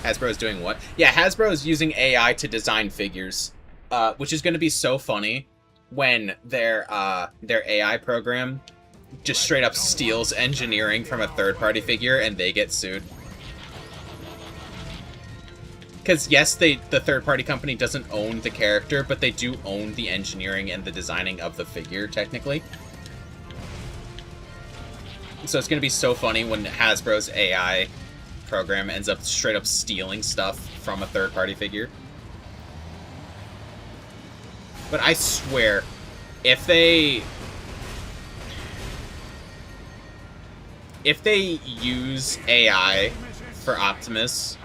Hasbro's doing what? Yeah, Hasbro is using AI to design figures, which is going to be so funny when their AI program just straight up steals engineering from a third-party figure and they get sued. Because yes, the third-party company doesn't own the character, but they do own the engineering and the designing of the figure, technically. So it's going to be so funny when Hasbro's AI program ends up straight up stealing stuff from a third-party figure. But I swear, if they use AI for Optimus,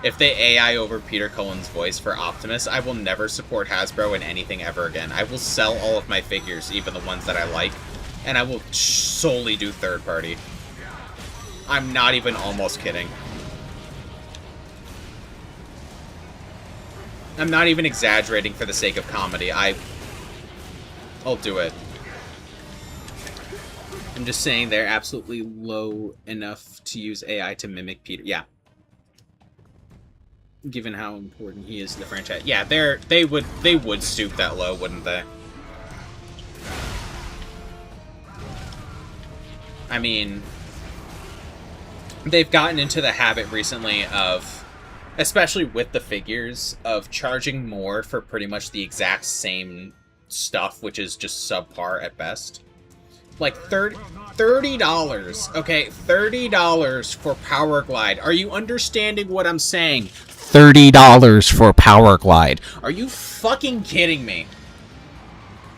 if they AI over Peter Cullen's voice for Optimus, I will never support Hasbro in anything ever again. I will sell all of my figures, even the ones that I like, and I will solely do third-party. I'm not even almost kidding. I'm not even exaggerating for the sake of comedy. I'll do it. I'm just saying they're absolutely low enough to use AI to mimic Peter. Yeah. Given how important he is to the franchise. Yeah, they would stoop that low, wouldn't they? I mean, they've gotten into the habit recently of, especially with the figures, of charging more for pretty much the exact same stuff, which is just subpar at best. Like $30, okay, $30 for Power Glide. Are you understanding what I'm saying? $30 for Power Glide. Are you fucking kidding me?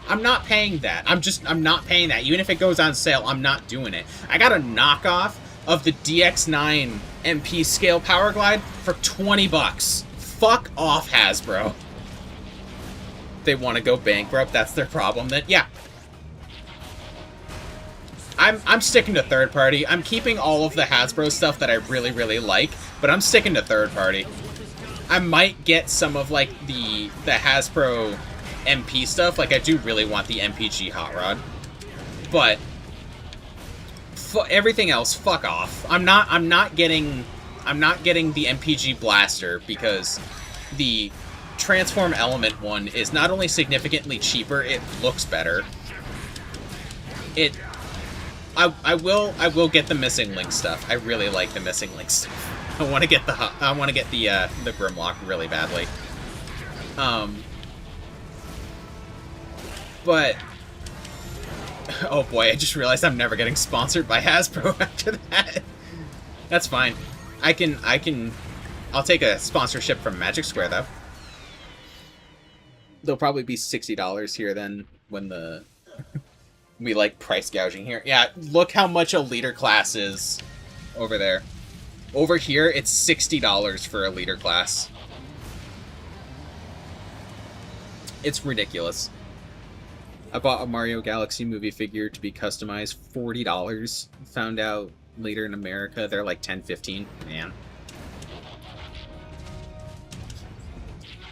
I'm not paying that. I'm not paying that. Even if it goes on sale, I'm not doing it. I got a knockoff of the DX9 MP scale Power Glide for 20 bucks. Fuck off, Hasbro. They want to go bankrupt, that's their problem. Then yeah. I'm sticking to third party. I'm keeping all of the Hasbro stuff that I really, really like, but I'm sticking to third party. I might get some of like the Hasbro MP stuff. Like I do really want the MPG Hot Rod, but everything else, fuck off. I'm not getting the MPG Blaster because the Transform Element one is not only significantly cheaper, it looks better. I will get the Missing Link stuff. I really like the Missing Link stuff. I want to get the Grimlock really badly. But oh boy, I just realized I'm never getting sponsored by Hasbro after that. That's fine. I'll take a sponsorship from Magic Square though. There'll probably be $60 here then when we like price gouging here. Yeah, look how much a leader class is over there. Over here, it's $60 for a leader class. It's ridiculous. I bought a Mario Galaxy movie figure to be customized, $40. Found out later in America, they're like $10, $15. Man.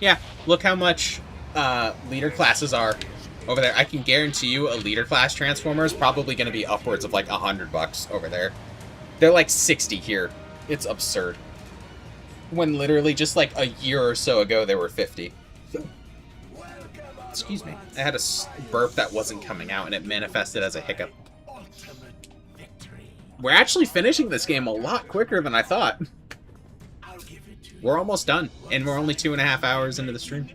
Yeah, look how much leader classes are over there. I can guarantee you a leader class transformer is probably going to be upwards of like $100 over there. They're like 60 here. It's absurd. When literally just like a year or so ago they were 50. Excuse me. I had a burp that wasn't coming out and it manifested as a hiccup. We're actually finishing this game a lot quicker than I thought. We're almost done, and we're only 2.5 hours into the stream.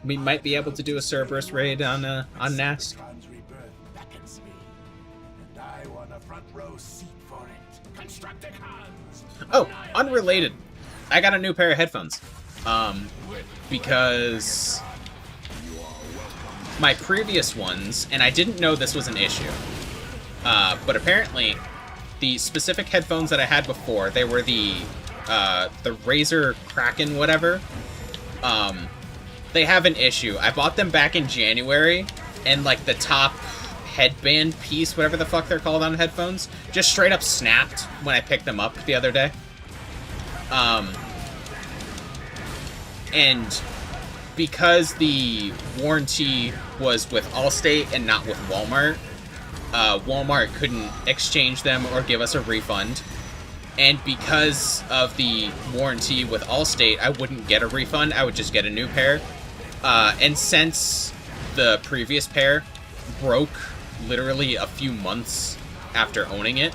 We might be able to do a Cerberus raid on NAS. Oh, unrelated. I got a new pair of headphones. Because my previous ones, and I didn't know this was an issue, but apparently the specific headphones that I had before, they were the Razer Kraken whatever. They have an issue. I bought them back in January, and like the top headband piece, whatever the fuck they're called on headphones, just straight up snapped when I picked them up the other day. And because the warranty was with Allstate and not with Walmart, Walmart couldn't exchange them or give us a refund. And because of the warranty with Allstate, I wouldn't get a refund. I would just get a new pair. And since the previous pair broke literally a few months after owning it,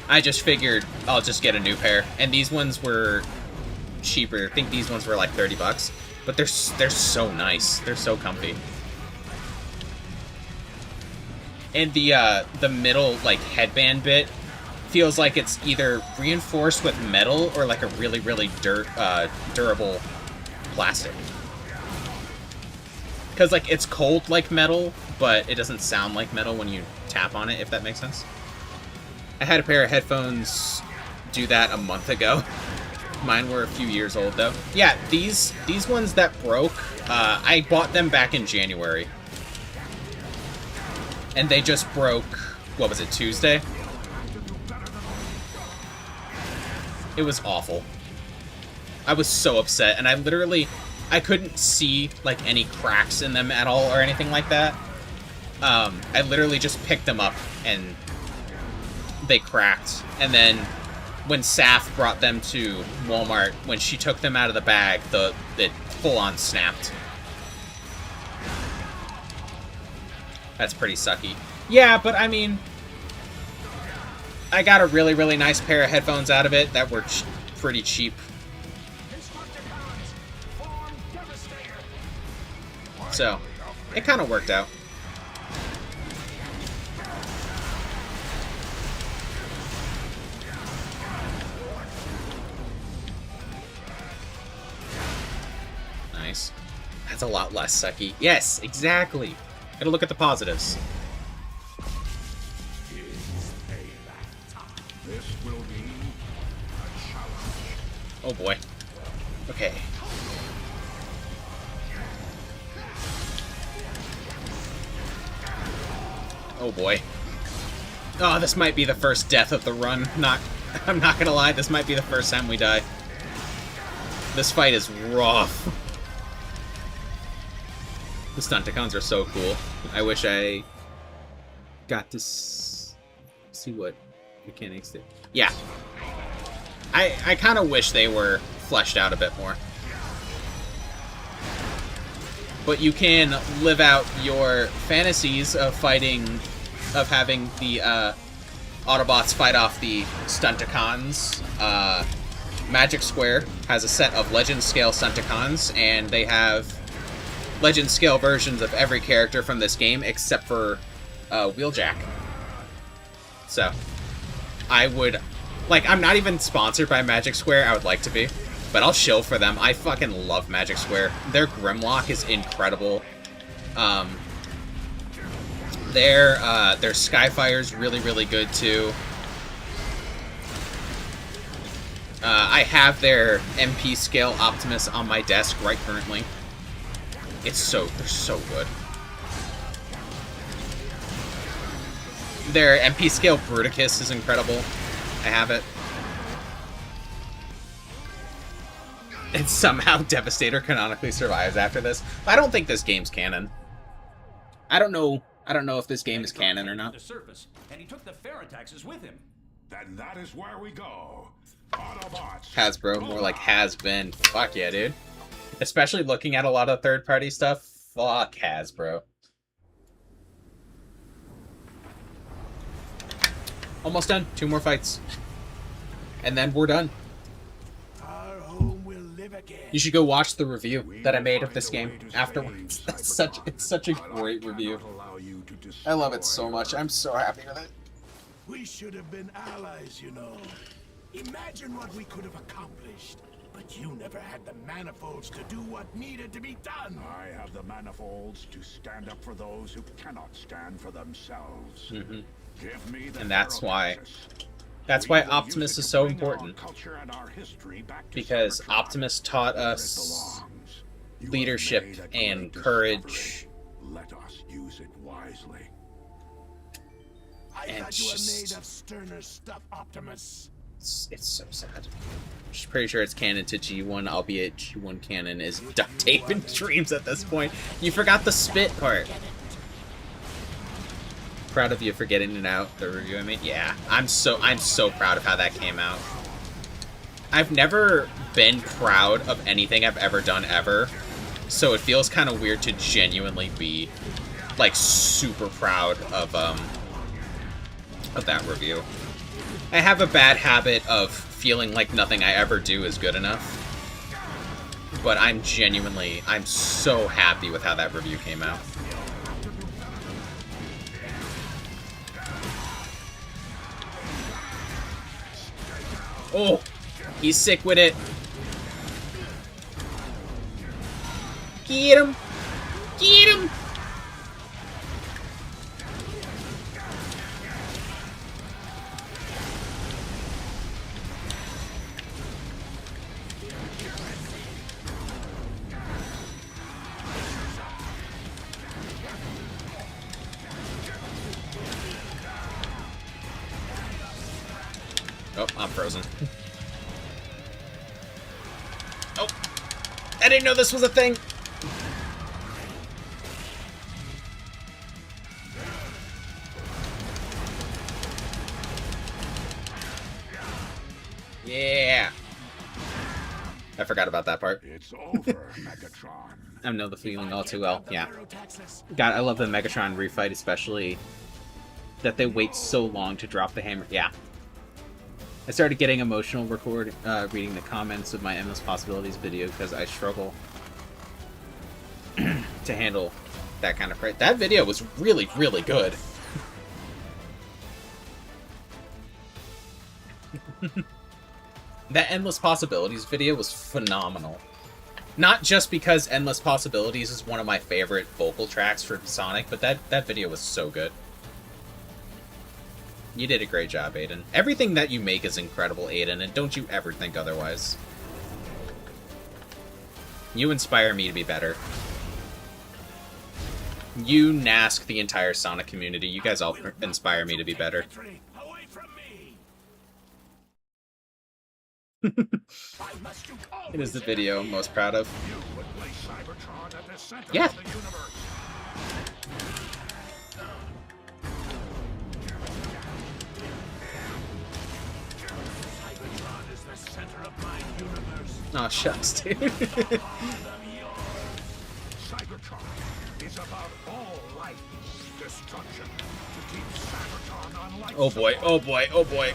I just figured I'll just get a new pair. And these ones were cheaper. I think these ones were like $30, but they're so nice. They're so comfy. And the middle like headband bit feels like it's either reinforced with metal or like a really durable plastic. Because like it's cold like metal, but it doesn't sound like metal when you tap on it, if that makes sense. I had a pair of headphones do that a month ago. Mine were a few years old, though. Yeah, these ones that broke, I bought them back in January. And they just broke, what was it, Tuesday? It was awful. I was so upset, and I couldn't see, like, any cracks in them at all or anything like that. I literally just picked them up, and they cracked. And then when Saf brought them to Walmart, when she took them out of the bag, it full-on snapped. That's pretty sucky. Yeah, but I mean, I got a really nice pair of headphones out of it that were pretty cheap. So, it kind of worked out. Nice. That's a lot less sucky. Yes, exactly. Gotta look at the positives. This will be a challenge. Oh boy. Okay. Oh boy. Oh, this might be the first death of the run. I'm not gonna lie, this might be the first time we die. This fight is rough. The Stunticons are so cool. I wish I got to see what mechanics did. Yeah. I kind of wish they were fleshed out a bit more. But you can live out your fantasies of having the Autobots fight off the Stunticons. Magic Square has a set of Legend Scale Stunticons, and they have Legend Scale versions of every character from this game except for Wheeljack. So, I would... Like, I'm not even sponsored by Magic Square. I would like to be. But I'll shill for them. I fucking love Magic Square. Their Grimlock is incredible. Their Skyfire's really good, too. I have their MP Scale Optimus on my desk right currently. They're so good. Their MP Scale Bruticus is incredible. I have it. And somehow Devastator canonically survives after this. I don't think this game's canon. I don't know if this game is canon or not. The surface, and he took the Ferritaxes with him. Then that is where we go. Autobots. Hasbro, more like has been. Fuck yeah, dude. Especially looking at a lot of third-party stuff. Fuck Hasbro. Almost done. 2 more fights. And then we're done. Our home will live again. You should go watch the review that I made of this game afterwards. It's such a great review. I love it so much. I'm so happy with it. We should have been allies, you know. Imagine what we could have accomplished. But you never had the manifolds to do what needed to be done. I have the manifolds to stand up for those who cannot stand for themselves. Mm-hmm. Give me the And that's why Ferritaxes. Optimus is so important. Because Optimus taught us leadership and courage. Let us use it wisely. I And thought you were just- made of sterner stuff, Optimus. It's so sad. Just pretty sure it's canon to G1, albeit G1 canon is duct tape and dreams at this point. You forgot the spit part. Proud of you for getting it out, the review I made. Yeah, I'm so proud of how that came out. I've never been proud of anything I've ever done ever, so it feels kind of weird to genuinely be like super proud of that review. I have a bad habit of feeling like nothing I ever do is good enough. But I'm so happy with how that review came out. Oh, he's sick with it. Get him! Get him! Oh, I'm frozen. Oh, I didn't know this was a thing. Yeah. I forgot about that part. It's over, Megatron. I know the feeling all too well. Yeah. God, I love the Megatron refight, especially that they wait so long to drop the hammer. Yeah. I started getting emotional reading the comments of my Endless Possibilities video because I struggle to handle that kind of fight. That video was really, really good. That Endless Possibilities video was phenomenal. Not just because Endless Possibilities is one of my favorite vocal tracks for Sonic, but that video was so good. You did a great job, Aiden. Everything that you make is incredible, Aiden, and don't you ever think otherwise. You inspire me to be better. You, Nask, the entire Sonic community, you guys all inspire me to be better. It is the video I'm most proud of. Yeah. Oh, shucks, dude. Cybertron is about all life destruction to keep Cybertron unlike. Oh boy, oh boy, oh boy.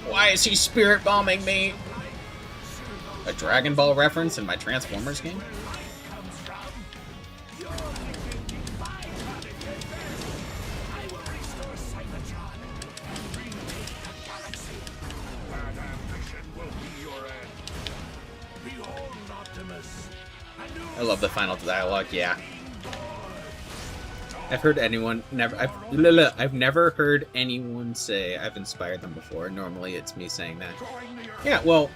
Why is he spirit bombing me? A Dragon Ball reference in my Transformers game? I love the final dialogue, yeah. I've heard anyone I've never heard anyone say I've inspired them before. Normally it's me saying that. Yeah, well,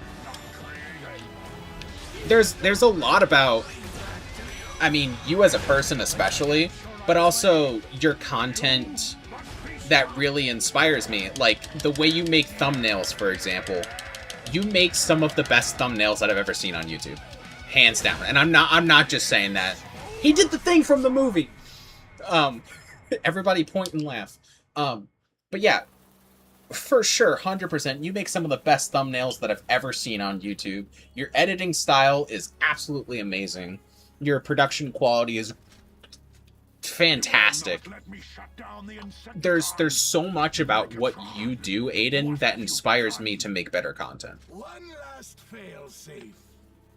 there's a lot about, I mean, you as a person especially, but also your content that really inspires me. Like the way you make thumbnails, for example. You make some of the best thumbnails that I've ever seen on YouTube. Hands down. And I'm not just saying that. He did the thing from the movie! Everybody point and laugh. But yeah, for sure, 100%, you make some of the best thumbnails that I've ever seen on YouTube. Your editing style is absolutely amazing. Your production quality is fantastic. There's so much about what you do, Aiden, that inspires me to make better content. One last fail-safe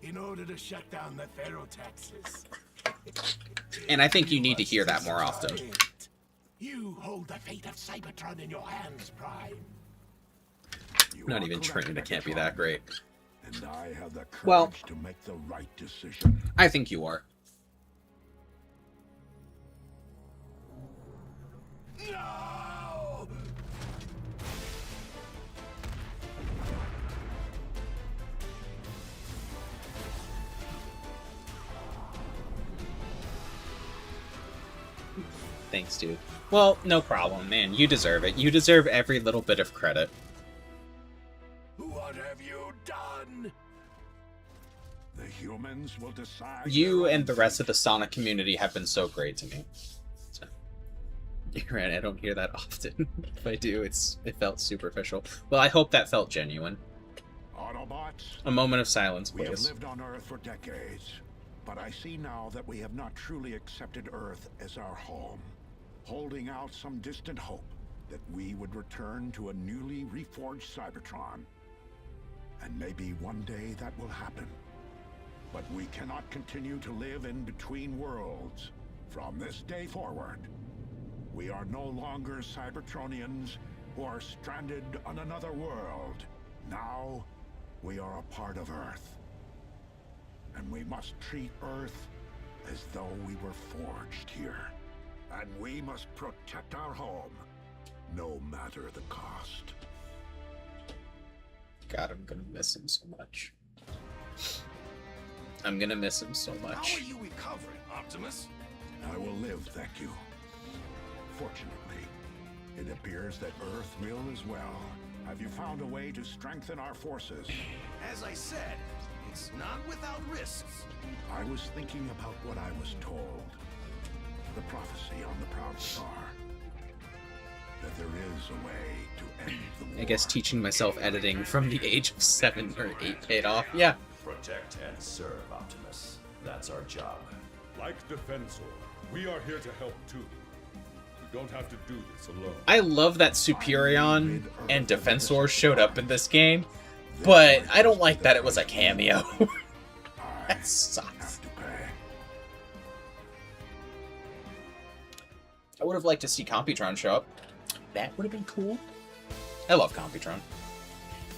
in order to shut down the ferotaxes. And I think you need to hear that more often. You hold the fate of Cybertron in your hands, Prime. I'm not even trained, it can't be that great. And I have the courage Well, to make the right decision. I think you are. No! Thanks, dude. Well, no problem, man. You deserve it. You deserve every little bit of credit. What have you done? The humans will decide. You and the rest of the Sonic community have been so great to me. So, you're right, I don't hear that often. If I do, it felt superficial. Well, I hope that felt genuine. Autobots, a moment of silence, please. We have please. lived on Earth for decades, but I see now that we have not truly accepted Earth as our home, holding out some distant hope that we would return to a newly reforged Cybertron. And maybe one day that will happen. But we cannot continue to live in between worlds. From this day forward, we are no longer Cybertronians who are stranded on another world. Now, we are a part of Earth. And we must treat Earth as though we were forged here. And we must protect our home, no matter the cost. God, I'm gonna miss him so much. I'm gonna miss him so much. How are you recovering, Optimus? I will live, thank you. Fortunately, it appears that Earth will as well. Have you found a way to strengthen our forces? As I said, it's not without risks. I was thinking about what I was told. The prophecy on the Proud Star. That there is a way to end the war. I guess teaching myself editing from the age of 7 or 8 paid off. Yeah. Protect and serve, Optimus. That's our job. Like Defensor, we are here to help too. We don't have to do this alone. I love that Superion and Defensor showed up in this game, but I don't like that it was a cameo. That sucks. I would have liked to see Computron show up. That would have been cool. I love Computron.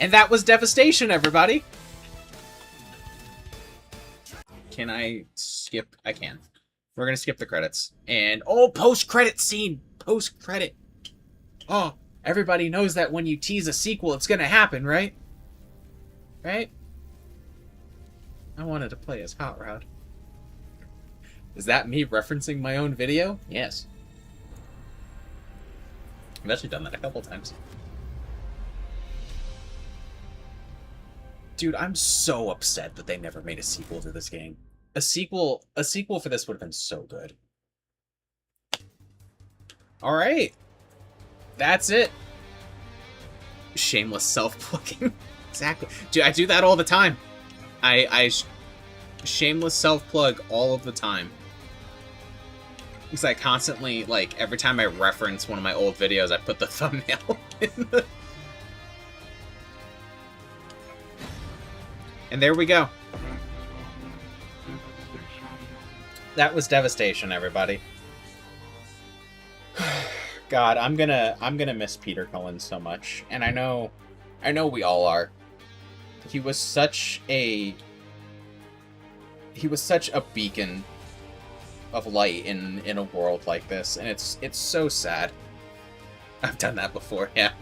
And that was Devastation, everybody! Can I skip? I can. We're gonna skip the credits. And, oh, post-credit scene! Post-credit! Oh, everybody knows that when you tease a sequel, it's gonna happen, right? Right? I wanted to play as Hot Rod. Is that me referencing my own video? Yes. I've actually done that a couple times. Dude, I'm so upset that they never made a sequel to this game. A sequel for this would have been so good. Alright. That's it. Shameless self-plugging. Exactly. Dude, I do that all the time. I shameless self-plug all of the time. Because I constantly, like, every time I reference one of my old videos, I put the thumbnail in the... And there we go. That was Devastation, everybody. God, I'm gonna miss Peter Cullen so much. And I know we all are. He was such a beacon of light in a world like this, and it's so sad. I've done that before, yeah.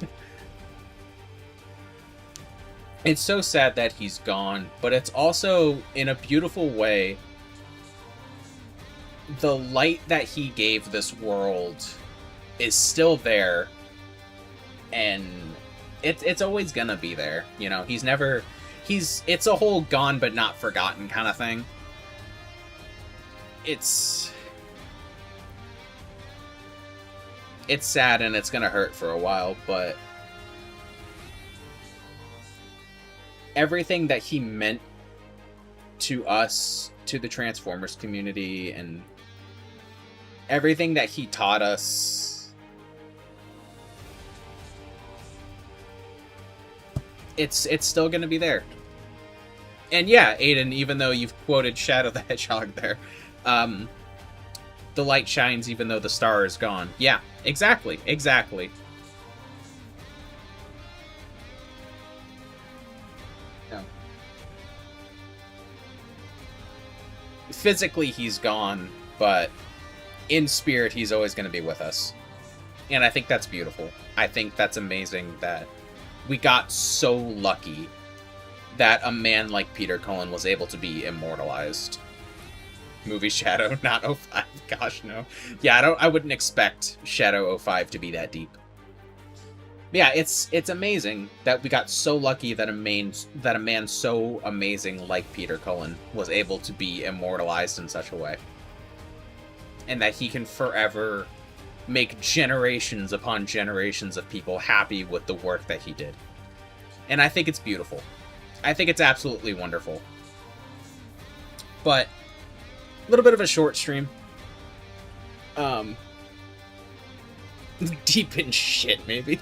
It's so sad that he's gone, but it's also, in a beautiful way, the light that he gave this world is still there, and it's always gonna be there. You know, it's a whole gone but not forgotten kind of thing. It's sad and it's gonna hurt for a while, but everything that he meant to us, to the Transformers community, and everything that he taught us, it's still gonna be there. And yeah, Aiden, even though you've quoted Shadow the Hedgehog there, the light shines even though the star is gone. Yeah, exactly. Yeah. Physically, he's gone, but in spirit, he's always going to be with us. And I think that's beautiful. I think that's amazing that we got so lucky that a man like Peter Cullen was able to be immortalized. Movie Shadow, not 05. Gosh, no. Yeah, I wouldn't expect Shadow 05 to be that deep. But yeah, it's amazing that we got so lucky that a man so amazing like Peter Cullen was able to be immortalized in such a way. And that he can forever make generations upon generations of people happy with the work that he did. And I think it's beautiful. I think it's absolutely wonderful. But a little bit of a short stream. Deep in shit, maybe.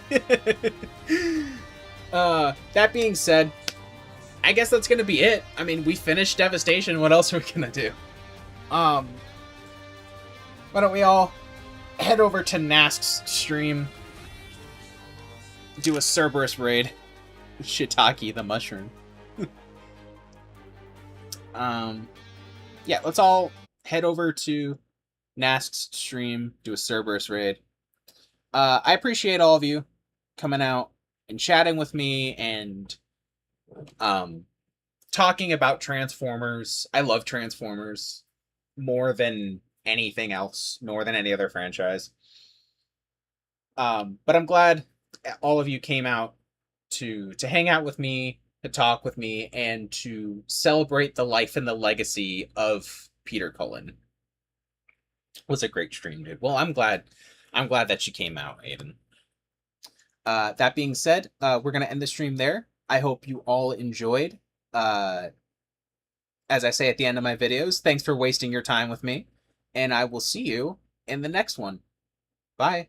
That being said, I guess that's gonna be it. I mean, we finished Devastation. What else are we gonna do? Why don't we all head over to Nask's stream, do a Cerberus raid, Shiitake the mushroom. Yeah, let's all head over to Nask's stream, do a Cerberus raid. I appreciate all of you coming out and chatting with me and talking about Transformers. I love Transformers more than anything else, more than any other franchise. But I'm glad all of you came out to hang out with me, to talk with me, and to celebrate the life and the legacy of Peter Cullen. It was a great stream, dude. Well, I'm glad that you came out, Aiden. That being said, we're gonna end the stream there. I hope you all enjoyed. As I say at the end of my videos, thanks for wasting your time with me, and I will see you in the next one. Bye.